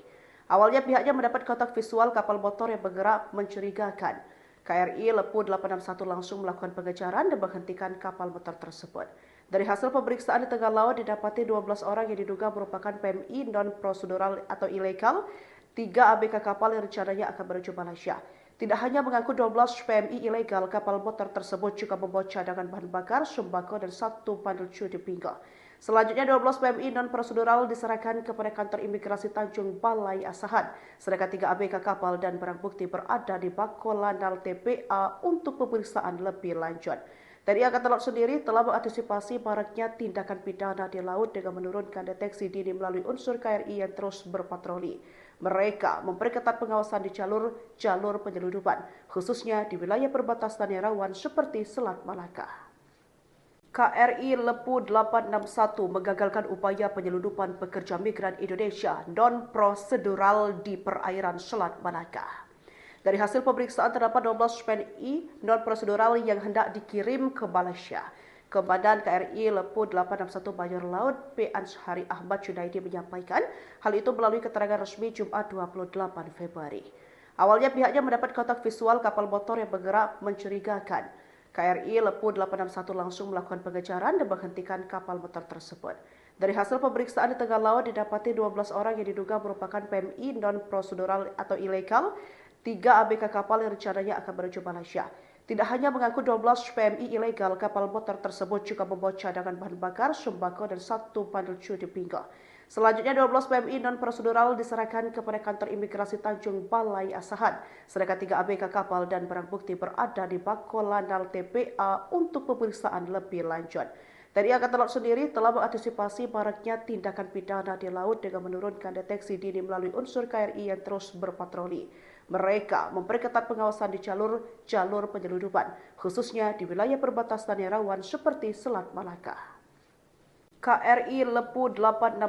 Awalnya pihaknya mendapat kontak visual kapal motor yang bergerak mencurigakan. KRI Lepu 861 langsung melakukan pengejaran dan menghentikan kapal motor tersebut. Dari hasil pemeriksaan di tengah laut didapati 12 orang yang diduga merupakan PMI non-prosedural atau ilegal, 3 ABK kapal yang rencananya akan menuju Malaysia. Tidak hanya mengaku 12 PMI ilegal, kapal motor tersebut juga membawa cadangan bahan bakar, sembako dan 1 bandel cuci pinggang. Selanjutnya 12 PMI non-prosedural diserahkan kepada kantor imigrasi Tanjung Balai Asahan, sedangkan 3 ABK kapal dan barang bukti berada di Bakolanal TPA untuk pemeriksaan lebih lanjut. TNI Angkatan Laut sendiri telah mengantisipasi maraknya tindakan pidana di laut dengan menurunkan deteksi dini melalui unsur KRI yang terus berpatroli. Mereka memperketat pengawasan di jalur penyeludupan, khususnya di wilayah perbatasan yang rawan seperti Selat Malaka. KRI Lepu 861 menggagalkan upaya penyeludupan pekerja migran Indonesia non-prosedural di perairan Selat Malaka. Dari hasil pemeriksaan terdapat 12 PNI non-prosedural yang hendak dikirim ke Malaysia. Komandan KRI Lepu 861 Bajor Laut P. Anshari Ahmad Junaidi menyampaikan hal itu melalui keterangan resmi Jumat 28 Februari. Awalnya pihaknya mendapat kontak visual kapal motor yang bergerak mencurigakan. KRI Lepu 861 langsung melakukan pengejaran dan menghentikan kapal motor tersebut. Dari hasil pemeriksaan di tengah laut didapati 12 orang yang diduga merupakan PMI non-prosedural atau ilegal, 3 ABK kapal yang rencananya akan menuju Malaysia. Tidak hanya mengaku 12 PMI ilegal, kapal motor tersebut juga membawa cadangan bahan bakar, sembako dan 1 bandel cuci pinggang. Selanjutnya 12 PMI non-prosedural diserahkan kepada kantor imigrasi Tanjung Balai Asahan, sedangkan 3 ABK kapal dan barang bukti berada di Bakolanal TPA untuk pemeriksaan lebih lanjut. TNI Angkatan Laut sendiri telah mengantisipasi maraknya tindakan pidana di laut dengan menurunkan deteksi dini melalui unsur KRI yang terus berpatroli. Mereka memperketat pengawasan di jalur penyeludupan, khususnya di wilayah perbatasan yang rawan seperti Selat Malaka. KRI Lepu 861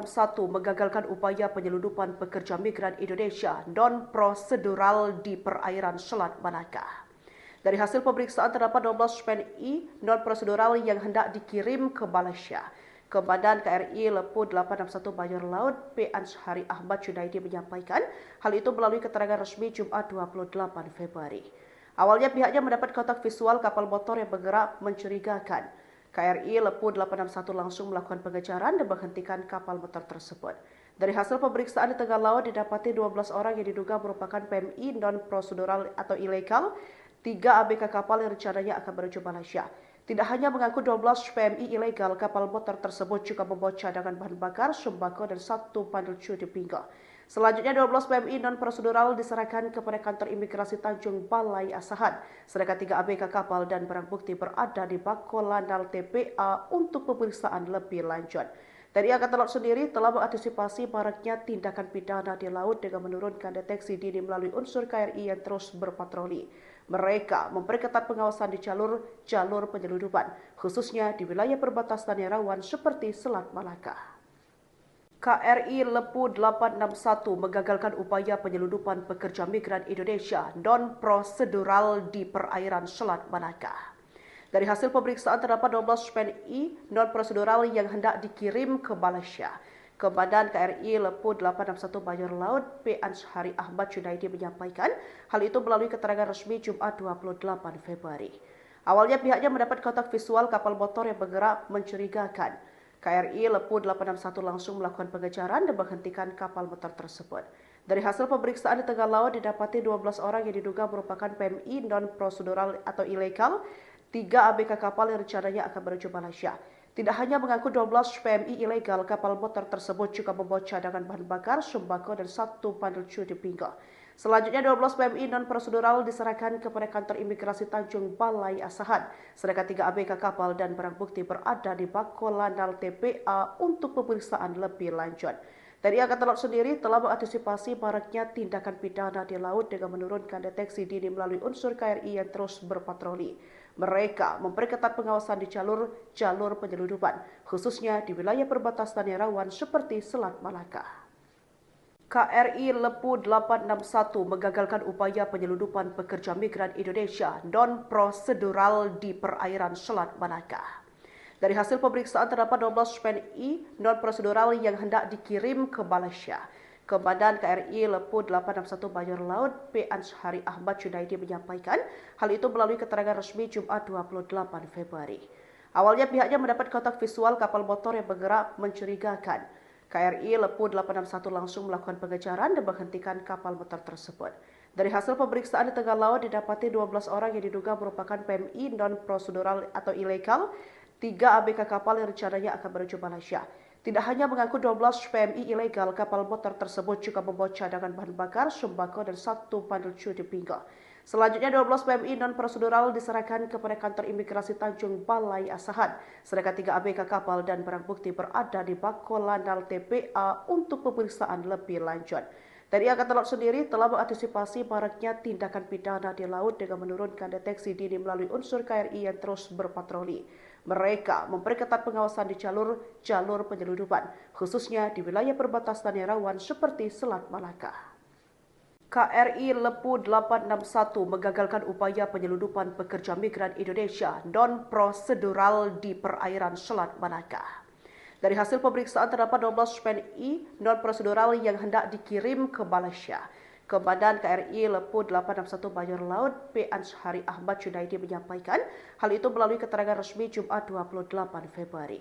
menggagalkan upaya penyeludupan pekerja migran Indonesia non-prosedural di perairan Selat Malaka. Dari hasil pemeriksaan terdapat 12 PNI non-prosedural yang hendak dikirim ke Malaysia. Komandan KRI Lepu 861 Bajor Laut P. Anshari Ahmad Junaidi menyampaikan hal itu melalui keterangan resmi Jumat 28 Februari. Awalnya pihaknya mendapat kontak visual kapal motor yang bergerak mencurigakan. KRI Lepu 861 langsung melakukan pengejaran dan menghentikan kapal motor tersebut. Dari hasil pemeriksaan di tengah laut didapati 12 orang yang diduga merupakan PMI non-prosedural atau ilegal, 3 ABK kapal yang rencananya akan menuju Malaysia. Tidak hanya mengaku 12 PMI ilegal, kapal motor tersebut juga membawa cadangan bahan bakar, sembako dan 1 bandel cuci pinggang. Selanjutnya 12 PMI non-prosedural diserahkan kepada kantor imigrasi Tanjung Balai Asahan, sedangkan 3 ABK kapal dan barang bukti berada di Bakolanal TPA untuk pemeriksaan lebih lanjut. TNI Angkatan Laut sendiri telah mengantisipasi maraknya tindakan pidana di laut dengan menurunkan deteksi dini melalui unsur KRI yang terus berpatroli. Mereka memperketat pengawasan di jalur penyeludupan, khususnya di wilayah perbatasan yang rawan seperti Selat Malaka. KRI Lepu 861 menggagalkan upaya penyeludupan pekerja migran Indonesia non-prosedural di perairan Selat Malaka. Dari hasil pemeriksaan terdapat 12 PNI non-prosedural yang hendak dikirim ke Malaysia. Komandan KRI Lepu 861 Bajor Laut P. Anshari Ahmad Junaidi menyampaikan hal itu melalui keterangan resmi Jumat 28 Februari. Awalnya pihaknya mendapat kontak visual kapal motor yang bergerak mencurigakan. KRI Lepu 861 langsung melakukan pengejaran dan menghentikan kapal motor tersebut. Dari hasil pemeriksaan di tengah laut didapati 12 orang yang diduga merupakan PMI non-prosedural atau ilegal, 3 ABK kapal yang rencananya akan menuju Malaysia. Tidak hanya mengaku 12 PMI ilegal, kapal motor tersebut juga membawa cadangan bahan bakar, sembako dan 1 bandel cuci pinggang. Selanjutnya 12 PMI non-prosedural diserahkan kepada kantor imigrasi Tanjung Balai Asahan, sedangkan 3 ABK kapal dan barang bukti berada di Bakolanal TPA untuk pemeriksaan lebih lanjut. TNI Angkatan Laut sendiri telah mengantisipasi maraknya tindakan pidana di laut dengan menurunkan deteksi dini melalui unsur KRI yang terus berpatroli. Mereka memperketat pengawasan di jalur penyeludupan, khususnya di wilayah perbatasan yang rawan seperti Selat Malaka. KRI Lepu 861 menggagalkan upaya penyeludupan pekerja migran Indonesia non-prosedural di perairan Selat Malaka. Dari hasil pemeriksaan terdapat 12 PNI non-prosedural yang hendak dikirim ke Malaysia. Komandan KRI Lepu 861 Bajor Laut P. Anshari Ahmad Junaidi menyampaikan hal itu melalui keterangan resmi Jumat 28 Februari. Awalnya pihaknya mendapat kotak visual kapal motor yang bergerak mencurigakan. KRI Lepu 861 langsung melakukan pengejaran dan menghentikan kapal motor tersebut. Dari hasil pemeriksaan di tengah laut didapati 12 orang yang diduga merupakan PMI non-prosedural atau ilegal, 3 ABK kapal yang rencananya akan menuju Malaysia. Tidak hanya mengaku 12 PMI ilegal, kapal motor tersebut juga membawa cadangan bahan bakar, sembako, dan 1 bandel cuti pinggang. Selanjutnya 12 PMI non-prosedural diserahkan kepada kantor imigrasi Tanjung Balai Asahan, sedangkan 3 ABK kapal dan barang bukti berada di Bako Landal TPA untuk pemeriksaan lebih lanjut. TNI Angkatan Laut sendiri telah mengantisipasi maraknya tindakan pidana di laut dengan menurunkan deteksi dini melalui unsur KRI yang terus berpatroli. Mereka memperketat pengawasan di jalur penyeludupan, khususnya di wilayah perbatasan yang rawan seperti Selat Malaka. KRI Lepu 861 mengagalkan upaya penyeludupan pekerja migran Indonesia non-prosedural di perairan Selat Malaka. Dari hasil pemeriksaan terdapat 12 PNI non-prosedural yang hendak dikirim ke Malaysia. Komandan KRI Lepu 861 Bajor Laut P. Anshari Ahmad Junaidi menyampaikan hal itu melalui keterangan resmi Jumat 28 Februari.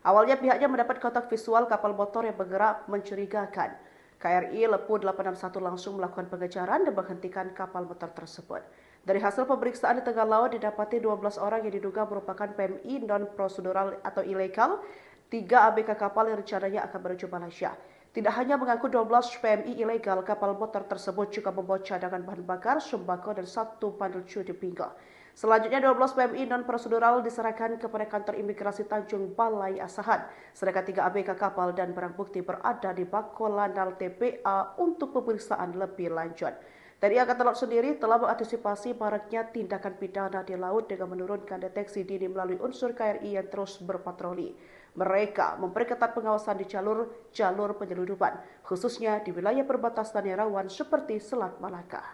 Awalnya pihaknya mendapat kotak visual kapal motor yang bergerak mencurigakan. KRI Lepu 861 langsung melakukan pengejaran dan menghentikan kapal motor tersebut. Dari hasil pemeriksaan di tengah laut didapati 12 orang yang diduga merupakan PMI non-prosedural atau ilegal, 3 ABK kapal yang rencananya akan menuju Malaysia. Tidak hanya mengaku 12 PMI ilegal, kapal motor tersebut juga membawa cadangan bahan bakar, sembako, dan 1 bandel cuti pinggang. Selanjutnya 12 PMI non-prosedural diserahkan kepada kantor imigrasi Tanjung Balai Asahan, sedangkan 3 ABK kapal dan barang bukti berada di Bako Landal TPA untuk pemeriksaan lebih lanjut. TNI Angkatan Laut sendiri telah mengantisipasi maraknya tindakan pidana di laut dengan menurunkan deteksi dini melalui unsur KRI yang terus berpatroli. Mereka memperketat pengawasan di jalur penyeludupan, khususnya di wilayah perbatasan yang rawan seperti Selat Malaka.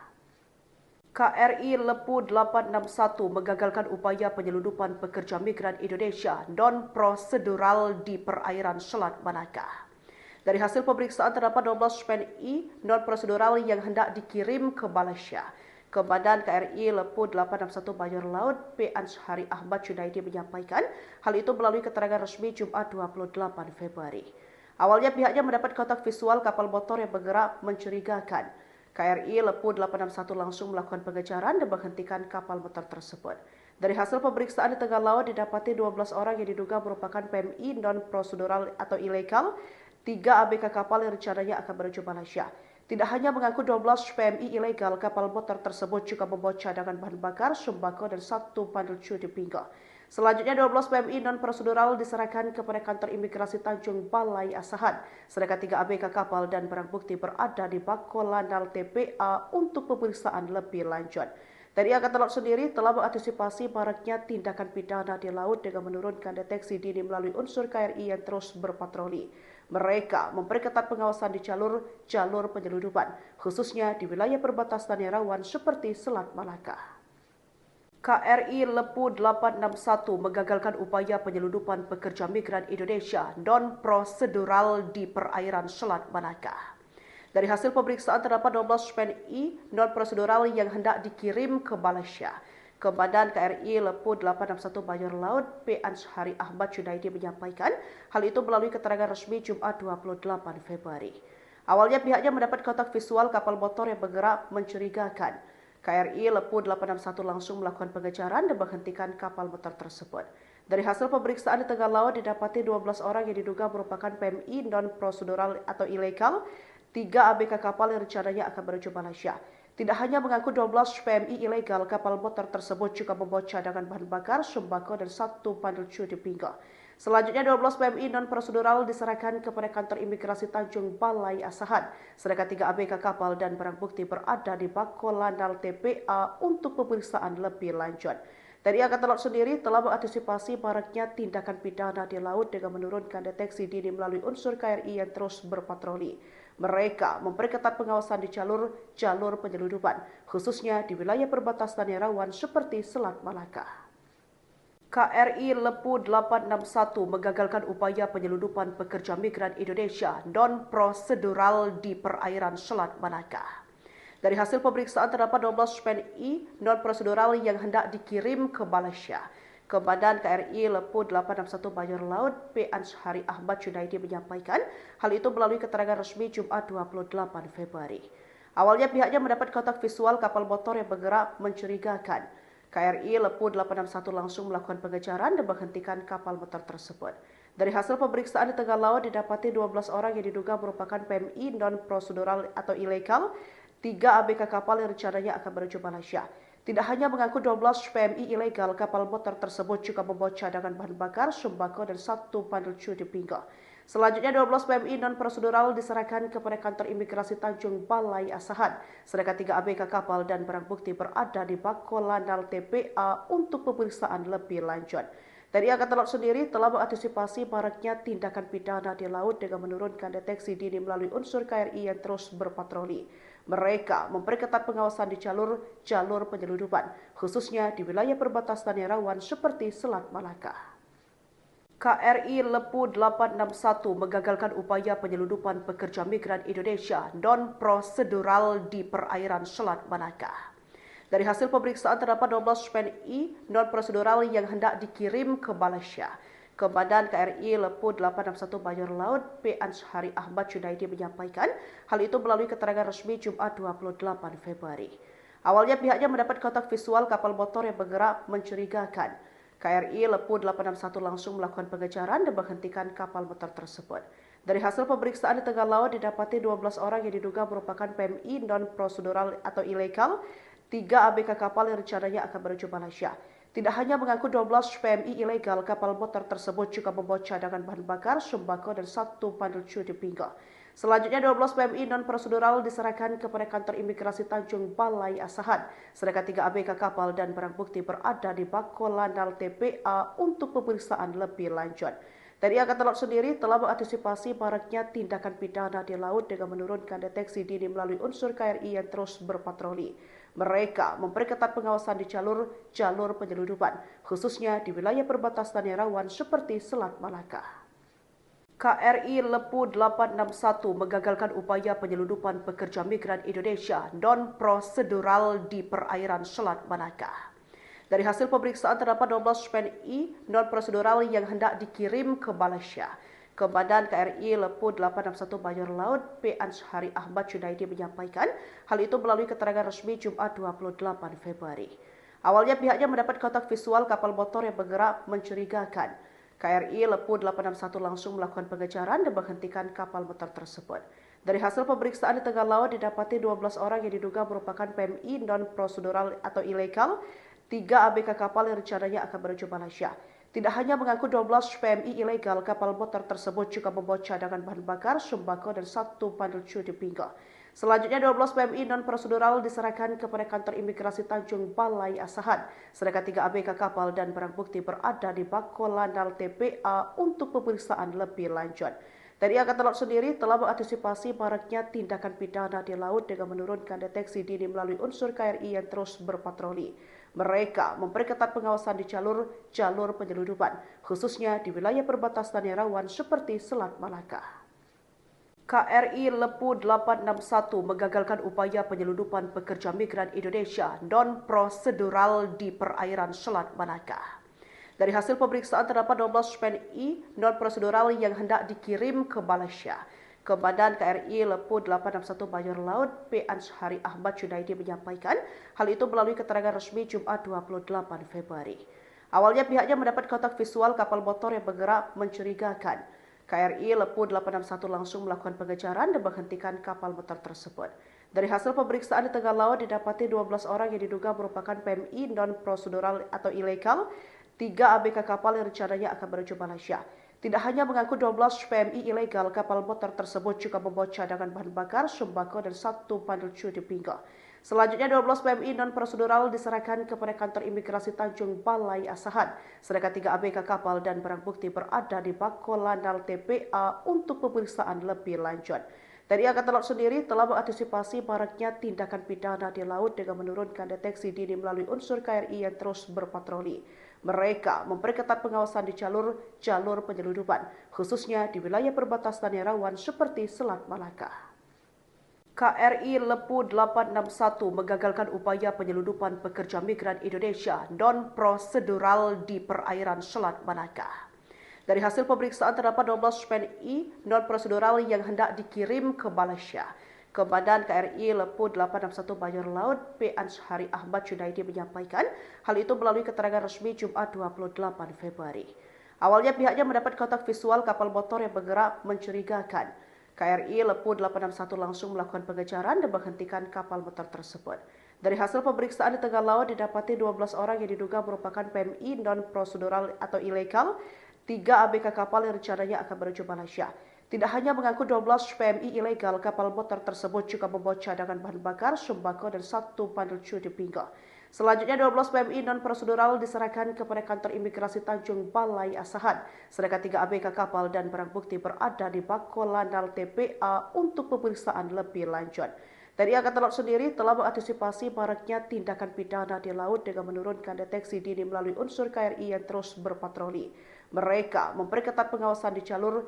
KRI Lepu 861 mengagalkan upaya penyeludupan pekerja migran Indonesia non-prosedural di perairan Selat Malaka. Dari hasil pemeriksaan terdapat 12 PNI non-prosedural yang hendak dikirim ke Malaysia. Komandan KRI Lepu 861 Bajor Laut P. Anshari Ahmad Junaidi menyampaikan hal itu melalui keterangan resmi Jumat 28 Februari. Awalnya pihaknya mendapat kotak visual kapal motor yang bergerak mencurigakan. KRI Lepu 861 langsung melakukan pengejaran dan menghentikan kapal motor tersebut. Dari hasil pemeriksaan di tengah laut didapati 12 orang yang diduga merupakan PMI non-prosedural atau ilegal, 3 ABK kapal yang rencananya akan menuju Malaysia. Tidak hanya mengaku 12 PMI ilegal, kapal motor tersebut juga membawa cadangan bahan bakar, sembako, dan 1 bandel cuti pinggang. Selanjutnya 12 PMI non-prosedural diserahkan kepada kantor imigrasi Tanjung Balai Asahan, sedangkan 3 ABK kapal dan barang bukti berada di Bako Landal TPA untuk pemeriksaan lebih lanjut. TNI Angkatan Laut sendiri telah mengantisipasi maraknya tindakan pidana di laut dengan menurunkan deteksi dini melalui unsur KRI yang terus berpatroli. Mereka memperketat pengawasan di jalur penyeludupan, khususnya di wilayah perbatasan yang rawan seperti Selat Malaka. KRI Lepu 861 mengagalkan upaya penyeludupan pekerja migran Indonesia non-prosedural di perairan Selat Malaka. Dari hasil pemeriksaan terdapat 12 PNI non-prosedural yang hendak dikirim ke Malaysia. Komandan KRI Lepu 861 Bajor Laut P. Anshari Ahmad Junaidi menyampaikan hal itu melalui keterangan resmi Jumat 28 Februari. Awalnya pihaknya mendapat kotak visual kapal motor yang bergerak mencurigakan. KRI Lepu 861 langsung melakukan pengejaran dan menghentikan kapal motor tersebut. Dari hasil pemeriksaan di tengah laut didapati 12 orang yang diduga merupakan PMI non-prosedural atau ilegal, 3 ABK kapal yang rencananya akan menuju Malaysia. Tidak hanya mengaku 12 PMI ilegal, kapal motor tersebut juga membawa cadangan bahan bakar, sembako, dan 1 bandel cuti pinggang. Selanjutnya 12 PMI non-prosedural diserahkan kepada kantor imigrasi Tanjung Balai Asahan, sedangkan 3 ABK kapal dan barang bukti berada di Bako Landal TPA untuk pemeriksaan lebih lanjut. TNI Angkatan Laut sendiri telah mengantisipasi maraknya tindakan pidana di laut dengan menurunkan deteksi dini melalui unsur KRI yang terus berpatroli. Mereka memperketat pengawasan di jalur penyeludupan, khususnya di wilayah perbatasan yang rawan seperti Selat Malaka. KRI Lepu 861 mengagalkan upaya penyelundupan pekerja migran Indonesia non-prosedural di perairan Selat Malaka. Dari hasil pemeriksaan terdapat 12 PNI non-prosedural yang hendak dikirim ke Malaysia. Komandan KRI Lepu 861 Mayor Laut P. Anshari Ahmad Junaidi menyampaikan hal itu melalui keterangan resmi Jumat 28 Februari. Awalnya pihaknya mendapat kontak visual kapal motor yang bergerak mencurigakan. KRI Lepu 861 langsung melakukan pengejaran dan menghentikan kapal motor tersebut. Dari hasil pemeriksaan di tengah laut didapati 12 orang yang diduga merupakan PMI non-prosedural atau ilegal, 3 ABK kapal yang rencananya akan menuju Malaysia. Tidak hanya mengaku 12 PMI ilegal, kapal motor tersebut juga membawa cadangan bahan bakar, sembako, dan 1 bandel di pinggang. Selanjutnya 12 PMI non-prosedural diserahkan kepada kantor imigrasi Tanjung Balai Asahan, sedangkan 3 ABK kapal dan barang bukti berada di Bakolanal TPA untuk pemeriksaan lebih lanjut. TNI Angkatan Laut sendiri telah mengantisipasi maraknya tindakan pidana di laut dengan menurunkan deteksi dini melalui unsur KRI yang terus berpatroli. Mereka memperketat pengawasan di jalur penyelundupan, khususnya di wilayah perbatasan yang rawan seperti Selat Malaka. KRI Lepu 861 mengagalkan upaya penyelundupan pekerja migran Indonesia non-prosedural di perairan Selat Malaka. Dari hasil pemeriksaan terdapat 12 PNI non-prosedural yang hendak dikirim ke Malaysia. Komandan KRI Lepu 861 Mayor Laut P. Anshari Ahmad Junaidi menyampaikan hal itu melalui keterangan resmi Jumat 28 Februari. Awalnya pihaknya mendapat kontak visual kapal motor yang bergerak mencurigakan. KRI Lepu 861 langsung melakukan pengejaran dan menghentikan kapal motor tersebut. Dari hasil pemeriksaan di tengah laut didapati 12 orang yang diduga merupakan PMI non-prosedural atau ilegal, 3 ABK kapal yang rencananya akan menuju Malaysia. Tidak hanya mengaku 12 PMI ilegal, kapal motor tersebut juga membawa cadangan bahan bakar, sembako, dan 1 bandel di pinggang. Selanjutnya 12 PMI non-prosedural diserahkan kepada kantor imigrasi Tanjung Balai Asahan, sedangkan 3 ABK kapal dan barang bukti berada di Bakolanal TPA untuk pemeriksaan lebih lanjut. TNI Angkatan Laut sendiri telah mengantisipasi maraknya tindakan pidana di laut dengan menurunkan deteksi dini melalui unsur KRI yang terus berpatroli. Mereka memperketat pengawasan di jalur penyelundupan, khususnya di wilayah perbatasan yang rawan seperti Selat Malaka. KRI Lepu 861 mengagalkan upaya penyelundupan pekerja migran Indonesia non-prosedural di perairan Selat Malaka. Dari hasil pemeriksaan terdapat 12 PNI non-prosedural yang hendak dikirim ke Malaysia. Komandan KRI Lepu 861 Mayor Laut P. Anshari Ahmad Junaidi menyampaikan hal itu melalui keterangan resmi Jumat 28 Februari. Awalnya pihaknya mendapat kontak visual kapal motor yang bergerak mencurigakan. KRI Lepu 861 langsung melakukan pengejaran dan menghentikan kapal motor tersebut. Dari hasil pemeriksaan di tengah laut didapati 12 orang yang diduga merupakan PMI non-prosedural atau ilegal, 3 ABK kapal yang rencananya akan menuju Malaysia. Tidak hanya mengaku 12 PMI ilegal, kapal motor tersebut juga membawa cadangan bahan bakar, sembako, dan 1 bandel di pinggang. Selanjutnya 12 PMI non-prosedural diserahkan kepada kantor imigrasi Tanjung Balai Asahan, sedangkan 3 ABK kapal dan barang bukti berada di Bakolanal TPA untuk pemeriksaan lebih lanjut. TNI Angkatan Laut sendiri telah mengantisipasi maraknya tindakan pidana di laut dengan menurunkan deteksi dini melalui unsur KRI yang terus berpatroli. Mereka memperketat pengawasan di jalur penyelundupan, khususnya di wilayah perbatasan yang rawan seperti Selat Malaka. KRI Lepu 861 mengagalkan upaya penyelundupan pekerja migran Indonesia non-prosedural di perairan Selat Malaka. Dari hasil pemeriksaan terdapat 12 PNI non-prosedural yang hendak dikirim ke Malaysia. Komandan KRI Lepu 861 Mayor Laut P. Anshari Ahmad Junaidi menyampaikan hal itu melalui keterangan resmi Jumat 28 Februari. Awalnya pihaknya mendapat kontak visual kapal motor yang bergerak mencurigakan. KRI Lepu 861 langsung melakukan pengejaran dan menghentikan kapal motor tersebut. Dari hasil pemeriksaan di tengah laut didapati 12 orang yang diduga merupakan PMI non-prosedural atau ilegal, 3 ABK kapal yang rencananya akan menuju Malaysia. Tidak hanya mengaku 12 PMI ilegal, kapal motor tersebut juga membawa cadangan bahan bakar, sembako, dan 1 bandel di pinggang. Selanjutnya 12 PMI non-prosedural diserahkan kepada kantor imigrasi Tanjung Balai Asahan, sedangkan 3 ABK kapal dan barang bukti berada di Bakolanal TPA untuk pemeriksaan lebih lanjut. TNI Angkatan Laut sendiri telah mengantisipasi maraknya tindakan pidana di laut dengan menurunkan deteksi dini melalui unsur KRI yang terus berpatroli. Mereka memperketat pengawasan di jalur penyelundupan, khususnya di wilayah perbatasan yang rawan seperti Selat Malaka. KRI Lepu 861 menggagalkan upaya penyelundupan pekerja migran Indonesia non-prosedural di perairan Selat Malaka. Dari hasil pemeriksaan terdapat 12 PNI non-prosedural yang hendak dikirim ke Malaysia. Komandan KRI Lepu 861 Bajor Laut P. Anshari Ahmad Junaidi menyampaikan hal itu melalui keterangan resmi Jumat 28 Februari. Awalnya pihaknya mendapat kontak visual kapal motor yang bergerak mencurigakan. KRI Lepu 861 langsung melakukan pengejaran dan menghentikan kapal motor tersebut. Dari hasil pemeriksaan di tengah laut didapati 12 orang yang diduga merupakan PMI non-prosedural atau ilegal, 3 ABK kapal yang rencananya akan menuju Malaysia. Tidak hanya mengangkut 12 PMI ilegal, kapal motor tersebut juga membawa cadangan bahan bakar, sembako, dan 1 bandel cudi pinggang. Selanjutnya 12 PMI non-prosedural diserahkan kepada kantor imigrasi Tanjung Balai Asahan, sedangkan 3 ABK kapal dan barang bukti berada di Bako Landal TPA untuk pemeriksaan lebih lanjut. TNI Angkatan Laut sendiri telah mengantisipasi maraknya tindakan pidana di laut dengan menurunkan deteksi dini melalui unsur KRI yang terus berpatroli. Mereka memperketat pengawasan di jalur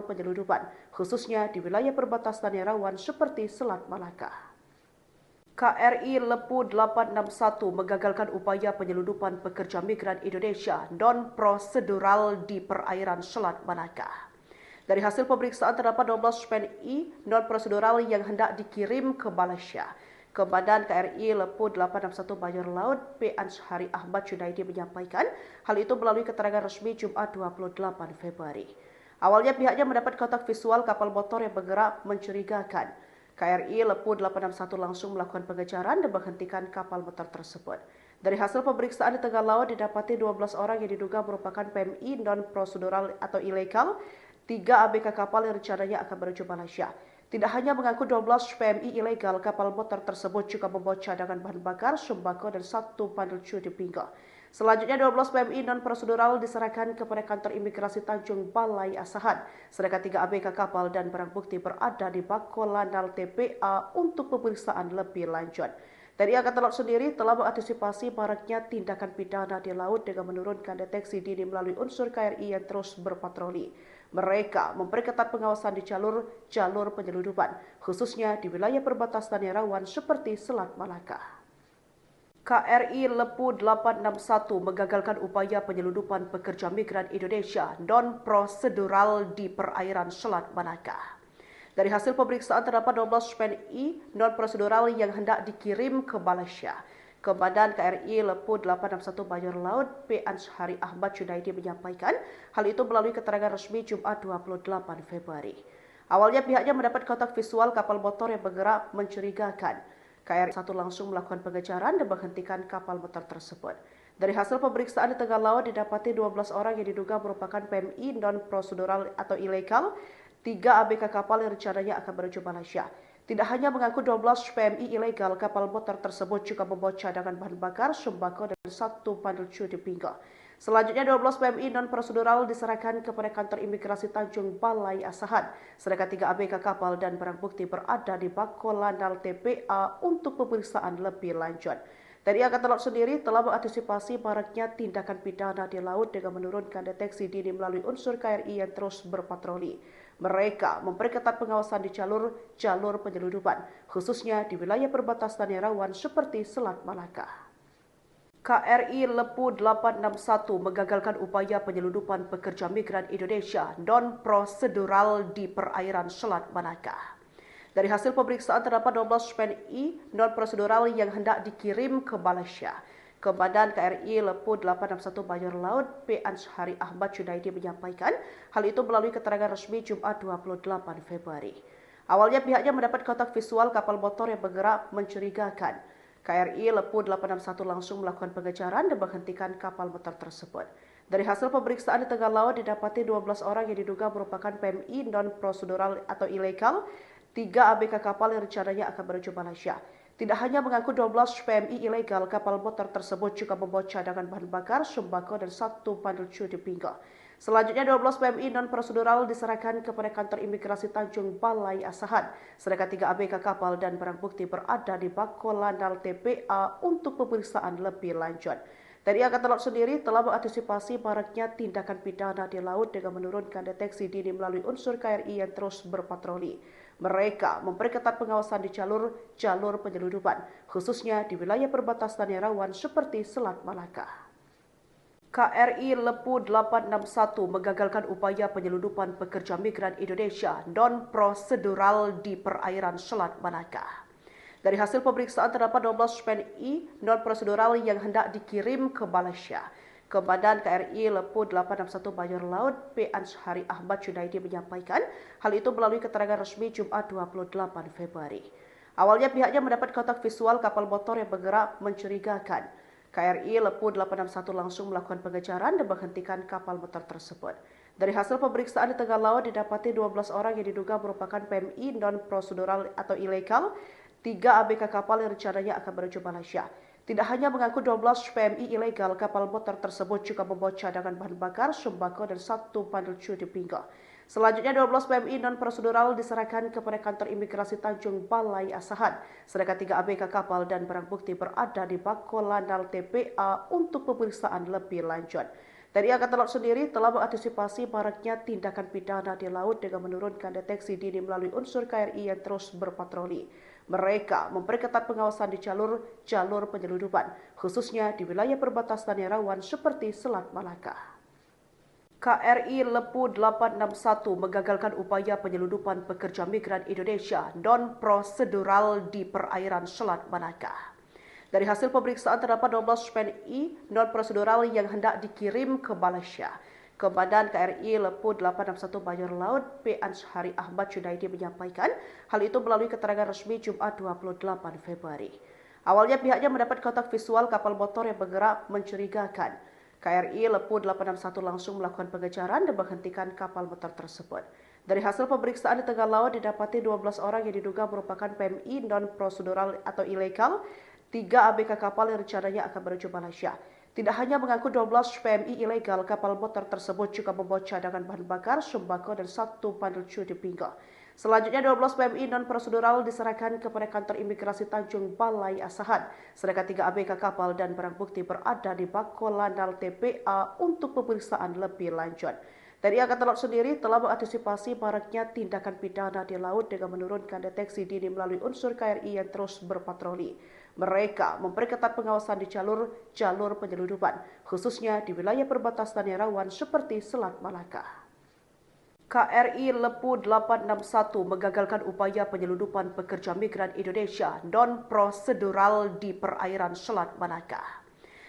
penyelundupan, khususnya di wilayah perbatasan yang rawan seperti Selat Malaka. KRI Lepu 861 menggagalkan upaya penyelundupan pekerja migran Indonesia non-prosedural di perairan Selat Malaka. Dari hasil pemeriksaan terdapat 12 PNI non-prosedural yang hendak dikirim ke Malaysia. Komandan KRI Lepu 861 Bajor Laut P. Anshari Ahmad Junaidi menyampaikan hal itu melalui keterangan resmi Jumat 28 Februari. Awalnya pihaknya mendapat kontak visual kapal motor yang bergerak mencurigakan. KRI Lepu 861 langsung melakukan pengejaran dan menghentikan kapal motor tersebut. Dari hasil pemeriksaan di tengah laut didapati 12 orang yang diduga merupakan PMI non-prosedural atau ilegal, 3 ABK kapal yang rencananya akan menuju Malaysia. Tidak hanya mengangkut 12 PMI ilegal, kapal motor tersebut juga membawa cadangan bahan bakar, sembako, dan 1 bandel cudi pinggang. Selanjutnya 12 PMI non-prosedural diserahkan kepada kantor imigrasi Tanjung Balai Asahan, sedangkan 3 ABK kapal dan barang bukti berada di Bako Landal TPA untuk pemeriksaan lebih lanjut. TNI Angkatan Laut sendiri telah mengantisipasi maraknya tindakan pidana di laut dengan menurunkan deteksi dini melalui unsur KRI yang terus berpatroli. Mereka memperketat pengawasan di jalur penyelundupan, khususnya di wilayah perbatasan yang rawan seperti Selat Malaka. KRI Lepu 861 menggagalkan upaya penyelundupan pekerja migran Indonesia non-prosedural di perairan Selat Malaka. Dari hasil pemeriksaan terdapat 12 PNI non-prosedural yang hendak dikirim ke Malaysia. Komandan KRI Lepu 861 Bajor Laut P. Anshari Ahmad Junaidi menyampaikan hal itu melalui keterangan resmi Jumat 28 Februari. Awalnya pihaknya mendapat kontak visual kapal motor yang bergerak mencurigakan. KRI 1 langsung melakukan pengejaran dan menghentikan kapal motor tersebut. Dari hasil pemeriksaan di tengah laut didapati 12 orang yang diduga merupakan PMI non-prosedural atau ilegal, 3 ABK kapal yang rencananya akan menuju Malaysia. Tidak hanya mengangkut 12 PMI ilegal, kapal motor tersebut juga membawa cadangan bahan bakar, sembako, dan 1 bandel cudi pinggang. Selanjutnya 12 PMI non-prosedural diserahkan kepada kantor imigrasi Tanjung Balai Asahan, sedangkan 3 ABK kapal dan barang bukti berada di Bako Landal TPA untuk pemeriksaan lebih lanjut. TNI Angkatan Laut sendiri telah mengantisipasi maraknya tindakan pidana di laut dengan menurunkan deteksi dini melalui unsur KRI yang terus berpatroli. Mereka memperketat pengawasan di jalur penyelundupan, khususnya di wilayah perbatasan yang rawan seperti Selat Malaka. KRI Lepu 861 menggagalkan upaya penyelundupan pekerja migran Indonesia non-prosedural di perairan Selat Malaka. Dari hasil pemeriksaan terdapat 12 PNI non-prosedural yang hendak dikirim ke Malaysia. Komandan KRI Lepu 861 Bajor Laut P. Anshari Ahmad Junaidi menyampaikan hal itu melalui keterangan resmi Jumat 28 Februari. Awalnya pihaknya mendapat kontak visual kapal motor yang bergerak mencurigakan. KRI Lepu 861 langsung melakukan pengejaran dan menghentikan kapal motor tersebut. Dari hasil pemeriksaan di tengah laut didapati 12 orang yang diduga merupakan PMI non-prosedural atau ilegal, 3 ABK kapal yang rencananya akan menuju Malaysia. Tidak hanya mengangkut 12 PMI ilegal, kapal motor tersebut juga membawa cadangan bahan bakar, sembako, dan 1 bandel cudi pinggang. Selanjutnya 12 PMI non-prosedural diserahkan kepada kantor imigrasi Tanjung Balai Asahan, sedangkan 3 ABK kapal dan barang bukti berada di Bako Landal TPA untuk pemeriksaan lebih lanjut. TNI Angkatan Laut sendiri telah mengantisipasi maraknya tindakan pidana di laut dengan menurunkan deteksi dini melalui unsur KRI yang terus berpatroli. Mereka memperketat pengawasan di jalur penyeludupan, khususnya di wilayah perbatasan yang rawan seperti Selat Malaka. KRI Lepu 861 menggagalkan upaya penyelundupan pekerja migran Indonesia non-prosedural di perairan Selat Malaka. Dari hasil pemeriksaan terdapat 12 PNI non-prosedural yang hendak dikirim ke Malaysia. Komandan KRI Lepu 861 Bajor Laut P. Anshari Ahmad Junaidi menyampaikan hal itu melalui keterangan resmi Jumat 28 Februari. Awalnya pihaknya mendapat kontak visual kapal motor yang bergerak mencurigakan. KRI Lepu 861 langsung melakukan pengejaran dan menghentikan kapal motor tersebut. Dari hasil pemeriksaan di tengah laut didapati 12 orang yang diduga merupakan PMI non-prosedural atau ilegal, 3 ABK kapal yang rencananya akan menuju Malaysia. Tidak hanya mengaku 12 PMI ilegal, kapal motor tersebut juga membawa cadangan bahan bakar, sembako dan 1 bandel di pinggang. Selanjutnya 12 PMI non-prosedural diserahkan kepada kantor imigrasi Tanjung Balai Asahan, sedangkan 3 ABK kapal dan barang bukti berada di Bakolanal TPA untuk pemeriksaan lebih lanjut. TNI Angkatan Laut sendiri telah mengantisipasi maraknya tindakan pidana di laut dengan menurunkan deteksi dini melalui unsur KRI yang terus berpatroli. Mereka memperketat pengawasan di jalur penyeludupan, khususnya di wilayah perbatasan yang rawan seperti Selat Malaka. KRI Lepu 861 menggagalkan upaya penyelundupan pekerja migran Indonesia non-prosedural di perairan Selat Malaka. Dari hasil pemeriksaan terdapat 12 PNI non-prosedural yang hendak dikirim ke Malaysia. Komandan KRI Lepu 861 Bajor Laut P. Anshari Ahmad Junaidi menyampaikan hal itu melalui keterangan resmi Jumat 28 Februari. Awalnya pihaknya mendapat kontak visual kapal motor yang bergerak mencurigakan. KRI Lepu 861 langsung melakukan pengejaran dan menghentikan kapal motor tersebut. Dari hasil pemeriksaan di tengah laut didapati 12 orang yang diduga merupakan PMI non-prosedural atau ilegal, 3 ABK kapal yang rencananya akan menuju Malaysia. Tidak hanya mengaku 12 PMI ilegal, kapal motor tersebut juga membawa cadangan bahan bakar, sembako dan 1 bandel di pinggang. Selanjutnya 12 PMI non-prosedural diserahkan kepada kantor imigrasi Tanjung Balai Asahan, sedangkan 3 ABK kapal dan barang bukti berada di Bakolanal TPA untuk pemeriksaan lebih lanjut. TNI Angkatan Laut sendiri telah mengantisipasi maraknya tindakan pidana di laut dengan menurunkan deteksi dini melalui unsur KRI yang terus berpatroli. Mereka memperketat pengawasan di jalur penyeludupan, khususnya di wilayah perbatasan yang rawan seperti Selat Malaka. KRI Lepu 861 menggagalkan upaya penyelundupan pekerja migran Indonesia non-prosedural di perairan Selat Malaka.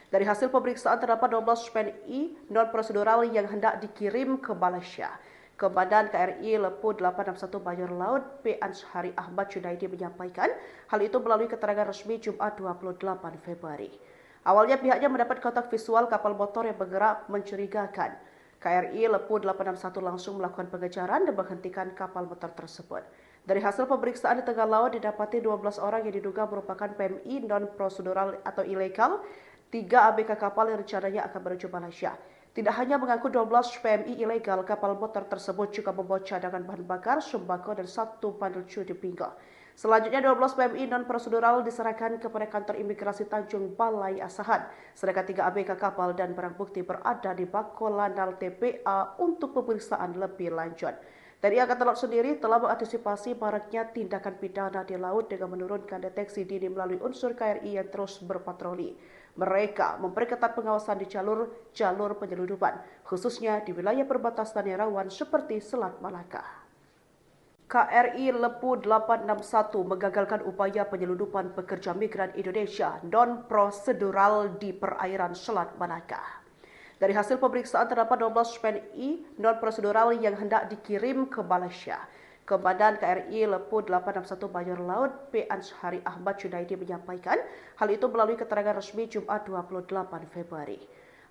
Dari hasil pemeriksaan terdapat 12 PNI non-prosedural yang hendak dikirim ke Malaysia. Komandan KRI Lepu 861 Bajor Laut P. Anshari Ahmad Junaidi menyampaikan hal itu melalui keterangan resmi Jumat 28 Februari. Awalnya pihaknya mendapat kontak visual kapal motor yang bergerak mencurigakan. KRI Lepu 861 langsung melakukan pengejaran dan menghentikan kapal motor tersebut. Dari hasil pemeriksaan di tengah laut didapati 12 orang yang diduga merupakan PMI non-prosedural atau ilegal, 3 ABK kapal yang rencananya akan menuju Malaysia. Tidak hanya mengaku 12 PMI ilegal, kapal motor tersebut juga membawa cadangan bahan bakar, sembako dan 1 bandel di pinggang. Selanjutnya 12 PMI non-prosedural diserahkan kepada kantor imigrasi Tanjung Balai Asahan, sedangkan 3 ABK kapal dan barang bukti berada di Bakolanal TPA untuk pemeriksaan lebih lanjut. TNI Angkatan Laut sendiri telah mengantisipasi maraknya tindakan pidana di laut dengan menurunkan deteksi dini melalui unsur KRI yang terus berpatroli. Mereka memperketat pengawasan di jalur penyeludupan, khususnya di wilayah perbatasan yang rawan seperti Selat Malaka. KRI Lepu 861 menggagalkan upaya penyelundupan pekerja migran Indonesia non-prosedural di perairan Selat Malaka. Dari hasil pemeriksaan terdapat 12 PNI non-prosedural yang hendak dikirim ke Malaysia. Komandan KRI Lepu 861 Bajor Laut P. Anshari Ahmad Junaidi menyampaikan hal itu melalui keterangan resmi Jumat 28 Februari.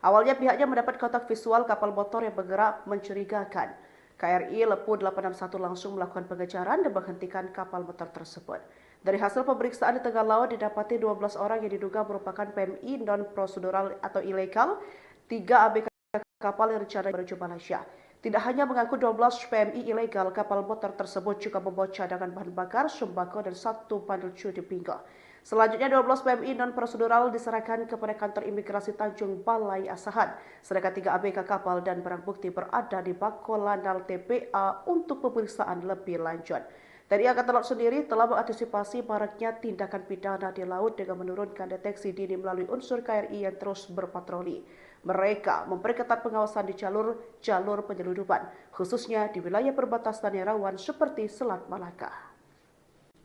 Awalnya pihaknya mendapat kontak visual kapal motor yang bergerak mencurigakan. KRI Lepu 861 langsung melakukan pengejaran dan menghentikan kapal motor tersebut. Dari hasil pemeriksaan di tengah laut didapati 12 orang yang diduga merupakan PMI non-prosedural atau ilegal, 3 ABK kapal yang rencananya menuju Malaysia. Tidak hanya mengaku 12 PMI ilegal, kapal motor tersebut juga membawa cadangan bahan bakar, sembako dan 1 bandel di pinggang. Selanjutnya 12 PMI non-prosedural diserahkan kepada kantor imigrasi Tanjung Balai Asahan, sedangkan 3 ABK kapal dan barang bukti berada di Bako Lanal TPA untuk pemeriksaan lebih lanjut. TNI Angkatan Laut sendiri telah mengantisipasi maraknya tindakan pidana di laut dengan menurunkan deteksi dini melalui unsur KRI yang terus berpatroli. Mereka memperketat pengawasan di jalur penyeludupan, khususnya di wilayah perbatasan yang rawan seperti Selat Malaka.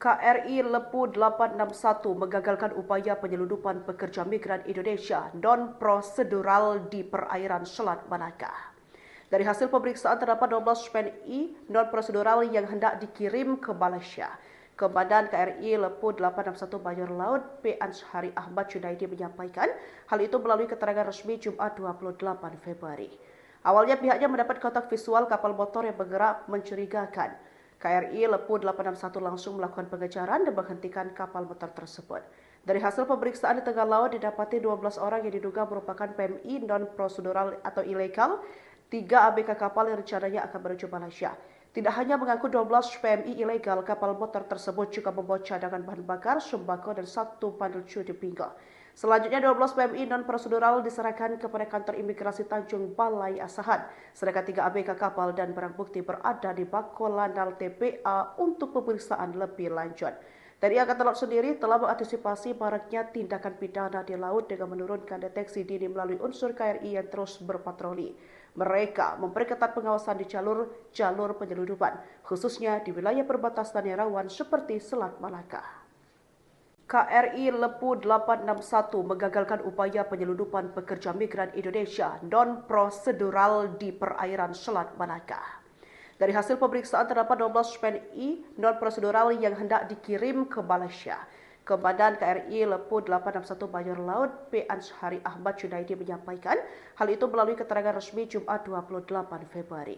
KRI Lepu 861 mengagalkan upaya penyeludupan pekerja migran Indonesia non-prosedural di perairan Selat Malaka. Dari hasil pemeriksaan terdapat 12 PNI non-prosedural yang hendak dikirim ke Malaysia. Komandan KRI Lepu 861 Mayor Laut P. Anshari Ahmad Junaidi menyampaikan hal itu melalui keterangan resmi Jumat 28 Februari. Awalnya pihaknya mendapat kontak visual kapal motor yang bergerak mencurigakan. KRI Lepu 861 langsung melakukan pengejaran dan menghentikan kapal motor tersebut. Dari hasil pemeriksaan di tengah laut didapati 12 orang yang diduga merupakan PMI non-prosedural atau ilegal, 3 ABK kapal yang rencananya akan menuju Malaysia. Tidak hanya mengaku 12 PMI ilegal, kapal motor tersebut juga membawa cadangan bahan bakar, sembako, dan 1 bandul cuti pinggang. Selanjutnya 12 PMI non-prosedural diserahkan kepada kantor imigrasi Tanjung Balai Asahan, sedangkan 3 ABK kapal dan barang bukti berada di Bako Lanal TPA untuk pemeriksaan lebih lanjut. TNI Angkatan Laut sendiri telah mengantisipasi maraknya tindakan pidana di laut dengan menurunkan deteksi dini melalui unsur KRI yang terus berpatroli. Mereka memperketat pengawasan di jalur penyeludupan, khususnya di wilayah perbatasan yang rawan seperti Selat Malaka. KRI Lepu 861 mengagalkan upaya penyeludupan pekerja migran Indonesia non-prosedural di perairan Selat Malaka. Dari hasil pemeriksaan terdapat 12 PNI non-prosedural yang hendak dikirim ke Malaysia. Komandan KRI Lepu 861 Mayor Laut P. Anshari Ahmad Junaidi menyampaikan hal itu melalui keterangan resmi Jumat 28 Februari.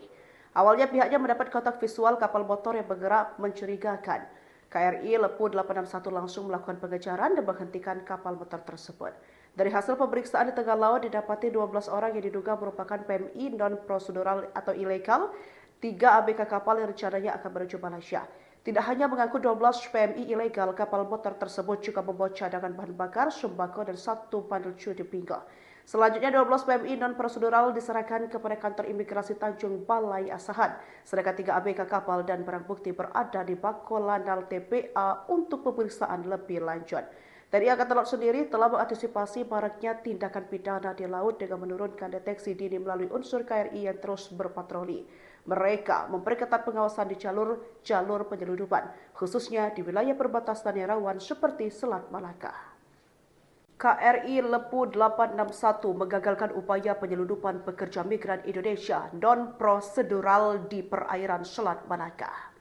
Awalnya pihaknya mendapat kontak visual kapal motor yang bergerak mencurigakan. KRI Lepu 861 langsung melakukan pengejaran dan menghentikan kapal motor tersebut. Dari hasil pemeriksaan di tengah laut didapati 12 orang yang diduga merupakan PMI non-prosedural atau ilegal, 3 ABK kapal yang rencananya akan menuju Malaysia. Tidak hanya mengaku 12 PMI ilegal, kapal motor tersebut juga membawa cadangan bahan bakar, sembako, dan 1 bandul cuti pinggang. Selanjutnya 12 PMI non-prosedural diserahkan kepada kantor imigrasi Tanjung Balai Asahan, sedangkan 3 ABK kapal dan barang bukti berada di Bako Lanal TPA untuk pemeriksaan lebih lanjut. TNI Angkatan Laut sendiri telah mengantisipasi maraknya tindakan pidana di laut dengan menurunkan deteksi dini melalui unsur KRI yang terus berpatroli. Mereka memperketat pengawasan di jalur penyeludupan, khususnya di wilayah perbatasan yang rawan seperti Selat Malaka. KRI Lepu 861 mengagalkan upaya penyeludupan pekerja migran Indonesia non-prosedural di perairan Selat Malaka.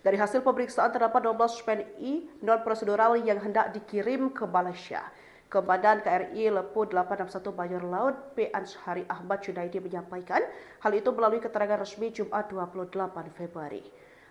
Dari hasil pemeriksaan terdapat 12 PNI non-prosedural yang hendak dikirim ke Malaysia. Komandan KRI Lepu 861 Mayor Laut P. Anshari Ahmad Junaidi menyampaikan hal itu melalui keterangan resmi Jumat 28 Februari.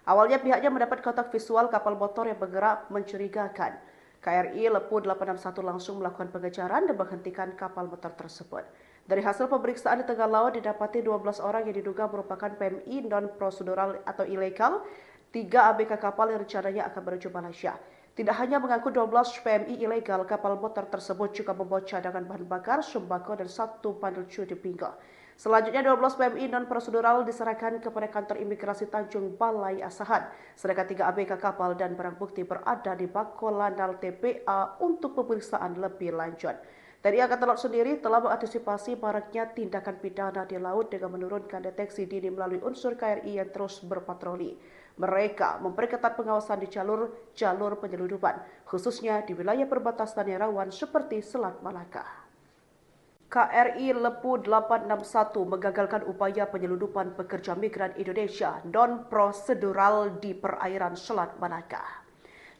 Awalnya pihaknya mendapat kontak visual kapal motor yang bergerak mencurigakan. KRI Lepu 861 langsung melakukan pengejaran dan menghentikan kapal motor tersebut. Dari hasil pemeriksaan di tengah laut didapati 12 orang yang diduga merupakan PMI non-prosedural atau ilegal, 3 ABK kapal yang rencananya akan menuju Malaysia. Tidak hanya mengaku 12 PMI ilegal, kapal motor tersebut juga membawa cadangan bahan bakar, sembako, dan 1 bandul cuti pinggang. Selanjutnya 12 PMI non-prosedural diserahkan kepada kantor imigrasi Tanjung Balai Asahan, sedangkan 3 ABK kapal dan barang bukti berada di Bako Lanal TPA untuk pemeriksaan lebih lanjut. TNI Angkatan Laut sendiri telah mengantisipasi maraknya tindakan pidana di laut dengan menurunkan deteksi dini melalui unsur KRI yang terus berpatroli. Mereka memperketat pengawasan di jalur penyeludupan, khususnya di wilayah perbatasan yang rawan seperti Selat Malaka. KRI Lepu 861 mengagalkan upaya penyeludupan pekerja migran Indonesia non-prosedural di perairan Selat Malaka.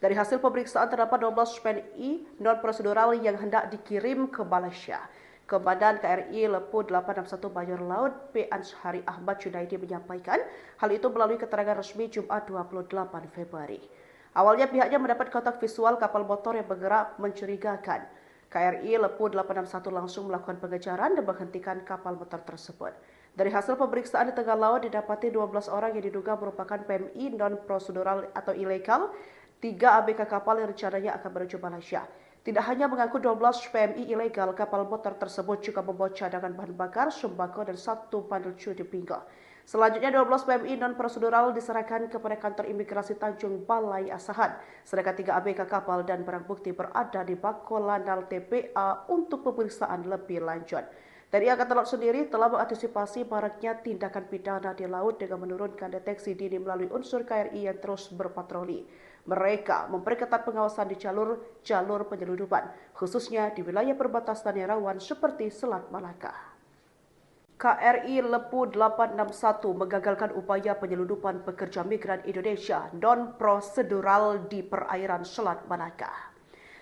Dari hasil pemeriksaan terdapat 12 PNI non-prosedural yang hendak dikirim ke Malaysia. Komandan KRI Lepu 861 Mayor Laut P. Anshari Ahmad Junaidi menyampaikan hal itu melalui keterangan resmi Jumat 28 Februari. Awalnya pihaknya mendapat kontak visual kapal motor yang bergerak mencurigakan. KRI Lepu 861 langsung melakukan pengejaran dan menghentikan kapal motor tersebut. Dari hasil pemeriksaan di tengah laut didapati 12 orang yang diduga merupakan PMI non-prosedural atau ilegal, 3 ABK kapal yang rencananya akan menuju Malaysia. Tidak hanya mengangkut 12 PMI ilegal, kapal motor tersebut juga membawa cadangan bahan bakar, sembako, dan 1 bandel cuti pinggang. Selanjutnya 12 PMI non-prosedural diserahkan kepada kantor imigrasi Tanjung Balai Asahan. Sedangkan 3 ABK kapal dan barang bukti berada di Bakolanal TPA untuk pemeriksaan lebih lanjut. TNI Angkatan Laut sendiri telah mengantisipasi maraknya tindakan pidana di laut dengan menurunkan deteksi dini melalui unsur KRI yang terus berpatroli. Mereka memperketat pengawasan di jalur penyelundupan, khususnya di wilayah perbatasan yang rawan seperti Selat Malaka. KRI Lepu 861 menggagalkan upaya penyelundupan pekerja migran Indonesia non-prosedural di perairan Selat Malaka.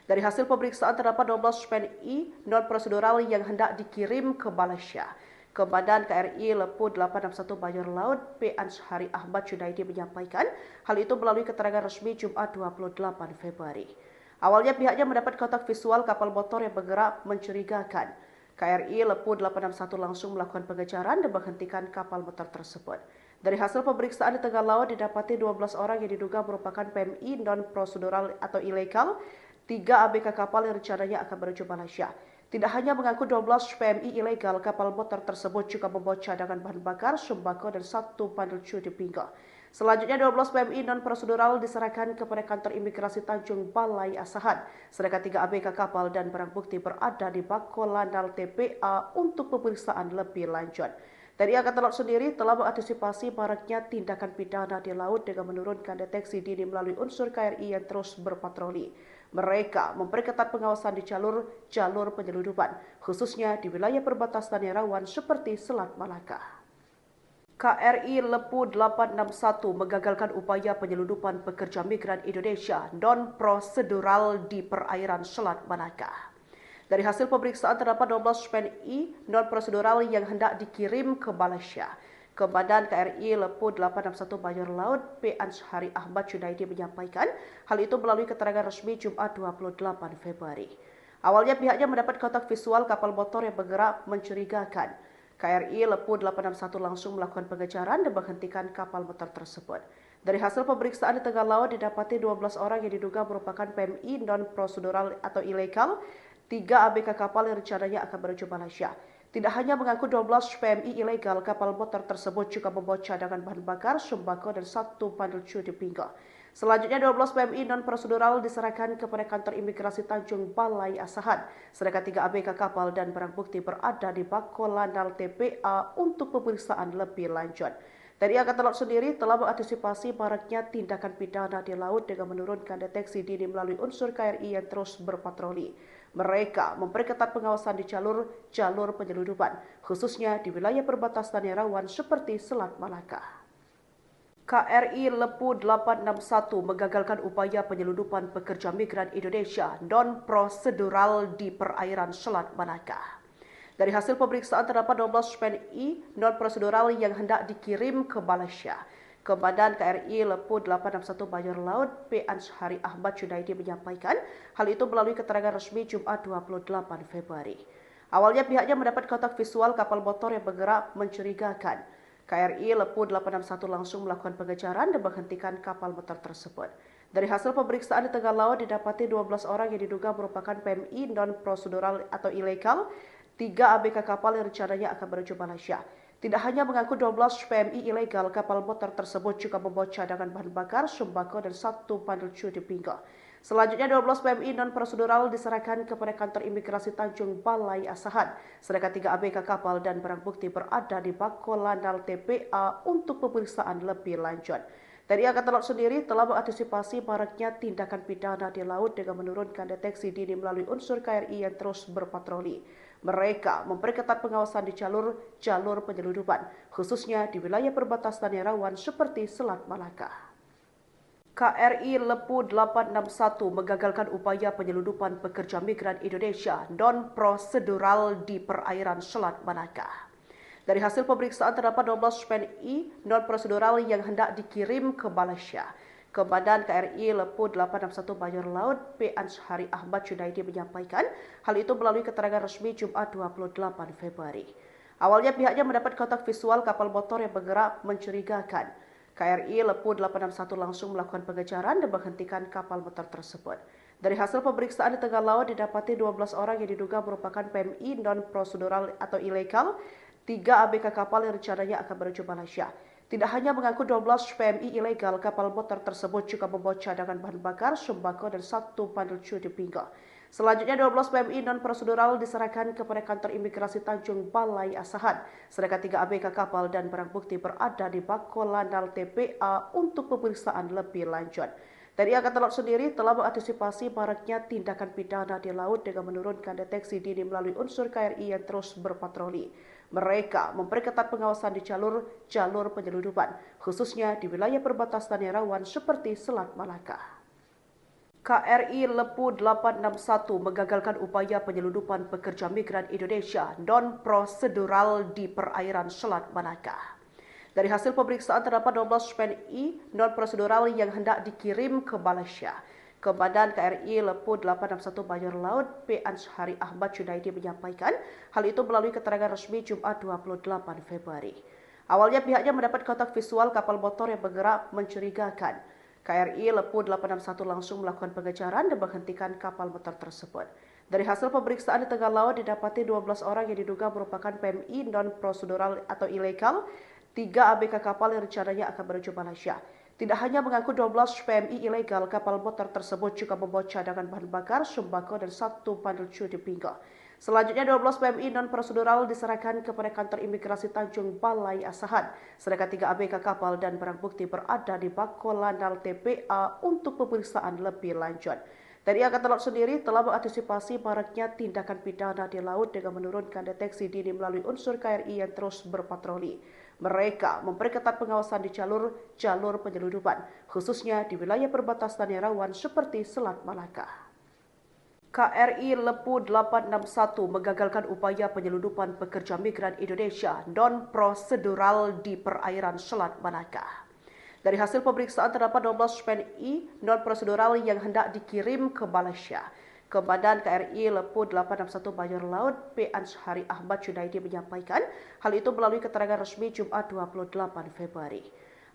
Dari hasil pemeriksaan terdapat 12 PNI non-prosedural yang hendak dikirim ke Malaysia. Komandan KRI Lepu 861 Bajor Laut P. Anshari Ahmad Junaidi menyampaikan hal itu melalui keterangan resmi Jumat 28 Februari. Awalnya pihaknya mendapat kontak visual kapal motor yang bergerak mencurigakan. KRI Lepu 861 langsung melakukan pengejaran dan menghentikan kapal motor tersebut. Dari hasil pemeriksaan di tengah laut didapati 12 orang yang diduga merupakan PMI non-prosedural atau ilegal, 3 ABK kapal yang rencananya akan menuju Malaysia. Tidak hanya mengangkut 12 PMI ilegal, kapal motor tersebut juga membawa cadangan bahan bakar, sembako, dan 1 bandel cuti pinggang. Selanjutnya 12 PMI non-prosedural diserahkan kepada kantor imigrasi Tanjung Balai Asahan. Sedangkan 3 ABK kapal dan barang bukti berada di Bakolanal TPA untuk pemeriksaan lebih lanjut. TNI Angkatan Laut sendiri telah mengantisipasi maraknya tindakan pidana di laut dengan menurunkan deteksi dini melalui unsur KRI yang terus berpatroli. Mereka memperketat pengawasan di jalur penyelundupan, khususnya di wilayah perbatasan yang rawan seperti Selat Malaka. KRI Lepu 861 menggagalkan upaya penyelundupan pekerja migran Indonesia non-prosedural di perairan Selat Malaka. Dari hasil pemeriksaan terdapat 12 PNI non-prosedural yang hendak dikirim ke Malaysia. Komandan KRI Lepu 861 Bajor Laut P. Anshari Ahmad Junaidi menyampaikan hal itu melalui keterangan resmi Jumat 28 Februari. Awalnya pihaknya mendapat kontak visual kapal motor yang bergerak mencurigakan. KRI Lepu 861 langsung melakukan pengejaran dan menghentikan kapal motor tersebut. Dari hasil pemeriksaan di tengah laut didapati 12 orang yang diduga merupakan PMI non-prosedural atau ilegal, 3 ABK kapal yang rencananya akan menuju Malaysia. Tidak hanya mengangkut 12 PMI ilegal, kapal motor tersebut juga membawa cadangan bahan bakar, sembako, dan 1 bandel cuti pinggang. Selanjutnya 12 PMI non-prosedural diserahkan kepada kantor imigrasi Tanjung Balai Asahan. Sedangkan 3 ABK kapal dan barang bukti berada di Bakolanal TPA untuk pemeriksaan lebih lanjut. TNI Angkatan Laut sendiri telah mengantisipasi maraknya tindakan pidana di laut dengan menurunkan deteksi dini melalui unsur KRI yang terus berpatroli. Mereka memperketat pengawasan di jalur penyelundupan, khususnya di wilayah perbatasan yang rawan seperti Selat Malaka. KRI Lepu 861 menggagalkan upaya penyelundupan pekerja migran Indonesia non-prosedural di perairan Selat Malaka. Dari hasil pemeriksaan terdapat 12 PNI non-prosedural yang hendak dikirim ke Malaysia. Komandan KRI Lepu 861 Bajor Laut P. Anshari Ahmad Junaidi menyampaikan hal itu melalui keterangan resmi Jumat 28 Februari. Awalnya pihaknya mendapat kontak visual kapal motor yang bergerak mencurigakan. KRI Lepu 861 langsung melakukan pengejaran dan menghentikan kapal motor tersebut. Dari hasil pemeriksaan di tengah laut didapati 12 orang yang diduga merupakan PMI non-prosedural atau ilegal, 3 ABK kapal yang rencananya akan menuju Malaysia. Tidak hanya mengangkut 12 PMI ilegal, kapal motor tersebut juga membawa cadangan bahan bakar, sembako, dan 1 bandel cuti pinggang. Selanjutnya 12 PMI non-prosedural diserahkan kepada kantor imigrasi Tanjung Balai Asahan. Sedangkan 3 ABK kapal dan barang bukti berada di Bakolanal TPA untuk pemeriksaan lebih lanjut. TNI Angkatan Laut sendiri telah mengantisipasi maraknya tindakan pidana di laut dengan menurunkan deteksi dini melalui unsur KRI yang terus berpatroli. Mereka memperketat pengawasan di jalur penyelundupan, khususnya di wilayah perbatasan yang rawan seperti Selat Malaka. KRI Lepu 861 menggagalkan upaya penyelundupan pekerja migran Indonesia non-prosedural di perairan Selat Malaka. Dari hasil pemeriksaan terdapat 12 PNI non-prosedural yang hendak dikirim ke Malaysia. Komandan KRI Lepu 861 Bajor Laut P. Anshari Ahmad Junaidi menyampaikan hal itu melalui keterangan resmi Jumat 28 Februari. Awalnya pihaknya mendapat kontak visual kapal motor yang bergerak mencurigakan. KRI Lepu 861 langsung melakukan pengejaran dan menghentikan kapal motor tersebut. Dari hasil pemeriksaan di tengah laut didapati 12 orang yang diduga merupakan PMI non-prosedural atau ilegal, 3 ABK kapal yang rencananya akan menuju Malaysia. Tidak hanya mengangkut 12 PMI ilegal, kapal motor tersebut juga membawa cadangan bahan bakar, sembako, dan 1 bandel cuti pinggang. Selanjutnya 12 PMI non-prosedural diserahkan kepada kantor imigrasi Tanjung Balai Asahan, sedangkan 3 ABK kapal dan barang bukti berada di Bako Landal TPA untuk pemeriksaan lebih lanjut. TNI Angkatan Laut sendiri telah mengantisipasi maraknya tindakan pidana di laut dengan menurunkan deteksi dini melalui unsur KRI yang terus berpatroli. Mereka memperketat pengawasan di jalur penyeludupan, khususnya di wilayah perbatasan yang rawan seperti Selat Malaka. KRI Lepu 861 menggagalkan upaya penyeludupan pekerja migran Indonesia non-prosedural di perairan Selat Malaka. Dari hasil pemeriksaan terdapat 12 PNI non-prosedural yang hendak dikirim ke Malaysia. Komandan KRI Lepu 861 Mayor Laut P. Anshari Ahmad Junaidi menyampaikan hal itu melalui keterangan resmi Jumat 28 Februari. Awalnya pihaknya mendapat kontak visual kapal motor yang bergerak mencurigakan. KRI Lepu 861 langsung melakukan pengejaran dan menghentikan kapal motor tersebut. Dari hasil pemeriksaan di tengah laut didapati 12 orang yang diduga merupakan PMI non-prosedural atau ilegal, 3 ABK kapal yang rencananya akan menuju Malaysia. Tidak hanya mengangkut 12 PMI ilegal, kapal motor tersebut juga membawa cadangan bahan bakar, sembako, dan 1 bandel cuti pinggang. Selanjutnya 12 PMI non-prosedural diserahkan kepada kantor imigrasi Tanjung Balai Asahan, sedangkan 3 ABK kapal dan barang bukti berada di Bako Landal TPA untuk pemeriksaan lebih lanjut. TNI Angkatan Laut sendiri telah mengantisipasi maraknya tindakan pidana di laut dengan menurunkan deteksi dini melalui unsur KRI yang terus berpatroli. Mereka memperketat pengawasan di jalur penyeludupan, khususnya di wilayah perbatasan yang rawan seperti Selat Malaka. KRI Lepu 861 menggagalkan upaya penyeludupan pekerja migran Indonesia non-prosedural di perairan Selat Malaka. Dari hasil pemeriksaan terdapat 12 PNI non-prosedural yang hendak dikirim ke Malaysia. Komandan KRI Lepu 861 Mayor Laut P. Anshari Ahmad Junaidi menyampaikan hal itu melalui keterangan resmi Jumat 28 Februari.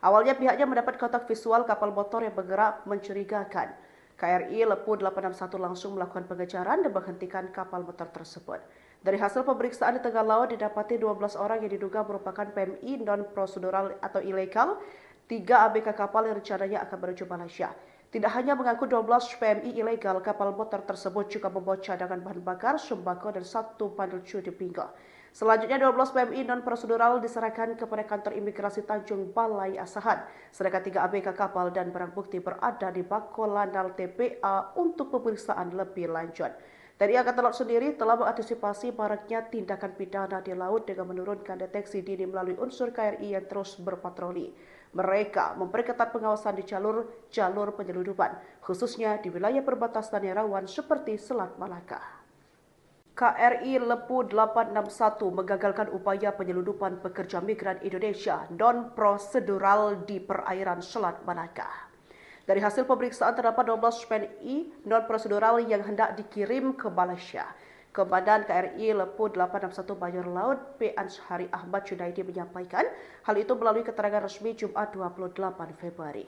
Awalnya pihaknya mendapat kontak visual kapal motor yang bergerak mencurigakan. KRI Lepu 861 langsung melakukan pengejaran dan menghentikan kapal motor tersebut. Dari hasil pemeriksaan di tengah laut didapati 12 orang yang diduga merupakan PMI non-prosedural atau ilegal, 3 ABK kapal yang rencananya akan menuju Malaysia. Tidak hanya mengangkut 12 PMI ilegal, kapal motor tersebut juga membawa cadangan bahan bakar, sembako, dan 1 bandel cuti pinggang. Selanjutnya 12 PMI non-prosedural diserahkan kepada kantor imigrasi Tanjung Balai Asahan, sedangkan 3 ABK kapal dan barang bukti berada di Bako Landal TPA untuk pemeriksaan lebih lanjut. TNI Angkatan Laut sendiri telah mengantisipasi maraknya tindakan pidana di laut dengan menurunkan deteksi dini melalui unsur KRI yang terus berpatroli. Mereka memperketat pengawasan di jalur penyeludupan, khususnya di wilayah perbatasan yang rawan seperti Selat Malaka. KRI Lepu 861 menggagalkan upaya penyeludupan pekerja migran Indonesia non-prosedural di perairan Selat Malaka. Dari hasil pemeriksaan terdapat 12 PNI non-prosedural yang hendak dikirim ke Malaysia. Komandan KRI Lepu 861 Mayor Laut P. Anshari Ahmad Junaidi menyampaikan hal itu melalui keterangan resmi Jumat 28 Februari.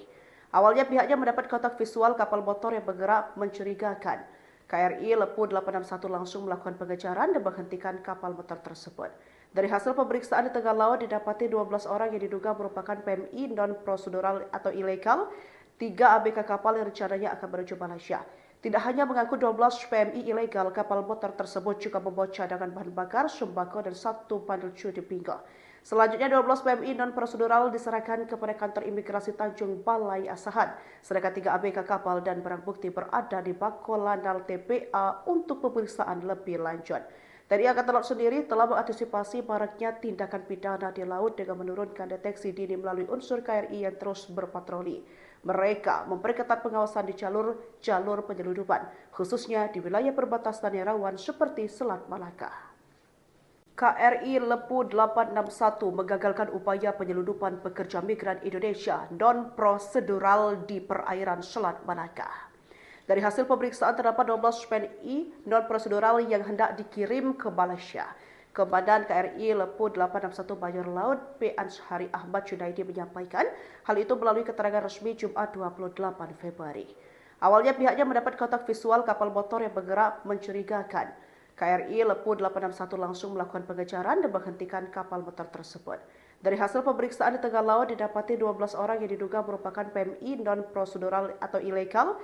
Awalnya pihaknya mendapat kontak visual kapal motor yang bergerak mencurigakan. KRI Lepu 861 langsung melakukan pengejaran dan menghentikan kapal motor tersebut. Dari hasil pemeriksaan di tengah laut didapati 12 orang yang diduga merupakan PMI non-prosedural atau ilegal, 3 ABK kapal yang rencananya akan menuju Malaysia. Tidak hanya mengangkut 12 PMI ilegal, kapal motor tersebut juga membawa cadangan bahan bakar, sembako, dan 1 bandel cuti pinggang. Selanjutnya 12 PMI non-prosedural diserahkan kepada kantor imigrasi Tanjung Balai Asahan, sedangkan 3 ABK kapal dan barang bukti berada di Bako Landal TPA untuk pemeriksaan lebih lanjut. TNI Angkatan Laut sendiri telah mengantisipasi maraknya tindakan pidana di laut dengan menurunkan deteksi dini melalui unsur KRI yang terus berpatroli. Mereka memperketat pengawasan di jalur penyeludupan, khususnya di wilayah perbatasan yang rawan seperti Selat Malaka. KRI Lepu 861 menggagalkan upaya penyeludupan pekerja migran Indonesia non-prosedural di perairan Selat Malaka. Dari hasil pemeriksaan terdapat 12 PNI non-prosedural yang hendak dikirim ke Malaysia. Komandan KRI Lepu 861 Bajor Laut P. Anshari Ahmad Junaidi menyampaikan hal itu melalui keterangan resmi Jumat 28 Februari. Awalnya pihaknya mendapat kontak visual kapal motor yang bergerak mencurigakan. KRI Lepu 861 langsung melakukan pengejaran dan menghentikan kapal motor tersebut. Dari hasil pemeriksaan di tengah laut didapati 12 orang yang diduga merupakan PMI non-prosedural atau ilegal,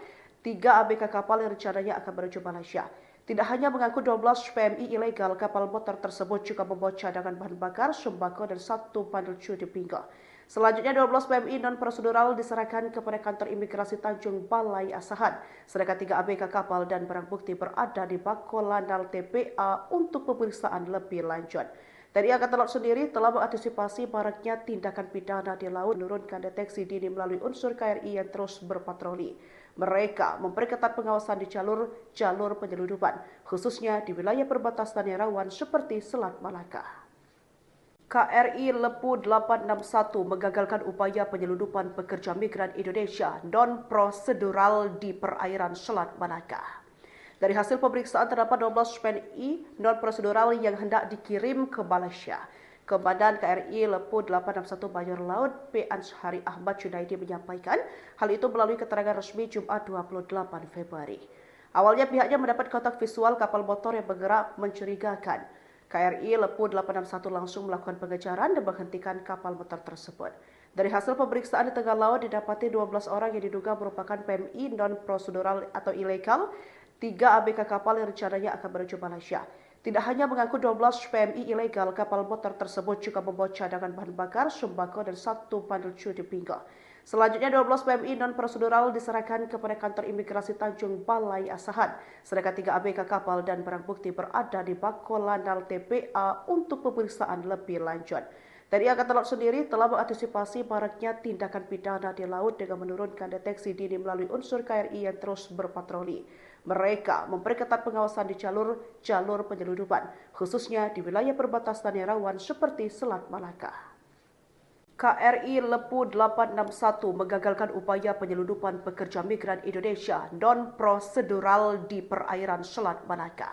3 ABK kapal yang rencananya akan menuju Malaysia. Tidak hanya mengaku 12 PMI ilegal, kapal motor tersebut juga membawa cadangan bahan bakar, sembako, dan 1 bandel di pinggir. Selanjutnya 12 PMI non-prosedural diserahkan kepada kantor imigrasi Tanjung Balai Asahan, sedangkan 3 ABK kapal dan barang bukti berada di Bako Lanal TPA untuk pemeriksaan lebih lanjut. TNI Angkatan Laut sendiri telah mengantisipasi maraknya tindakan pidana di laut, menurunkan deteksi dini melalui unsur KRI yang terus berpatroli. Mereka memperketat pengawasan di jalur penyeludupan, khususnya di wilayah perbatasan yang rawan seperti Selat Malaka. KRI Lepu 861 menggagalkan upaya penyeludupan pekerja migran Indonesia non-prosedural di perairan Selat Malaka. Dari hasil pemeriksaan terdapat 12 PNI non-prosedural yang hendak dikirim ke Malaysia. Komandan KRI Lepu 861 Bajor Laut P. Anshari Ahmad Junaidi menyampaikan hal itu melalui keterangan resmi Jumat 28 Februari. Awalnya pihaknya mendapat kontak visual kapal motor yang bergerak mencurigakan. KRI Lepu 861 langsung melakukan pengejaran dan menghentikan kapal motor tersebut. Dari hasil pemeriksaan di tengah laut didapati 12 orang yang diduga merupakan PMI non-prosedural atau ilegal, 3 ABK kapal yang rencananya akan menuju Malaysia. Tidak hanya mengaku 12 PMI ilegal, kapal motor tersebut juga membawa cadangan bahan bakar, sembako, dan 1 bandel di pinggir. Selanjutnya 12 PMI non-prosedural diserahkan kepada kantor imigrasi Tanjung Balai Asahan, sedangkan 3 ABK kapal dan barang bukti berada di Bako Lanal TPA untuk pemeriksaan lebih lanjut. TNI Angkatan Laut sendiri telah mengantisipasi maraknya tindakan pidana di laut dengan menurunkan deteksi dini melalui unsur KRI yang terus berpatroli. Mereka memperketat pengawasan di jalur penyeludupan, khususnya di wilayah perbatasan yang rawan seperti Selat Malaka. KRI Lepu 861 menggagalkan upaya penyeludupan pekerja migran Indonesia non-prosedural di perairan Selat Malaka.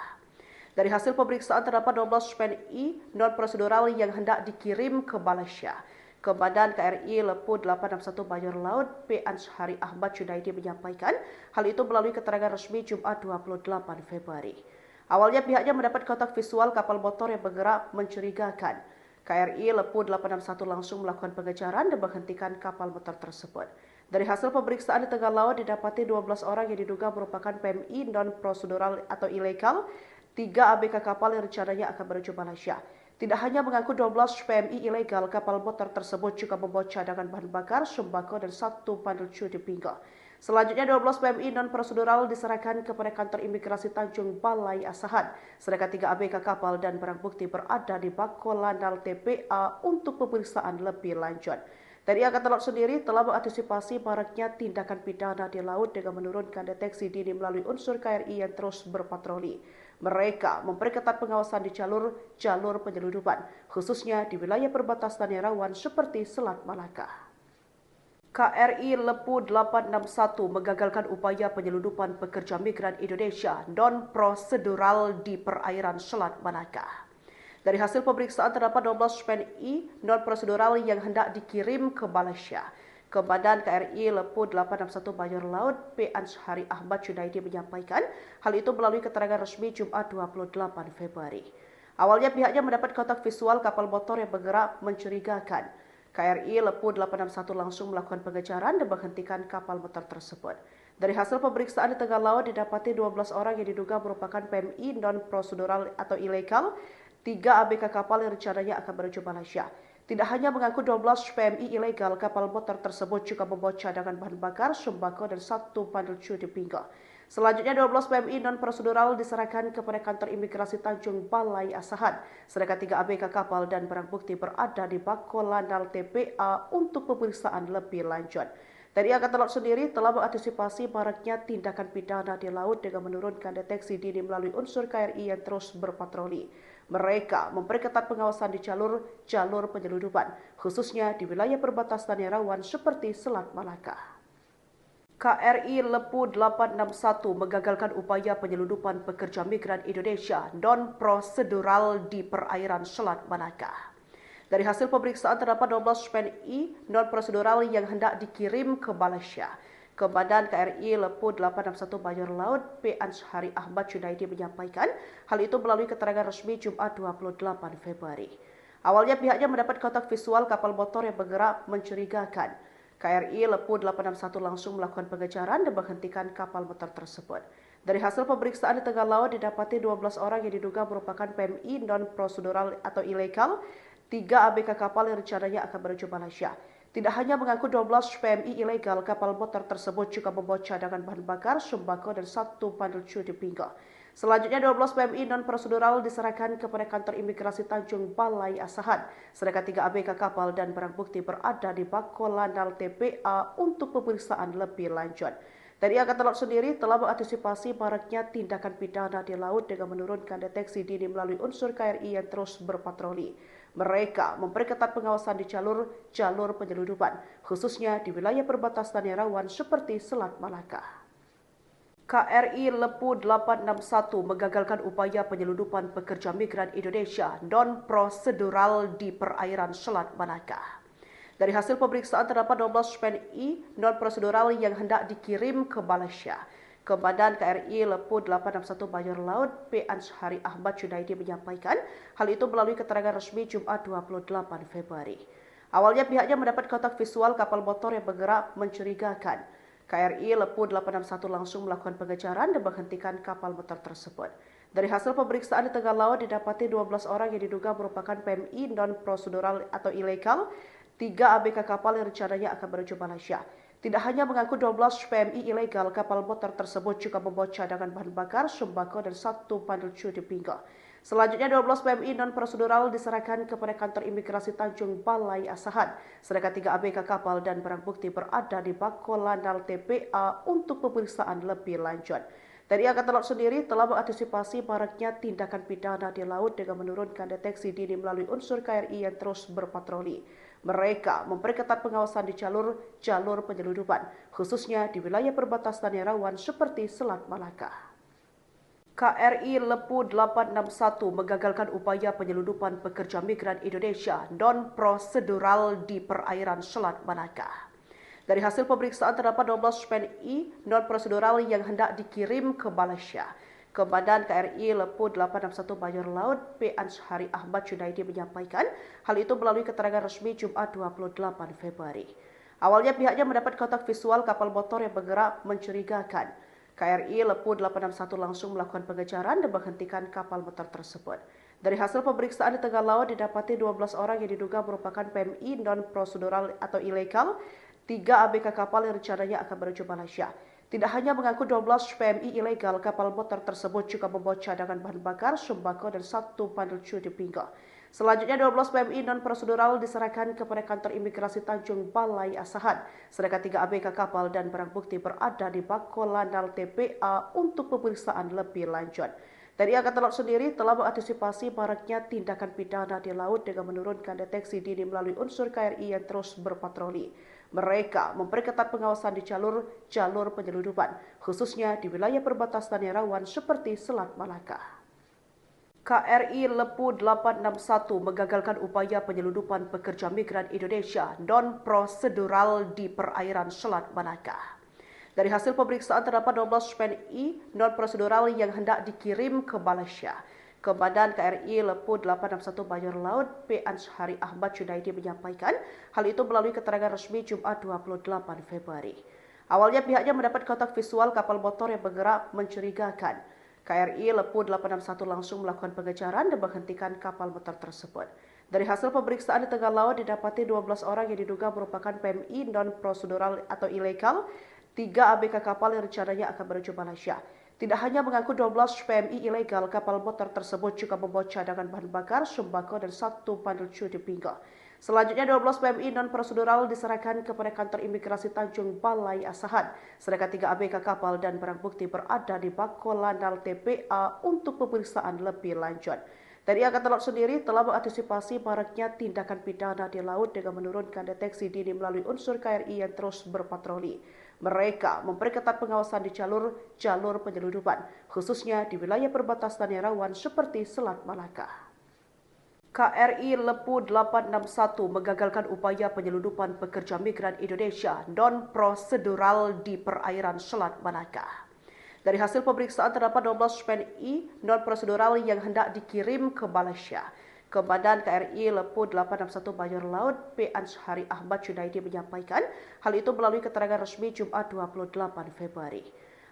Dari hasil pemeriksaan terdapat 12 PNI non-prosedural yang hendak dikirim ke Malaysia. Komandan KRI Lepu 861 Bajor Laut P. Anshari Ahmad Junaidi menyampaikan hal itu melalui keterangan resmi Jumat 28 Februari. Awalnya pihaknya mendapat kontak visual kapal motor yang bergerak mencurigakan. KRI Lepu 861 langsung melakukan pengejaran dan menghentikan kapal motor tersebut. Dari hasil pemeriksaan di tengah laut didapati 12 orang yang diduga merupakan PMI non-prosedural atau ilegal, 3 ABK kapal yang rencananya akan menuju Malaysia. Tidak hanya mengaku 12 PMI ilegal, kapal motor tersebut juga membawa cadangan bahan bakar, sembako, dan 1 bandel di pinggir. Selanjutnya 12 PMI non-prosedural diserahkan kepada kantor imigrasi Tanjung Balai Asahan, sedangkan 3 ABK kapal dan barang bukti berada di Bako Lanal TPA untuk pemeriksaan lebih lanjut. TNI Angkatan Laut sendiri telah mengantisipasi maraknya tindakan pidana di laut dengan menurunkan deteksi dini melalui unsur KRI yang terus berpatroli. Mereka memperketat pengawasan di jalur penyeludupan, khususnya di wilayah perbatasan yang rawan seperti Selat Malaka. KRI Lepu 861 menggagalkan upaya penyeludupan pekerja migran Indonesia non-prosedural di perairan Selat Malaka. Dari hasil pemeriksaan terdapat 12 PNI non-prosedural yang hendak dikirim ke Malaysia. Komandan KRI Lepu 861 Bajor Laut P. Anshari Ahmad Junaidi menyampaikan hal itu melalui keterangan resmi Jumat 28 Februari. Awalnya pihaknya mendapat kontak visual kapal motor yang bergerak mencurigakan. KRI Lepu 861 langsung melakukan pengejaran dan menghentikan kapal motor tersebut. Dari hasil pemeriksaan di tengah laut didapati 12 orang yang diduga merupakan PMI non-prosedural atau ilegal, 3 ABK kapal yang rencananya akan menuju Malaysia. Tidak hanya mengaku 12 PMI ilegal, kapal motor tersebut juga membawa cadangan bahan bakar, sembako, dan 1 bandel di pinggir. Selanjutnya 12 PMI non-prosedural diserahkan kepada kantor imigrasi Tanjung Balai Asahan, sedangkan 3 ABK kapal dan barang bukti berada di Bako Lanal TPA untuk pemeriksaan lebih lanjut. TNI Angkatan Laut sendiri telah mengantisipasi maraknya tindakan pidana di laut dengan menurunkan deteksi dini melalui unsur KRI yang terus berpatroli. Mereka memperketat pengawasan di jalur penyeludupan, khususnya di wilayah perbatasan yang rawan seperti Selat Malaka. KRI Lepu 861 menggagalkan upaya penyelundupan pekerja migran Indonesia non-prosedural di perairan Selat Malaka. Dari hasil pemeriksaan terdapat 12 PNI non-prosedural yang hendak dikirim ke Malaysia. Komandan KRI Lepu 861 Mayor Laut P. Anshari Ahmad Junaidi menyampaikan hal itu melalui keterangan resmi Jumat 28 Februari. Awalnya pihaknya mendapat kontak visual kapal motor yang bergerak mencurigakan. KRI Lepu 861 langsung melakukan pengejaran dan menghentikan kapal motor tersebut. Dari hasil pemeriksaan di tengah laut didapati 12 orang yang diduga merupakan PMI non-prosedural atau ilegal, 3 ABK kapal yang rencananya akan menuju Malaysia. Tidak hanya mengaku 12 PMI ilegal, kapal motor tersebut juga membawa cadangan bahan bakar, sembako dan 1 bandel di pinggul. Selanjutnya 12 PMI non-prosedural diserahkan kepada kantor imigrasi Tanjung Balai Asahan, sedangkan 3 ABK kapal dan barang bukti berada di Bako Lanal TPA untuk pemeriksaan lebih lanjut. TNI Angkatan Laut sendiri telah mengantisipasi maraknya tindakan pidana di laut dengan menurunkan deteksi dini melalui unsur KRI yang terus berpatroli. Mereka memperketat pengawasan di jalur penyelundupan, khususnya di wilayah perbatasan yang rawan seperti Selat Malaka. KRI Lepu 861 menggagalkan upaya penyelundupan pekerja migran Indonesia non-prosedural di perairan Selat Malaka. Dari hasil pemeriksaan terdapat 12 PNI non-prosedural yang hendak dikirim ke Malaysia. Komandan KRI Lepu 861 Mayor Laut P. Anshari Ahmad Junaidi menyampaikan hal itu melalui keterangan resmi Jumat 28 Februari. Awalnya pihaknya mendapat kontak visual kapal motor yang bergerak mencurigakan. KRI Lepu 861 langsung melakukan pengejaran dan menghentikan kapal motor tersebut. Dari hasil pemeriksaan di tengah laut didapati 12 orang yang diduga merupakan PMI non-prosedural atau ilegal, 3 ABK kapal yang rencananya akan menuju Malaysia. Tidak hanya mengaku 12 PMI ilegal, kapal motor tersebut juga membawa cadangan bahan bakar, sembako dan 1 bandel di pinggul. Selanjutnya 12 PMI non-prosedural diserahkan kepada kantor imigrasi Tanjung Balai Asahan, sedangkan 3 ABK kapal dan barang bukti berada di Bako Lanal TPA untuk pemeriksaan lebih lanjut. TNI Angkatan Laut sendiri telah mengantisipasi maraknya tindakan pidana di laut dengan menurunkan deteksi dini melalui unsur KRI yang terus berpatroli. Mereka memperketat pengawasan di jalur penyelundupan, khususnya di wilayah perbatasan yang rawan seperti Selat Malaka. KRI Lepu 861 menggagalkan upaya penyelundupan pekerja migran Indonesia non-prosedural di perairan Selat Malaka. Dari hasil pemeriksaan terdapat 12 PNI non-prosedural yang hendak dikirim ke Malaysia. Komandan KRI Lepu 861 Mayor Laut P. Anshari Ahmad Junaidi menyampaikan hal itu melalui keterangan resmi Jumat 28 Februari. Awalnya pihaknya mendapat kontak visual kapal motor yang bergerak mencurigakan. KRI Lepu 861 langsung melakukan pengejaran dan menghentikan kapal motor tersebut. Dari hasil pemeriksaan di tengah laut didapati 12 orang yang diduga merupakan PMI non-prosedural atau ilegal, 3 ABK kapal yang rencananya akan menuju Malaysia. Tidak hanya mengaku 12 PMI ilegal, kapal motor tersebut juga membawa cadangan bahan bakar, sembako dan 1 bandel di pinggul. Selanjutnya 12 PMI non-prosedural diserahkan kepada kantor imigrasi Tanjung Balai Asahan, sedangkan 3 ABK kapal dan barang bukti berada di Bako Lanal TPA untuk pemeriksaan lebih lanjut. TNI Angkatan Laut sendiri telah mengantisipasi maraknya tindakan pidana di laut dengan menurunkan deteksi dini melalui unsur KRI yang terus berpatroli. Mereka memperketat pengawasan di jalur penyelundupan, khususnya di wilayah perbatasan yang rawan seperti Selat Malaka. KRI Lepu 861 menggagalkan upaya penyelundupan pekerja migran Indonesia non-prosedural di perairan Selat Malaka. Dari hasil pemeriksaan terdapat 12 PNI non-prosedural yang hendak dikirim ke Malaysia. Komandan KRI Lepu 861 Mayor Laut P. Anshari Ahmad Junaidi menyampaikan hal itu melalui keterangan resmi Jumat 28 Februari. Awalnya pihaknya mendapat kontak visual kapal motor yang bergerak mencurigakan. KRI Lepu 861 langsung melakukan pengejaran dan menghentikan kapal motor tersebut. Dari hasil pemeriksaan di tengah laut didapati 12 orang yang diduga merupakan PMI non-prosedural atau ilegal, 3 ABK kapal yang rencananya akan menuju Malaysia. Tidak hanya mengaku 12 PMI ilegal, kapal motor tersebut juga membawa cadangan bahan bakar, sembako dan 1 bandel di pinggul. Selanjutnya 12 PMI non-prosedural diserahkan kepada kantor imigrasi Tanjung Balai Asahan, sedangkan 3 ABK kapal dan barang bukti berada di Bako Lanal TPA untuk pemeriksaan lebih lanjut. TNI Angkatan Laut sendiri telah mengantisipasi maraknya tindakan pidana di laut dengan menurunkan deteksi dini melalui unsur KRI yang terus berpatroli. Mereka memperketat pengawasan di jalur penyeludupan, khususnya di wilayah perbatasan yang rawan seperti Selat Malaka. KRI Lepu 861 menggagalkan upaya penyeludupan pekerja migran Indonesia non-prosedural di perairan Selat Malaka. Dari hasil pemeriksaan terdapat 12 PNI non-prosedural yang hendak dikirim ke Malaysia. Komandan KRI Lepu 861 Mayor Laut P. Anshari Ahmad Junaidi menyampaikan hal itu melalui keterangan resmi Jumat 28 Februari.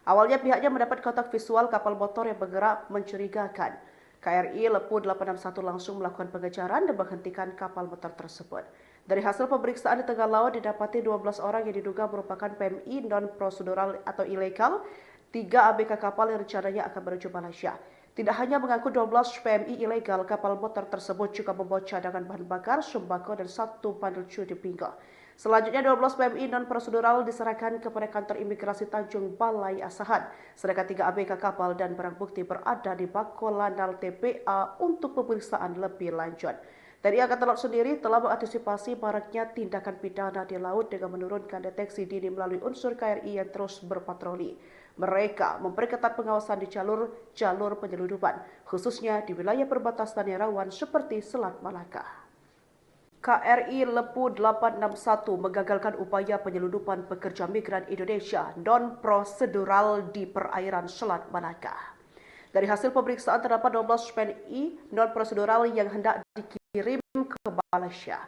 Awalnya pihaknya mendapat kontak visual kapal motor yang bergerak mencurigakan. KRI Lepu 861 langsung melakukan pengejaran dan menghentikan kapal motor tersebut. Dari hasil pemeriksaan di tengah laut didapati 12 orang yang diduga merupakan PMI non-prosedural atau ilegal, 3 ABK kapal yang rencananya akan menuju Malaysia. Tidak hanya mengaku 12 PMI ilegal, kapal motor tersebut juga membawa cadangan bahan bakar, sembako, dan 1 bandel cuci pinggang. Selanjutnya 12 PMI non-prosedural diserahkan kepada kantor imigrasi Tanjung Balai Asahan, sedangkan 3 ABK kapal dan barang bukti berada di Bakolanal TPA untuk pemeriksaan lebih lanjut. TNI Angkatan Laut sendiri telah mengantisipasi maraknya tindakan pidana di laut dengan menurunkan deteksi dini melalui unsur KRI yang terus berpatroli. Mereka memperketat pengawasan di jalur penyeludupan, khususnya di wilayah perbatasan yang rawan seperti Selat Malaka. KRI Lepu 861 menggagalkan upaya penyeludupan pekerja migran Indonesia non-prosedural di perairan Selat Malaka. Dari hasil pemeriksaan terdapat 12 PNI non-prosedural yang hendak dikirim ke Malaysia.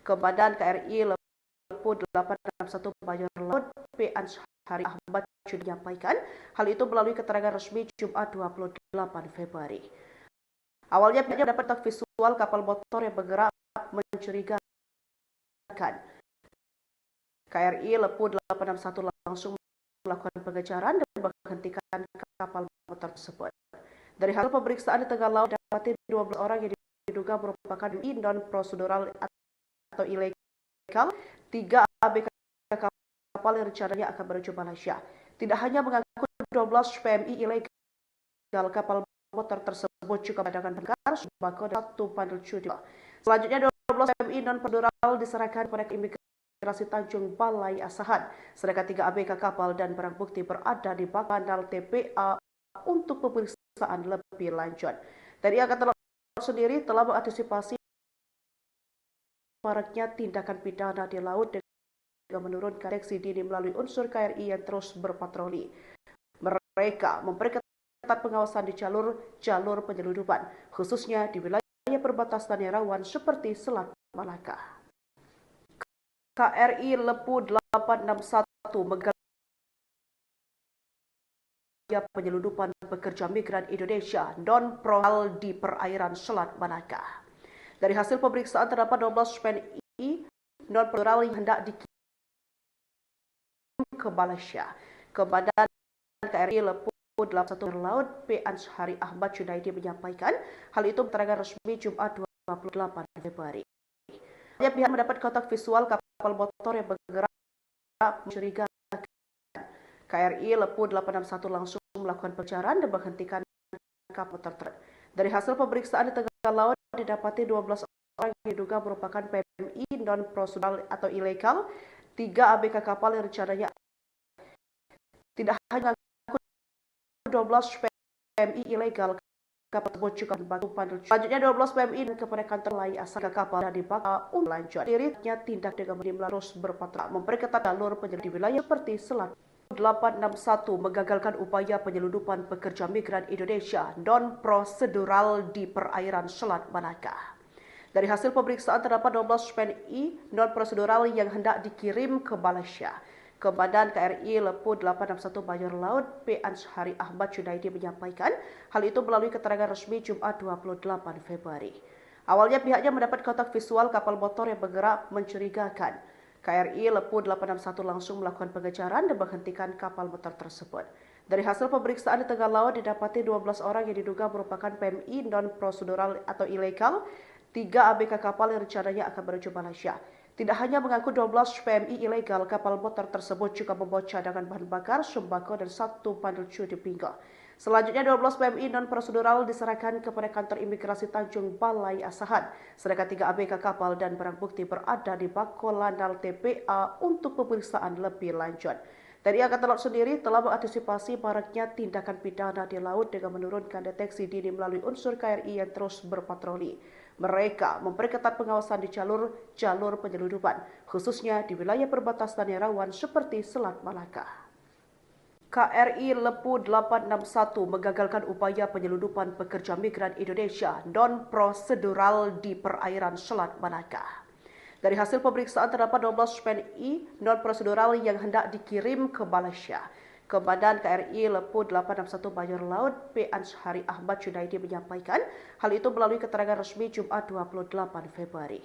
Komandan KRI Lepu 861 Mayor Laut P. Anshari Ahmad menyampaikan hal itu melalui keterangan resmi Jumat 28 Februari. Awalnya pihaknya mendapat visual kapal motor yang bergerak mencurigakan. KRI Lepu 861 langsung melakukan pengejaran dan menghentikan kapal motor tersebut. Dari hasil pemeriksaan di tengah laut dapati 12 orang yang diduga merupakan non-prosedural atau ilegal, 3 ABK kapal yang rencananya akan menuju Malaysia. Tidak hanya mengaku 12 PMI ilegal, kapal motor tersebut juga cadangan bakar, sembako, dan 1 bandel cuci. Selanjutnya 12 PMI non-prosedural diserahkan kepada imigrasi Tanjung Balai Asahan, sedangkan 3 ABK kapal dan barang bukti berada di Bakolanal TPA untuk pemeriksaan lebih lanjut. TNI Angkatan Laut sendiri telah mengantisipasi maraknya tindakan pidana di laut dengan menurunkan deteksi dini melalui unsur KRI yang terus berpatroli. Mereka memperketat pengawasan di jalur penyeludupan, khususnya di wilayah perbatasan yang rawan seperti Selat Malaka. KRI Lepu 861 menggagalkan penyeludupan pekerja migran Indonesia non-prosedural di perairan Selat Malaka. Dari hasil pemeriksaan terdapat 12 PNI non-prosedural yang hendak dikirim ke Malaysia. Komandan KRI Lepu 861 Laut P. Anshari Ahmad Junaidi menyampaikan hal itu keterangan resmi Jumat 28 Februari. Pihak mendapat kontak visual kapal motor yang bergerak mencurigakan. KRI Lepu 861 langsung melakukan pengejaran dan menghentikan kapal motor tersebut. Dari hasil pemeriksaan di tengah laut didapati 12 orang yang diduga merupakan PMI non-prosedural atau ilegal, 3 ABK kapal yang rencananya tidak hanya 12 PMI ilegal, kapal tersebut juga membantu bandel. Selanjutnya 12 PMI kepada kantor Balai Asahan kapal dan dibakar lanjut. Dirinya tindak dengan terus berpatroli memperketat jalur penyeludupan di wilayah seperti Selat. 861 menggagalkan upaya penyeludupan pekerja migran Indonesia non-prosedural di perairan Selat Malaka. Dari hasil pemeriksaan terdapat 12 PNI non-prosedural yang hendak dikirim ke Malaysia. Komandan KRI Lepu 861 Mayor Laut P. Anshari Ahmad Junaidi menyampaikan hal itu melalui keterangan resmi Jumat 28 Februari. Awalnya pihaknya mendapat kontak visual kapal motor yang bergerak mencurigakan. KRI Lepu 861 langsung melakukan pengejaran dan menghentikan kapal motor tersebut. Dari hasil pemeriksaan di tengah laut didapati 12 orang yang diduga merupakan PMI non-prosedural atau ilegal, 3 ABK kapal yang rencananya akan menuju Malaysia. Tidak hanya mengaku 12 PMI ilegal, kapal motor tersebut juga membawa cadangan bahan bakar, sembako, dan 1 bandel cuci pinggang. Selanjutnya 12 PMI non-prosedural diserahkan kepada kantor imigrasi Tanjung Balai Asahan, sedangkan 3 ABK kapal dan barang bukti berada di Bakolanal TPA untuk pemeriksaan lebih lanjut. TNI Angkatan Laut sendiri telah mengantisipasi maraknya tindakan pidana di laut dengan menurunkan deteksi dini melalui unsur KRI yang terus berpatroli. Mereka memperketat pengawasan di jalur penyeludupan, khususnya di wilayah perbatasan yang rawan seperti Selat Malaka. KRI Lepu 861 menggagalkan upaya penyeludupan pekerja migran Indonesia non-prosedural di perairan Selat Malaka. Dari hasil pemeriksaan terdapat 12 PNI non-prosedural yang hendak dikirim ke Malaysia. Komandan KRI Lepu 861 Mayor Laut P. Anshari Ahmad Junaidi menyampaikan hal itu melalui keterangan resmi Jumat 28 Februari.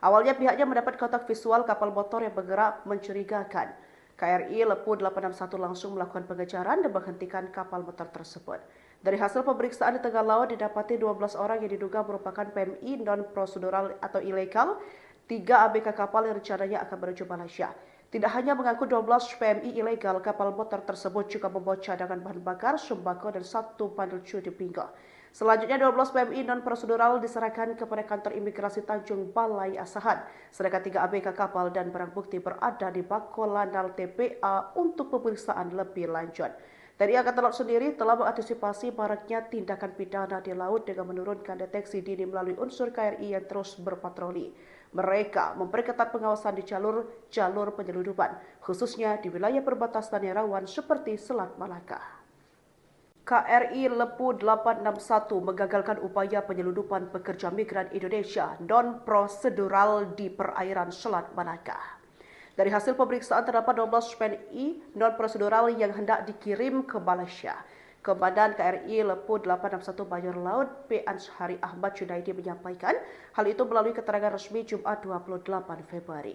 Awalnya pihaknya mendapat kontak visual kapal motor yang bergerak mencurigakan. KRI Lepu 861 langsung melakukan pengejaran dan menghentikan kapal motor tersebut. Dari hasil pemeriksaan di tengah laut didapati 12 orang yang diduga merupakan PMI non-prosedural atau ilegal, 3 ABK kapal yang rencananya akan menuju Malaysia. Tidak hanya mengangkut 12 PMI ilegal, kapal motor tersebut juga membawa cadangan bahan bakar, sembako, dan 1 bandel cuti pinggang. Selanjutnya 12 PMI non-prosedural diserahkan kepada kantor imigrasi Tanjung Balai Asahan, sedangkan 3 ABK kapal dan barang bukti berada di Bakolanal TPA untuk pemeriksaan lebih lanjut. TNI Angkatan Laut sendiri telah mengantisipasi maraknya tindakan pidana di laut dengan menurunkan deteksi dini melalui unsur KRI yang terus berpatroli. Mereka memperketat pengawasan di jalur penyeludupan, khususnya di wilayah perbatasan yang rawan seperti Selat Malaka. KRI Lepu 861 menggagalkan upaya penyeludupan pekerja migran Indonesia non-prosedural di perairan Selat Malaka. Dari hasil pemeriksaan terdapat 12 PNI non-prosedural yang hendak dikirim ke Malaysia. Komandan KRI Lepu 861 Mayor Laut P. Anshari Ahmad Junaidi menyampaikan hal itu melalui keterangan resmi Jumat 28 Februari.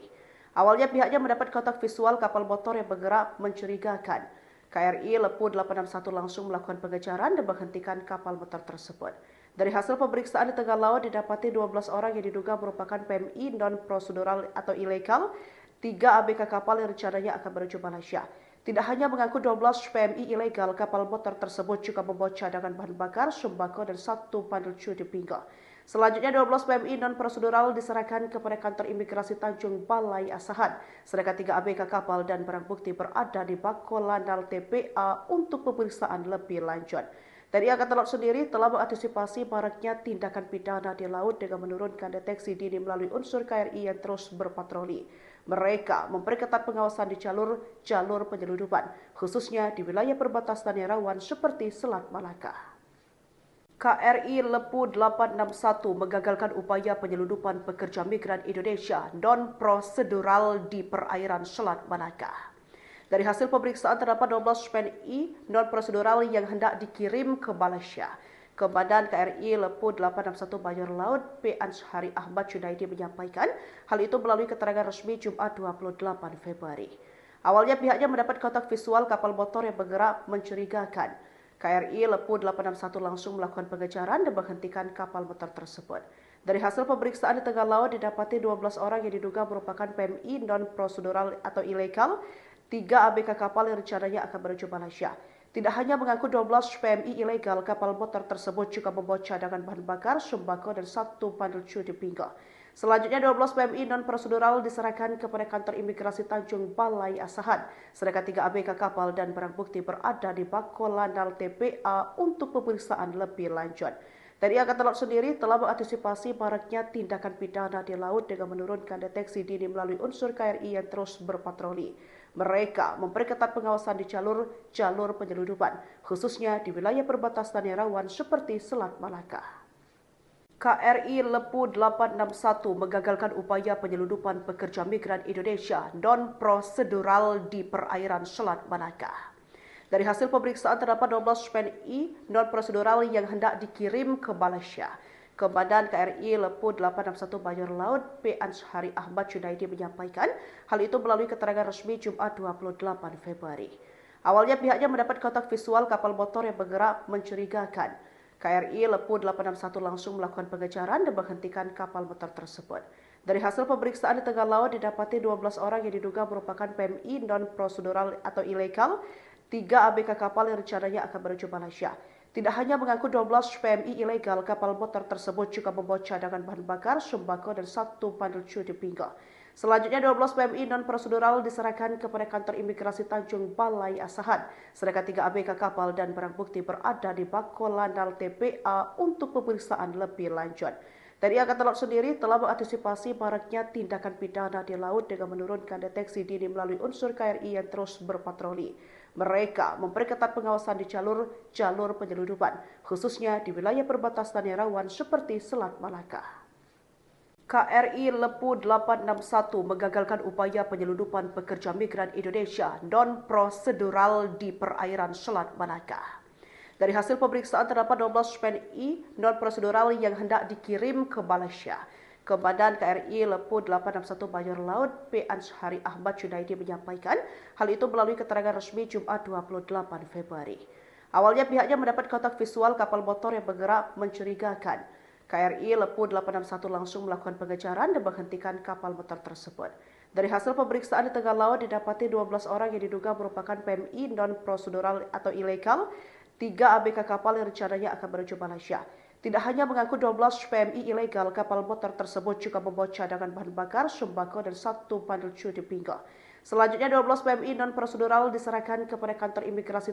Awalnya pihaknya mendapat kontak visual kapal motor yang bergerak mencurigakan. KRI Lepu 861 langsung melakukan pengejaran dan menghentikan kapal motor tersebut. Dari hasil pemeriksaan di tengah laut didapati 12 orang yang diduga merupakan PMI non-prosedural atau ilegal, 3 ABK kapal yang rencananya akan menuju Malaysia. Tidak hanya mengangkut 12 PMI ilegal, kapal motor tersebut juga membawa cadangan bahan bakar, sembako, dan 1 bandel cuti pinggang. Selanjutnya 12 PMI non-prosedural diserahkan kepada kantor imigrasi Tanjung Balai Asahan, sedangkan 3 ABK kapal dan barang bukti berada di Bakolanal TPA untuk pemeriksaan lebih lanjut. TNI Angkatan Laut sendiri telah mengantisipasi maraknya tindakan pidana di laut dengan menurunkan deteksi dini melalui unsur KRI yang terus berpatroli. Mereka memperketat pengawasan di jalur penyeludupan, khususnya di wilayah perbatasan yang rawan seperti Selat Malaka. KRI Lepu 861 menggagalkan upaya penyeludupan pekerja migran Indonesia non-prosedural di perairan Selat Malaka. Dari hasil pemeriksaan terdapat 12 PNI non-prosedural yang hendak dikirim ke Malaysia. Komandan KRI Lepu 861 Mayor Laut P. Anshari Ahmad Junaidi menyampaikan hal itu melalui keterangan resmi Jumat 28 Februari. Awalnya pihaknya mendapat kontak visual kapal motor yang bergerak mencurigakan. KRI Lepu 861 langsung melakukan pengejaran dan menghentikan kapal motor tersebut. Dari hasil pemeriksaan di tengah laut didapati 12 orang yang diduga merupakan PMI non-prosedural atau ilegal, 3 ABK kapal yang rencananya akan menuju Malaysia. Tidak hanya mengangkut 12 PMI ilegal, kapal motor tersebut juga membawa cadangan bahan bakar, sembako, dan 1 bandel cuti pinggang. Selanjutnya 12 PMI non-prosedural diserahkan kepada kantor imigrasi Tanjung Balai Asahan, sedangkan 3 ABK kapal dan barang bukti berada di Bakolanal TPA untuk pemeriksaan lebih lanjut. TNI Angkatan Laut sendiri telah mengantisipasi maraknya tindakan pidana di laut dengan menurunkan deteksi dini melalui unsur KRI yang terus berpatroli. Mereka memperketat pengawasan di jalur penyeludupan, khususnya di wilayah perbatasan yang rawan seperti Selat Malaka. KRI Lepu 861 menggagalkan upaya penyeludupan pekerja migran Indonesia non-prosedural di perairan Selat Malaka. Dari hasil pemeriksaan terdapat 12 PNI non-prosedural yang hendak dikirim ke Malaysia. Komandan KRI Lepu 861 Mayor Laut P. Anshari Ahmad Junaidi menyampaikan hal itu melalui keterangan resmi Jumat 28 Februari. Awalnya pihaknya mendapat kontak visual kapal motor yang bergerak mencurigakan. KRI Lepu 861 langsung melakukan pengejaran dan menghentikan kapal motor tersebut. Dari hasil pemeriksaan di tengah laut didapati 12 orang yang diduga merupakan PMI non-prosedural atau ilegal, 3 ABK kapal yang rencananya akan menuju Malaysia. Tidak hanya mengangkut 12 PMI ilegal, kapal motor tersebut juga membawa cadangan bahan bakar, sembako, dan 1 bandel cuti pinggang. Selanjutnya 12 PMI non-prosedural diserahkan kepada kantor imigrasi Tanjung Balai Asahan, sedangkan 3 ABK kapal dan barang bukti berada di Bakolanal TPA untuk pemeriksaan lebih lanjut. TNI Angkatan Laut sendiri telah mengantisipasi maraknya tindakan pidana di laut dengan menurunkan deteksi dini melalui unsur KRI yang terus berpatroli. Mereka memperketat pengawasan di jalur penyeludupan, khususnya di wilayah perbatasan yang rawan seperti Selat Malaka. KRI Lepu 861 menggagalkan upaya penyelundupan pekerja migran Indonesia non-prosedural di perairan Selat Malaka. Dari hasil pemeriksaan terdapat 12 PNI non-prosedural yang hendak dikirim ke Malaysia. Komandan KRI Lepu 861 Mayor Laut P. Anshari Ahmad Junaidi menyampaikan hal itu melalui keterangan resmi Jumat 28 Februari. Awalnya pihaknya mendapat kontak visual kapal motor yang bergerak mencurigakan. KRI Lepu 861 langsung melakukan pengejaran dan menghentikan kapal motor tersebut. Dari hasil pemeriksaan di tengah laut didapati 12 orang yang diduga merupakan PMI non-prosedural atau ilegal, 3 ABK kapal yang rencananya akan menuju Malaysia. Tidak hanya mengangkut 12 PMI ilegal, kapal motor tersebut juga membawa cadangan bahan bakar, sembako, dan 1 bandel judi bingo. Selanjutnya 12 PMI non-prosedural diserahkan kepada kantor imigrasi